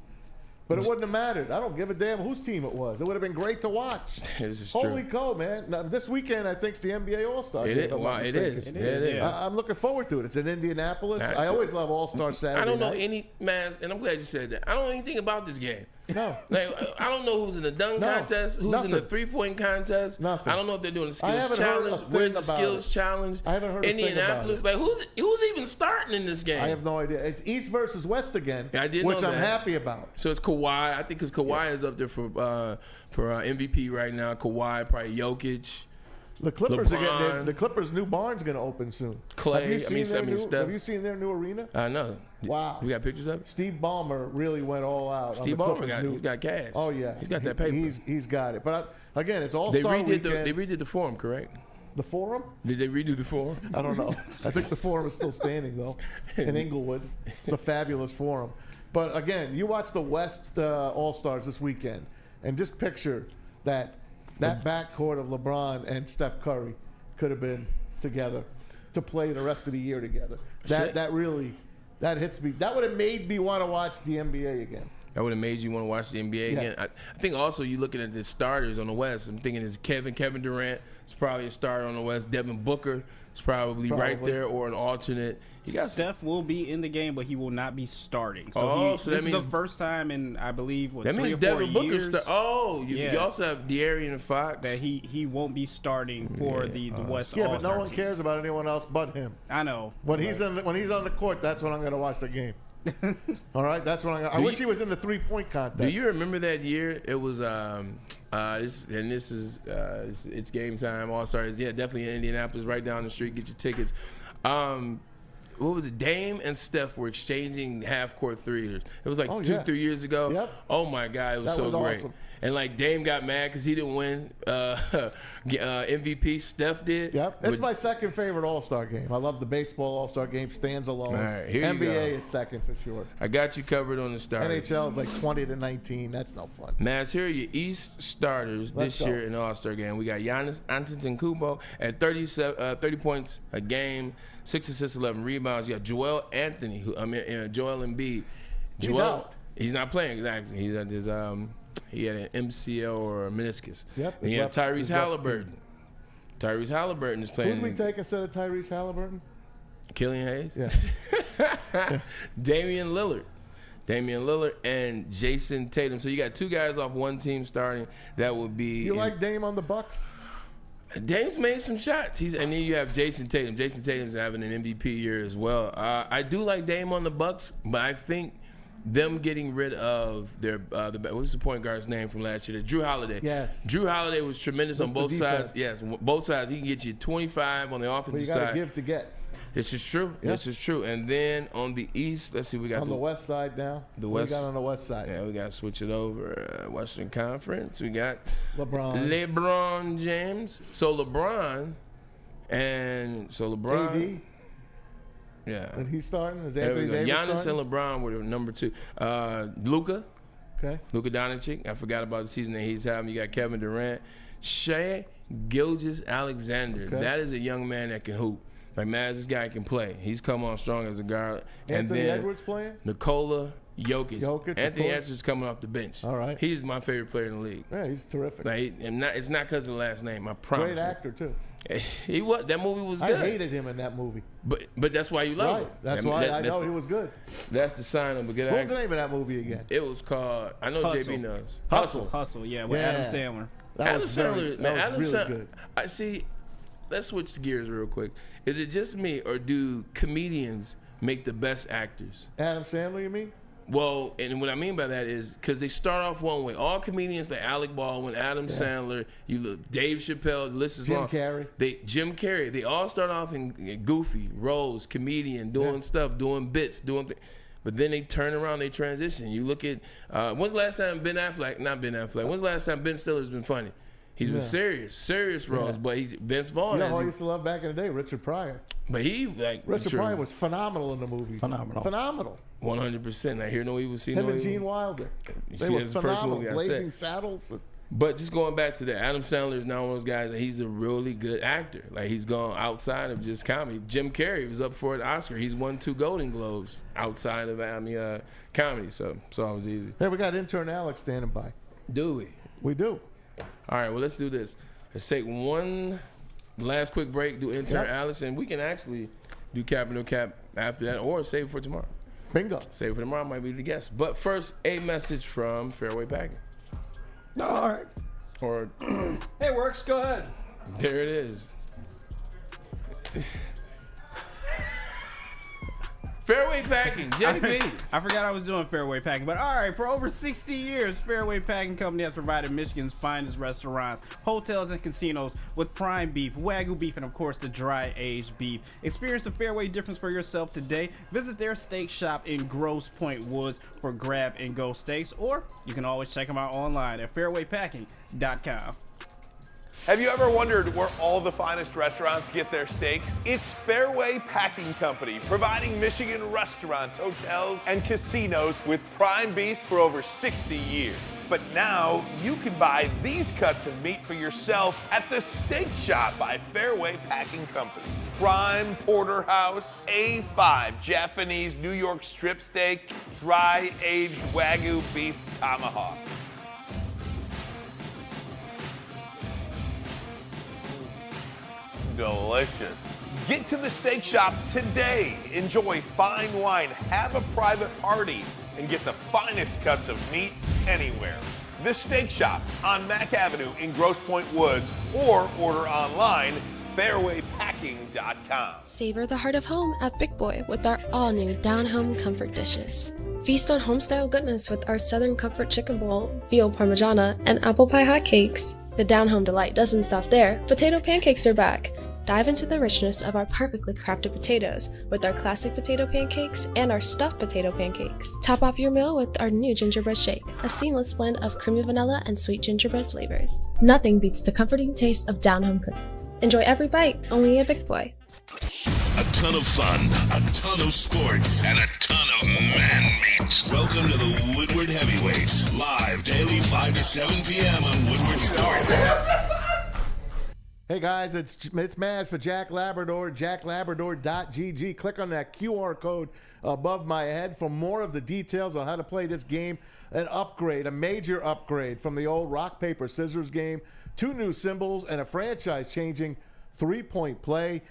But it wouldn't have mattered. I don't give a damn whose team it was. It would have been great to watch. This is Holy true. cow, man. Now, this weekend, I think, it's the NBA All-Star game. It is. I'm looking forward to it. It's in Indianapolis. I always love All-Star Saturday I don't know night. any, man, and I'm glad you said that. I don't know anything about this game. No. Like, I don't know who's in the dunk contest, who's in the three-point contest. Nothing. I don't know if they're doing the I skills haven't heard a challenge. thing Where's the about skills it. challenge? I haven't heard a thing Indianapolis. about Like, who's even starting in this game? I have no idea. It's East versus West again, I did which know I'm that. happy about. So it's Kawhi. I think because Kawhi is up there for MVP right now. Kawhi, probably Jokic. The Clippers LeBron. are getting the Clippers' new barn's going to open soon. Clay. Have you seen their new arena? I know. Wow. We got pictures of it? Steve Ballmer really went all out. Steve on the Ballmer he's got cash. Oh yeah, He's got that paper. He's got it. But again, it's All-Star weekend. They redid the forum, correct? The Forum? Did they redo the Forum? I don't know. I think the Forum is still standing though, in Inglewood, the fabulous Forum. But again, you watch the West All-Stars this weekend, and just picture that backcourt of LeBron and Steph Curry could have been together to play the rest of the year together. That hits me. That would have made me want to watch the NBA again. That would have made you want to watch the NBA again. I think also you're looking at the starters on the West. I'm thinking it's Kevin Durant. It's probably a starter on the West. Devin Booker is probably right there, or an alternate. Steph will be in the game, but he will not be starting. So this is the first time in, I believe, that means Devin Booker. You also have De'Aaron Fox. That he won't be starting for the West. Yeah, but no one cares about anyone else but him. I know. When he's on the court, that's when I'm going to watch the game. All right, that's when I wish he was in the 3-point contest. Do you remember that year? It was it's game time. All-Stars. Yeah, definitely in Indianapolis, right down the street. Get your tickets. What was it? Dame and Steph were exchanging half-court threes. It was like 2-3 years ago. Yep. Oh my God, it was so great. Awesome. And like Dame got mad because he didn't win MVP. Steph did. Yep. It's my second favorite All-Star game. I love the baseball All-Star game. Stands alone. All right, here you go. NBA is second for sure. I got you covered on the starters. NHL is like 20-19. That's no fun. Maz, here are your East starters this year in the All-Star game. We got Giannis Antetokounmpo at 30 points a game, 6 assists, 11 rebounds. You got Joel Embiid. He's out. He's not playing, exactly. He's at his he had an MCL or a meniscus. Yep. And you have Tyrese Halliburton. Tyrese Halliburton is playing. Who did we take instead of Tyrese Halliburton? Killian Hayes. Yeah. Damian Lillard and Jason Tatum. So you got two guys off one team starting. That would be. You like Dame on the Bucks? Dame's made some shots. And then you have Jason Tatum. Jason Tatum's having an MVP year as well. I do like Dame on the Bucks, but I think them getting rid of their what's the point guard's name from last year? Drew Holiday. Yes. Drew Holiday was tremendous on both sides. Yes, both sides. He can get you 25 on the offensive side. But you got to give to get. This is true. Yeah. This is true. And then on the East, let's see, we got on the West side now. What we got on the West side? Yeah, we got to switch it over. Western Conference. We got LeBron James. So LeBron. AD. Yeah. And he's starting? Is There we Anthony go. Davis Giannis starting? and LeBron were the number 2. Luka. Okay. Luka Doncic. I forgot about the season that he's having. You got Kevin Durant. Shai Gilgeous-Alexander. Okay. That is a young man that can hoop. Like, man, this guy can play. He's come on strong as a guard. Anthony and then Edwards playing? Nikola Jokic. Jokic, of Anthony course. Edwards is coming off the bench. All right. He's my favorite player in the league. Yeah, he's terrific. Like, it's not because of the last name. I promise. Great you. actor, too. He was. That movie was good. I hated him in that movie. But that's why you love Right. him. That's I mean, why I know he was good. That's the sign of a good What actor. was the name of that movie again? It was called. I know Hustle. JB knows. Hustle, yeah, with Adam Sandler. Adam Sandler, man. that Adam was really Sandler. good. I see. Let's switch gears real quick. Is it just me, or do comedians make the best actors? Adam Sandler, you mean? Well, and what I mean by that is because they start off one way. All comedians, like Alec Baldwin, Adam Sandler, you look, Dave Chappelle, the list is Jim long. Jim Carrey. They all start off in goofy roles, comedian, doing stuff, doing bits, doing things. But then they turn around, they transition. You look at when's the last time when's the last time Ben Stiller's been funny? He's been serious roles, but he's Vince Vaughn. You know who I used to love back in the day? Richard Pryor. But Richard Pryor was phenomenal in the movies. Phenomenal. 100%. I hear no evil, see Him no and evil. Gene Wilder. You They see, were that's the first phenomenal. movie I Blazing said. Saddles. But just going back to that, Adam Sandler is now one of those guys that he's a really good actor. Like, he's gone outside of just comedy. Jim Carrey was up for an Oscar. He's won 2 Golden Globes outside of comedy. So it was easy. Hey, we got intern Alex standing by. Do we? We do. All right, well, let's do this. Let's take one last quick break, do intern Alex, and we can actually do cap and no cap after that, or save it for tomorrow. Bingo. Save it for tomorrow, might be the guest. But first, a message from Fairway Packing. All right. Or Hey, works. Go ahead. there it is. Fairway Packing, JB. I forgot I was doing Fairway Packing, but all right, for over 60 years, Fairway Packing Company has provided Michigan's finest restaurants, hotels, and casinos with prime beef, Wagyu beef, and of course the dry-aged beef. Experience the Fairway difference for yourself today. Visit their steak shop in Grosse Pointe Woods for grab-and-go steaks, or you can always check them out online at fairwaypacking.com. Have you ever wondered where all the finest restaurants get their steaks? It's Fairway Packing Company, providing Michigan restaurants, hotels, and casinos with prime beef for over 60 years. But now you can buy these cuts of meat for yourself at the Steak Shop by Fairway Packing Company. Prime porterhouse, A5 Japanese New York strip steak, dry-aged Wagyu beef tomahawk. Delicious. Get to the Steak Shop today. Enjoy fine wine, have a private party, and get the finest cuts of meat anywhere. The Steak Shop on Mack Avenue in Grosse Pointe Woods, or order online, fairwaypacking.com. Savor the heart of home at Big Boy with our all-new down-home comfort dishes. Feast on home-style goodness with our Southern Comfort Chicken Bowl, veal parmigiana, and apple pie hotcakes. The down-home delight doesn't stop there. Potato pancakes are back. Dive into the richness of our perfectly crafted potatoes with our classic potato pancakes and our stuffed potato pancakes. Top off your meal with our new gingerbread shake, a seamless blend of creamy vanilla and sweet gingerbread flavors. Nothing beats the comforting taste of down-home cooking. Enjoy every bite, only at Big Boy. A ton of fun, a ton of sports, and a ton of man meat. Welcome to the Woodward Heavyweights, live daily 5 to 7 p.m. on Woodward Sports. Hey guys, it's Maz for Jack Labrador, jacklabrador.gg. Click on that QR code above my head for more of the details on how to play this game. An upgrade, a major upgrade from the old rock, paper, scissors game. 2 new symbols and a franchise-changing 3-point play.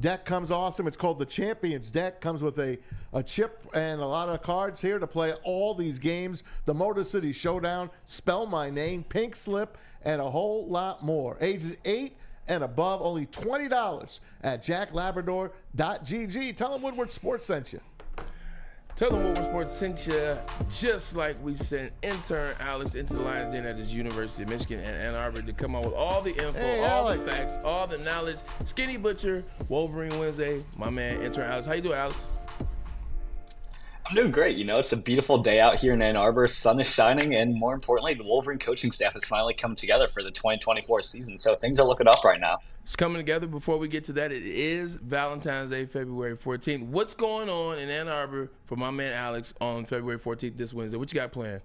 Deck comes awesome. It's called the Champions Deck. Comes with a chip and a lot of cards here to play all these games. The Motor City Showdown, Spell My Name, Pink Slip, and a whole lot more. Ages 8 and above, only $20 at jacklabrador.gg. Tell them Woodward Sports sent you. Tell them Woodward Sports sent you, just like we sent intern Alex into the Lions Den at the University of Michigan and Ann Arbor to come up with all the info, all the facts, all the knowledge. Skinny Butcher, Wolverine Wednesday, my man intern Alex. How you doing, Alex? I'm doing great. It's a beautiful day out here in Ann Arbor. Sun is shining, and more importantly, the Wolverine coaching staff has finally come together for the 2024 season. So things are looking up right now. It's coming together. Before we get to that, it is Valentine's Day, February 14th. What's going on in Ann Arbor for my man Alex on February 14th this Wednesday? What you got planned?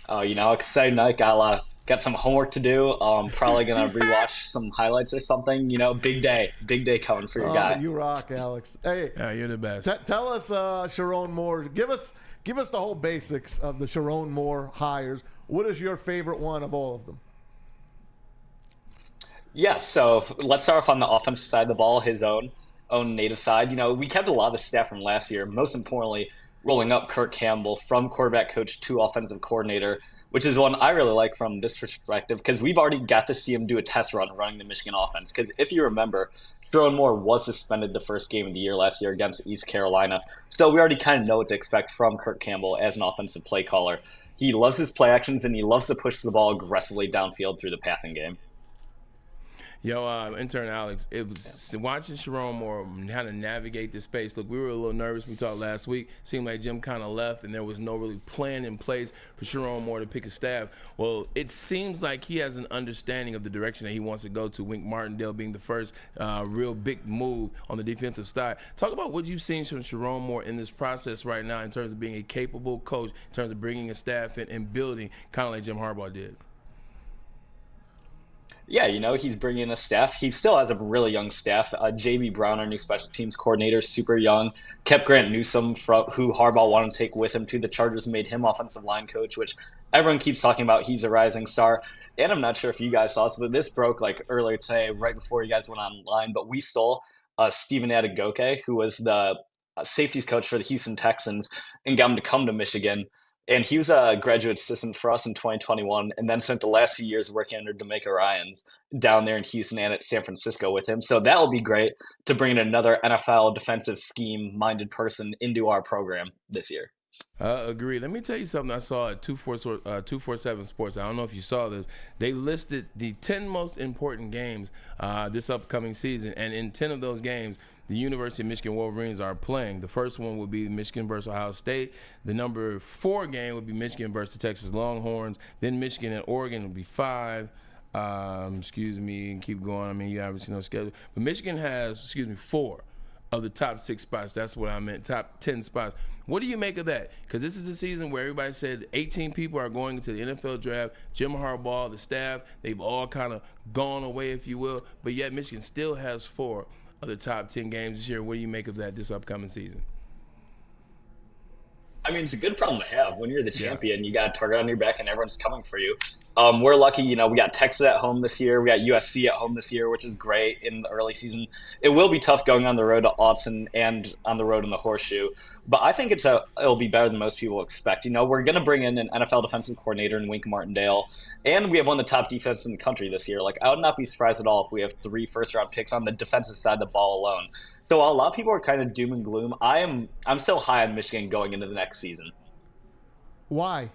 Exciting night. Got some homework to do. Probably gonna rewatch some highlights or something. Big day coming for your guy. You rock, Alex. Hey, yeah, you're the best. Tell us, Sharon Moore. Give us the whole basics of the Sharon Moore hires. What is your favorite one of all of them? Yeah, so let's start off on the offensive side of the ball, his own native side. We kept a lot of the staff from last year. Most importantly, rolling up Kirk Campbell from quarterback coach to offensive coordinator, which is one I really like from this perspective because we've already got to see him do a test run running the Michigan offense. Because if you remember, Sharon Moore was suspended the first game of the year last year against East Carolina. So we already kind of know what to expect from Kirk Campbell as an offensive play caller. He loves his play actions, and he loves to push the ball aggressively downfield through the passing game. Yo, intern Alex, it was watching Sharon Moore kind of navigate this space. Look, we were a little nervous. We talked last week. Seemed like Jim kind of left, and there was no really plan in place for Sharon Moore to pick a staff. Well, it seems like he has an understanding of the direction that he wants to go to, Wink Martindale being the first real big move on the defensive side. Talk about what you've seen from Sharon Moore in this process right now in terms of being a capable coach, in terms of bringing a staff in and building, kind of like Jim Harbaugh did. Yeah, he's bringing in a staff. He still has a really young staff. J.B. Brown, our new special teams coordinator, super young. Kept Grant Newsome, who Harbaugh wanted to take with him to the Chargers, made him offensive line coach, which everyone keeps talking about. He's a rising star. And I'm not sure if you guys saw this, but this broke earlier today, right before you guys went online. But we stole Stephen Adegoke, who was the safeties coach for the Houston Texans, and got him to come to Michigan. And he was a graduate assistant for us in 2021 and then spent the last few years working under D'Amico Ryans down there in Houston and at San Francisco with him. So that will be great to bring in another NFL defensive scheme-minded person into our program this year. Agreed. Let me tell you something I saw at 247 Sports. I don't know if you saw this. They listed the 10 most important games this upcoming season, and in 10 of those games, the University of Michigan Wolverines are playing. The first one would be Michigan versus Ohio State. The number 4 game would be Michigan versus Texas Longhorns. Then Michigan and Oregon would be 5. Excuse me, and keep going. I mean, you obviously know schedule. But Michigan has, 4 of the top 6 spots. That's what I meant, top 10 spots. What do you make of that? Because this is a season where everybody said 18 people are going into the NFL draft. Jim Harbaugh, the staff, they've all kind of gone away, if you will. But yet Michigan still has 4 of the top 10 games this year. What do you make of that this upcoming season? I mean, it's a good problem to have. When you're the champion, you got a target on your back and everyone's coming for you. We're lucky, we got Texas at home this year. We got USC at home this year, which is great in the early season. It will be tough going on the road to Autzen and on the road in the Horseshoe. But I think it'll be better than most people expect. We're going to bring in an NFL defensive coordinator in Wink Martindale, and we have one of the top defenses in the country this year. I would not be surprised at all if we have 3 first-round picks on the defensive side of the ball alone. So while a lot of people are kind of doom and gloom, I'm still high on Michigan going into the next season. Why?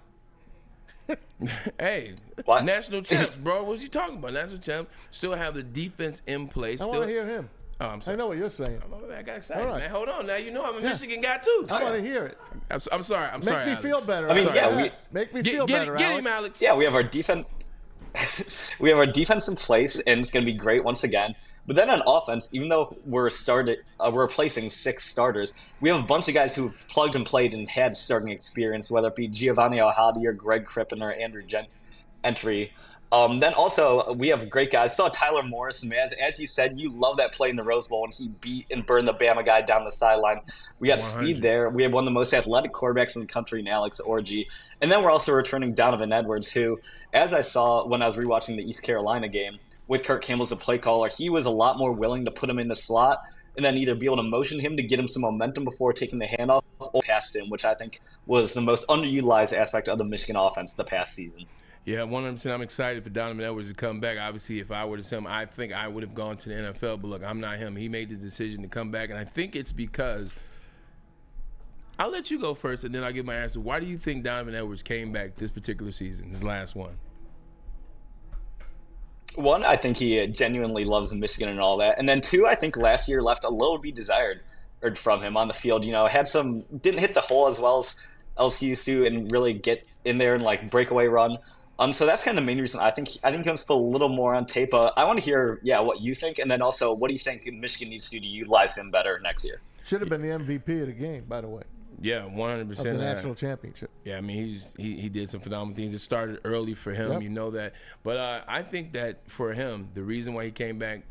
Hey, what? National champs, bro. What you talking about? National champs still have the defense in place. I want to hear him. Oh, I'm sorry. I know what you're saying. I got excited, All right. man. Hold on. Now you know I'm a Michigan guy too. I want to hear it. I'm sorry. I'm sorry. Make me feel better. I mean, Alex. Make me feel better, Get Alex. him, Alex. Yeah, we have our defense. We have our defense in place, and it's going to be great once again. But then on offense, even though we're replacing 6 starters, we have a bunch of guys who've plugged and played and had starting experience, whether it be Giovanni Alhadi or Greg Crippen or Andrew Gentry. Then also, we have great guys. Saw Tyler Morris, as you said, you love that play in the Rose Bowl when he beat and burned the Bama guy down the sideline. We got 100. speed there. We have one of the most athletic quarterbacks in the country in Alex Orji. And then we're also returning Donovan Edwards, who, as I saw when I was rewatching the East Carolina game with Kirk Campbell as a play caller, he was a lot more willing to put him in the slot and then either be able to motion him to get him some momentum before taking the handoff or past him, which I think was the most underutilized aspect of the Michigan offense the past season. Yeah, 100%. I'm excited for Donovan Edwards to come back. Obviously, if I were to see him, I think I would have gone to the NFL. But look, I'm not him. He made the decision to come back, and I think it's because I'll let you go first, and then I'll give my answer. Why do you think Donovan Edwards came back this particular season, his last one? One, I think he genuinely loves Michigan and all that. And then 2, I think last year left a little to be desired. from him on the field. Didn't hit the hole as well as LSU used to and really get in there and like breakaway run. So that's kind of the main reason I think he wants to put a little more on tape. I want to hear, what you think, and then also what do you think Michigan needs to do to utilize him better next year? Should have been the MVP of the game, by the way. Yeah, 100%. Of the national championship. Yeah, I mean, he did some phenomenal things. It started early for him, you know that. But I think that for him, the reason why he came back,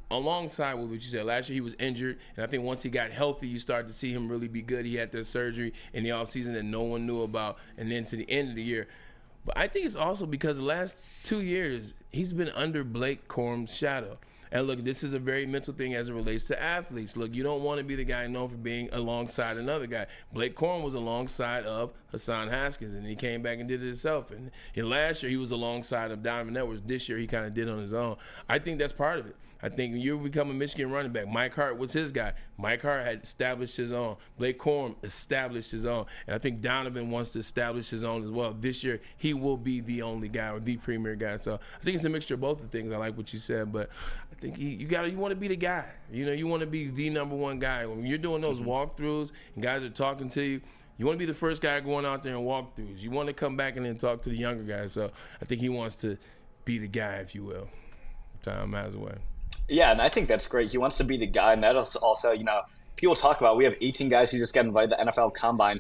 alongside with what you said, last year he was injured, and I think once he got healthy, you started to see him really be good. He had that surgery in the offseason that no one knew about, and then to the end of the year. But I think it's also because the last 2 years, he's been under Blake Corum's shadow. And look, this is a very mental thing as it relates to athletes. Look, you don't want to be the guy known for being alongside another guy. Blake Corum was alongside of Hassan Haskins, and he came back and did it himself. And last year, he was alongside of Donovan Edwards. This year, he kind of did on his own. I think that's part of it. I think when you become a Michigan running back, Mike Hart was his guy. Mike Hart had established his own. Blake Corum established his own. And I think Donovan wants to establish his own as well. This year, he will be the only guy or the premier guy. So I think it's a mixture of both the things. I like what you said, but I think you want to be the guy. You want to be the number one guy. When you're doing those walkthroughs and guys are talking to you, you want to be the first guy going out there and walkthroughs. You want to come back and then talk to the younger guys. So I think he wants to be the guy, if you will. Time Mazaway. Yeah, and I think that's great. He wants to be the guy, and that is also, people talk about we have 18 guys who just got invited to the NFL Combine.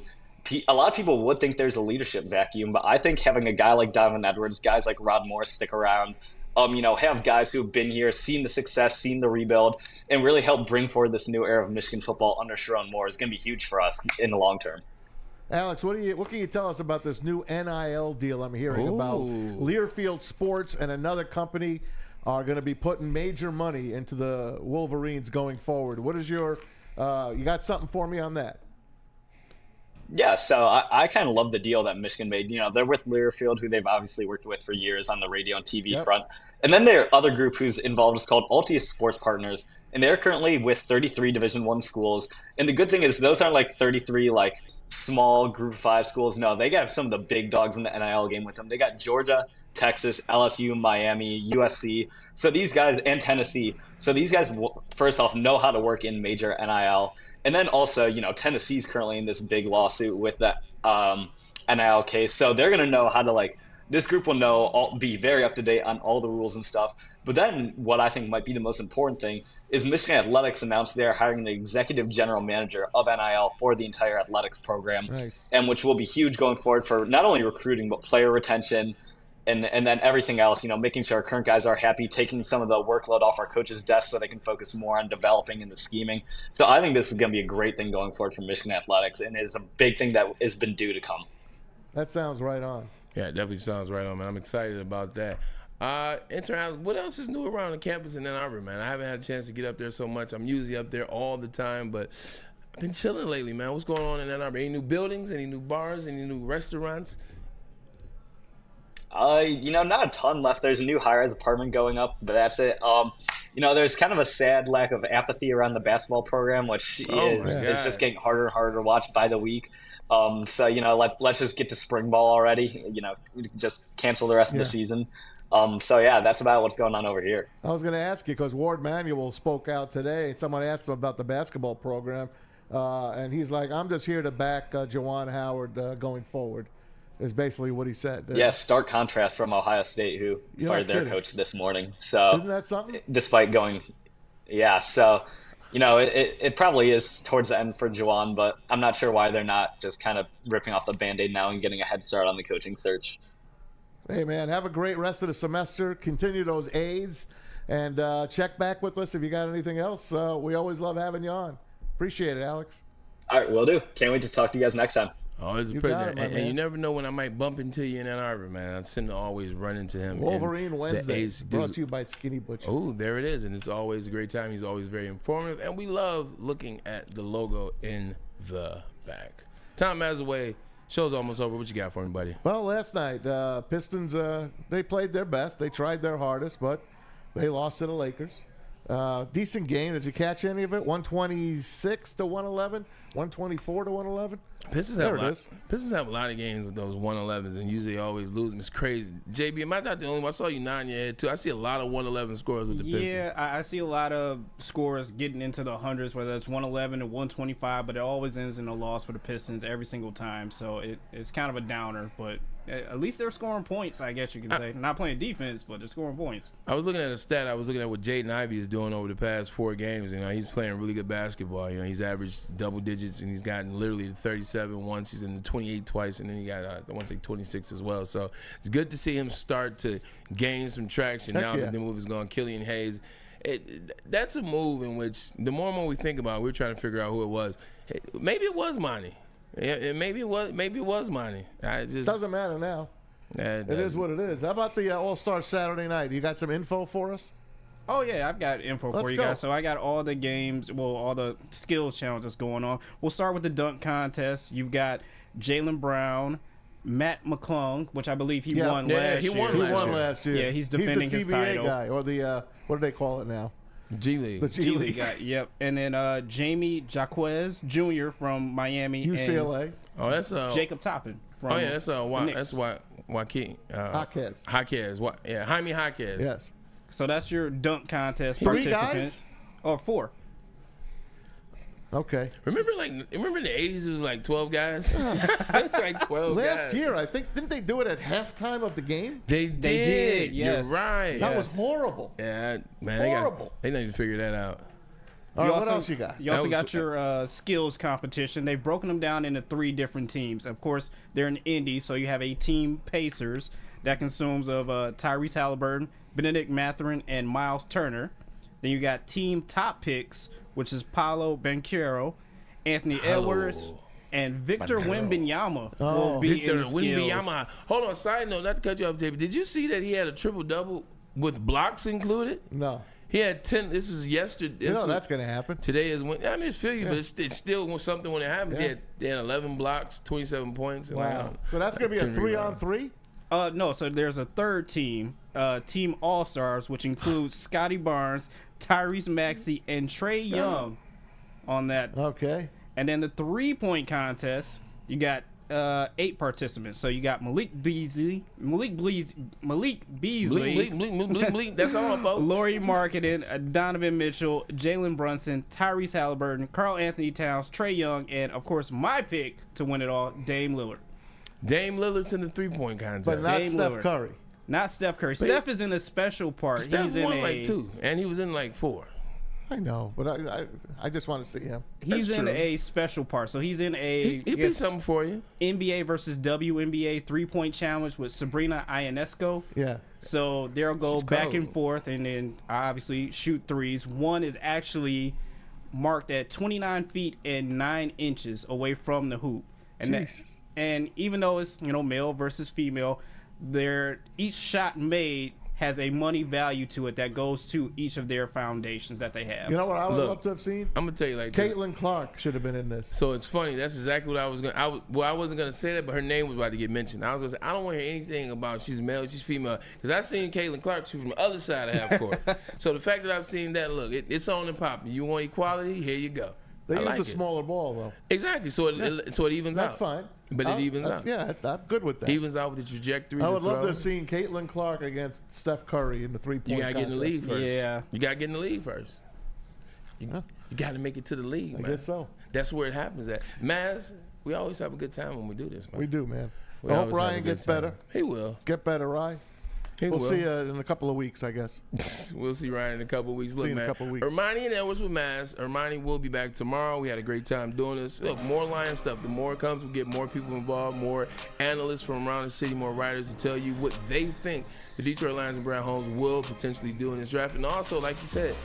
A lot of people would think there's a leadership vacuum, but I think having a guy like Donovan Edwards, guys like Rod Morris stick around, have guys who have been here, seen the success, seen the rebuild, and really help bring forward this new era of Michigan football under Sharon Moore is going to be huge for us in the long term. Alex, what can you tell us about this new NIL deal I'm hearing about? Learfield Sports and another company are going to be putting major money into the Wolverines going forward. What is your you got something for me on that? Yeah, so I kind of love the deal that Michigan made. They're with Learfield, who they've obviously worked with for years on the radio and TV front. And then their other group who's involved is called Altius Sports Partners. And they're currently with 33 Division I schools. And the good thing is those aren't like 33 like small Group 5 schools. No, they got some of the big dogs in the NIL game with them. They got Georgia, Texas, LSU, Miami, USC. So these guys, and Tennessee. So these guys, first off, know how to work in major NIL. And then also, Tennessee's currently in this big lawsuit with that NIL case. So they're going to know how to this group will be very up to date on all the rules and stuff. But then what I think might be the most important thing is Michigan Athletics announced they're hiring the executive general manager of NIL for the entire athletics program, and which will be huge going forward for not only recruiting, but player retention and then everything else, making sure our current guys are happy, taking some of the workload off our coaches' desks so they can focus more on developing and the scheming. So I think this is going to be a great thing going forward for Michigan Athletics, and is a big thing that has been due to come. That sounds right on. Yeah, it definitely sounds right on, man. I'm excited about that. What else is new around the campus in Ann Arbor, man? I haven't had a chance to get up there so much. I'm usually up there all the time, but I've been chilling lately, man. What's going on in Ann Arbor? Any new buildings, any new bars, any new restaurants? Not a ton left. There's a new high-rise apartment going up, but that's it. There's kind of a sad lack of apathy around the basketball program, which is just getting harder and harder to watch by the week. So let's just get to spring ball already. Just cancel the rest of the season. That's about what's going on over here. I was going to ask you because Ward Manuel spoke out today. Someone asked him about the basketball program, and he's like, "I'm just here to back Juwan Howard going forward." Is basically what he said. Yeah, stark contrast from Ohio State, who fired their coach this morning. So isn't that something? Despite going, it probably is towards the end for Juwan, but I'm not sure why they're not just kind of ripping off the Band-Aid now and getting a head start on the coaching search. Hey, man, have a great rest of the semester. Continue those A's, and check back with us if you got anything else. We always love having you on. Appreciate it, Alex. All right, will do. Can't wait to talk to you guys next time. Always a pleasure. And you never know when I might bump into you in Ann Arbor, man. I seem to always run into him. Wolverine Wednesday, brought to you by Skinny Butcher. Oh, there it is. And it's always a great time. He's always very informative. And we love looking at the logo in the back. Tom Mazaway, show's almost over. What you got for me, buddy? Well, last night, Pistons, they played their best. They tried their hardest, but they lost to the Lakers. Decent game. Did you catch any of it? 126 to 111, 124 to 111. Pistons have a lot of games with those 111s, and usually always lose them. It's crazy. JB, am I not the only one? I saw you nodding your head too. I see a lot of 111 scores with the Pistons. Yeah, I see a lot of scores getting into the hundreds, whether it's 111 or 125, but it always ends in a loss for the Pistons every single time. So it's kind of a downer, but at least they're scoring points, I guess you can say. Not playing defense, but they're scoring points. I was looking at a stat. I was looking at what Jaden Ivey is doing over the past 4 games. You know, he's playing really good basketball. You know, he's averaged double digits, and he's gotten literally 37 once. He's in the 28 twice, and then he got, I want to say 26 as well. So it's good to see him start to gain some traction now that the move is going. Killian Hayes. That's a move in which the more and more we think about it, we're trying to figure out who it was. Maybe it was Monty. Maybe it was Monty. Doesn't matter now. It is what it is. How about the All-Star Saturday night? You got some info for us? Oh, yeah, I've got info for you guys. So I got all the games, all the skills challenges that's going on. We'll start with the dunk contest. You've got Jaylen Brown, Matt McClung, which I believe he won last year. He won last year. Yeah, he's defending the his CBA title. guy, or the, what do they call it now? G League. The G League guy, yep. And then Jamie Jaquez Jr. from Miami. UCLA. Oh, that's Jacob Toppin. From that's Joaquin. Jaquez. Jaime Jaquez. Yes. So that's your dunk contest 3 participant. guys? Or 4. Okay. Remember in the 80s it was like 12 guys? It's like 12 guys. Last year, I think, didn't they do it at halftime of the game? They did. Yes. You're right. That was horrible. Yeah, man. Horrible. They need to figure that out. All right, what else you got? You also got your skills competition. They've broken them down into 3 different teams. Of course, they're in Indy, so you have a team Pacers that consumes of Tyrese Halliburton, Benedict Mathurin, and Miles Turner. Then you got team top picks, which is Paolo Banchero, Anthony Edwards, and Victor Wembanyama will be in the skills. Hold on, side note, not to cut you off, David. Did you see that he had a triple-double with blocks included? No. He had 10. This was yesterday. You know that's going to happen. Today is when. I mean, it's but it's still something when it happens. Yeah. He had 11 blocks, 27 points. Wow. So that's going to be a 3-on-3? No, so there's a third team, Team All-Stars, which includes Scotty Barnes, Tyrese Maxey, and Trae Young on that. Okay. And then the 3-point contest, you got 8 participants. So you got Malik Beasley. That's all, folks. Lauri Markkanen, Donovan Mitchell, Jalen Brunson, Tyrese Halliburton, Karl Anthony Towns, Trae Young, and of course my pick to win it all, Dame Lillard. Dame Lillard's in the 3-point contest. But not Dame Steph Lillard. Curry. Not Steph Curry. Steph is in a special part. Steph He's in won like 2, and he was in like 4. I know, but I just want to see him. He's in a special part. So he's in a He'll be something for you. NBA versus WNBA 3-point challenge with Sabrina Ionesco. Yeah. So they'll go She's back cold. and forth and then obviously shoot threes. One is actually marked at 29 feet and 9 inches away from the hoop. And even though it's, male versus female, each shot made has a money value to it that goes to each of their foundations that they have. You know what I would love to have seen? I'm gonna tell you like this. Caitlin Clark should have been in this. So it's funny. That's exactly what I was gonna. I wasn't gonna say that, but her name was about to get mentioned. I was gonna say I don't want to hear anything about she's male, she's female, because I seen Caitlin Clark shoot from the other side of half court. So the fact that I've seen that, look, it's on and popping. You want equality? Here you go. They I use like the it. smaller ball though. Exactly. So it evens out. That's fine. But it evens out. Yeah, I'm good with that. Evens out with the trajectory. I would love to throw. have seen Caitlin Clark against Steph Curry in the 3-point You gotta get in the league first. Yeah. You gotta get in the league first. You gotta make it to the league, man. I guess so. That's where it happens at. Maz, we always have a good time when we do this, man. We do, man. We I hope always have a Ryan good gets time. better. He will. Get better, Ryan. We'll see you in a couple of weeks, I guess. We'll see Ryan in a couple of weeks. See Look, you in a man. couple of weeks. Ermanni and Edwards with Maz. Ermanni will be back tomorrow. We had a great time doing this. Look, more Lion stuff. The more it comes, we get more people involved, more analysts from around the city, more writers to tell you what they think the Detroit Lions and Brad Holmes will potentially do in this draft. And also, like you said,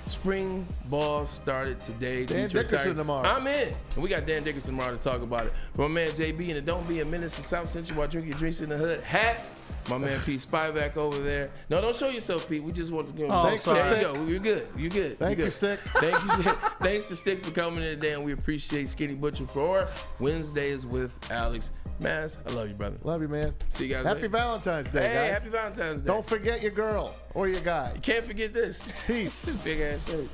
spring ball started today. Dan Detroit Dickerson Tigers. tomorrow. I'm in. And we got Dan Dickerson tomorrow to talk about it. For my man JB, and it don't be a menace to South Central while drinking your drinks in the hood. Hat. My man Pete Spivak over there. No, don't show yourself, Pete. We just want to give him Thanks, there Stick. you go. You're good. You're good. Thank You're you, good. Stick. Thank you, Stick. Thanks to Stick for coming in today, and we appreciate Skinny Butcher for Wednesdays with Alex. Maz, I love you, brother. Love you, man. See you guys Happy later. Valentine's Day, Hey, guys. happy Valentine's Day. Don't forget your girl or your guy. You can't forget this. Peace. This big ass shirt.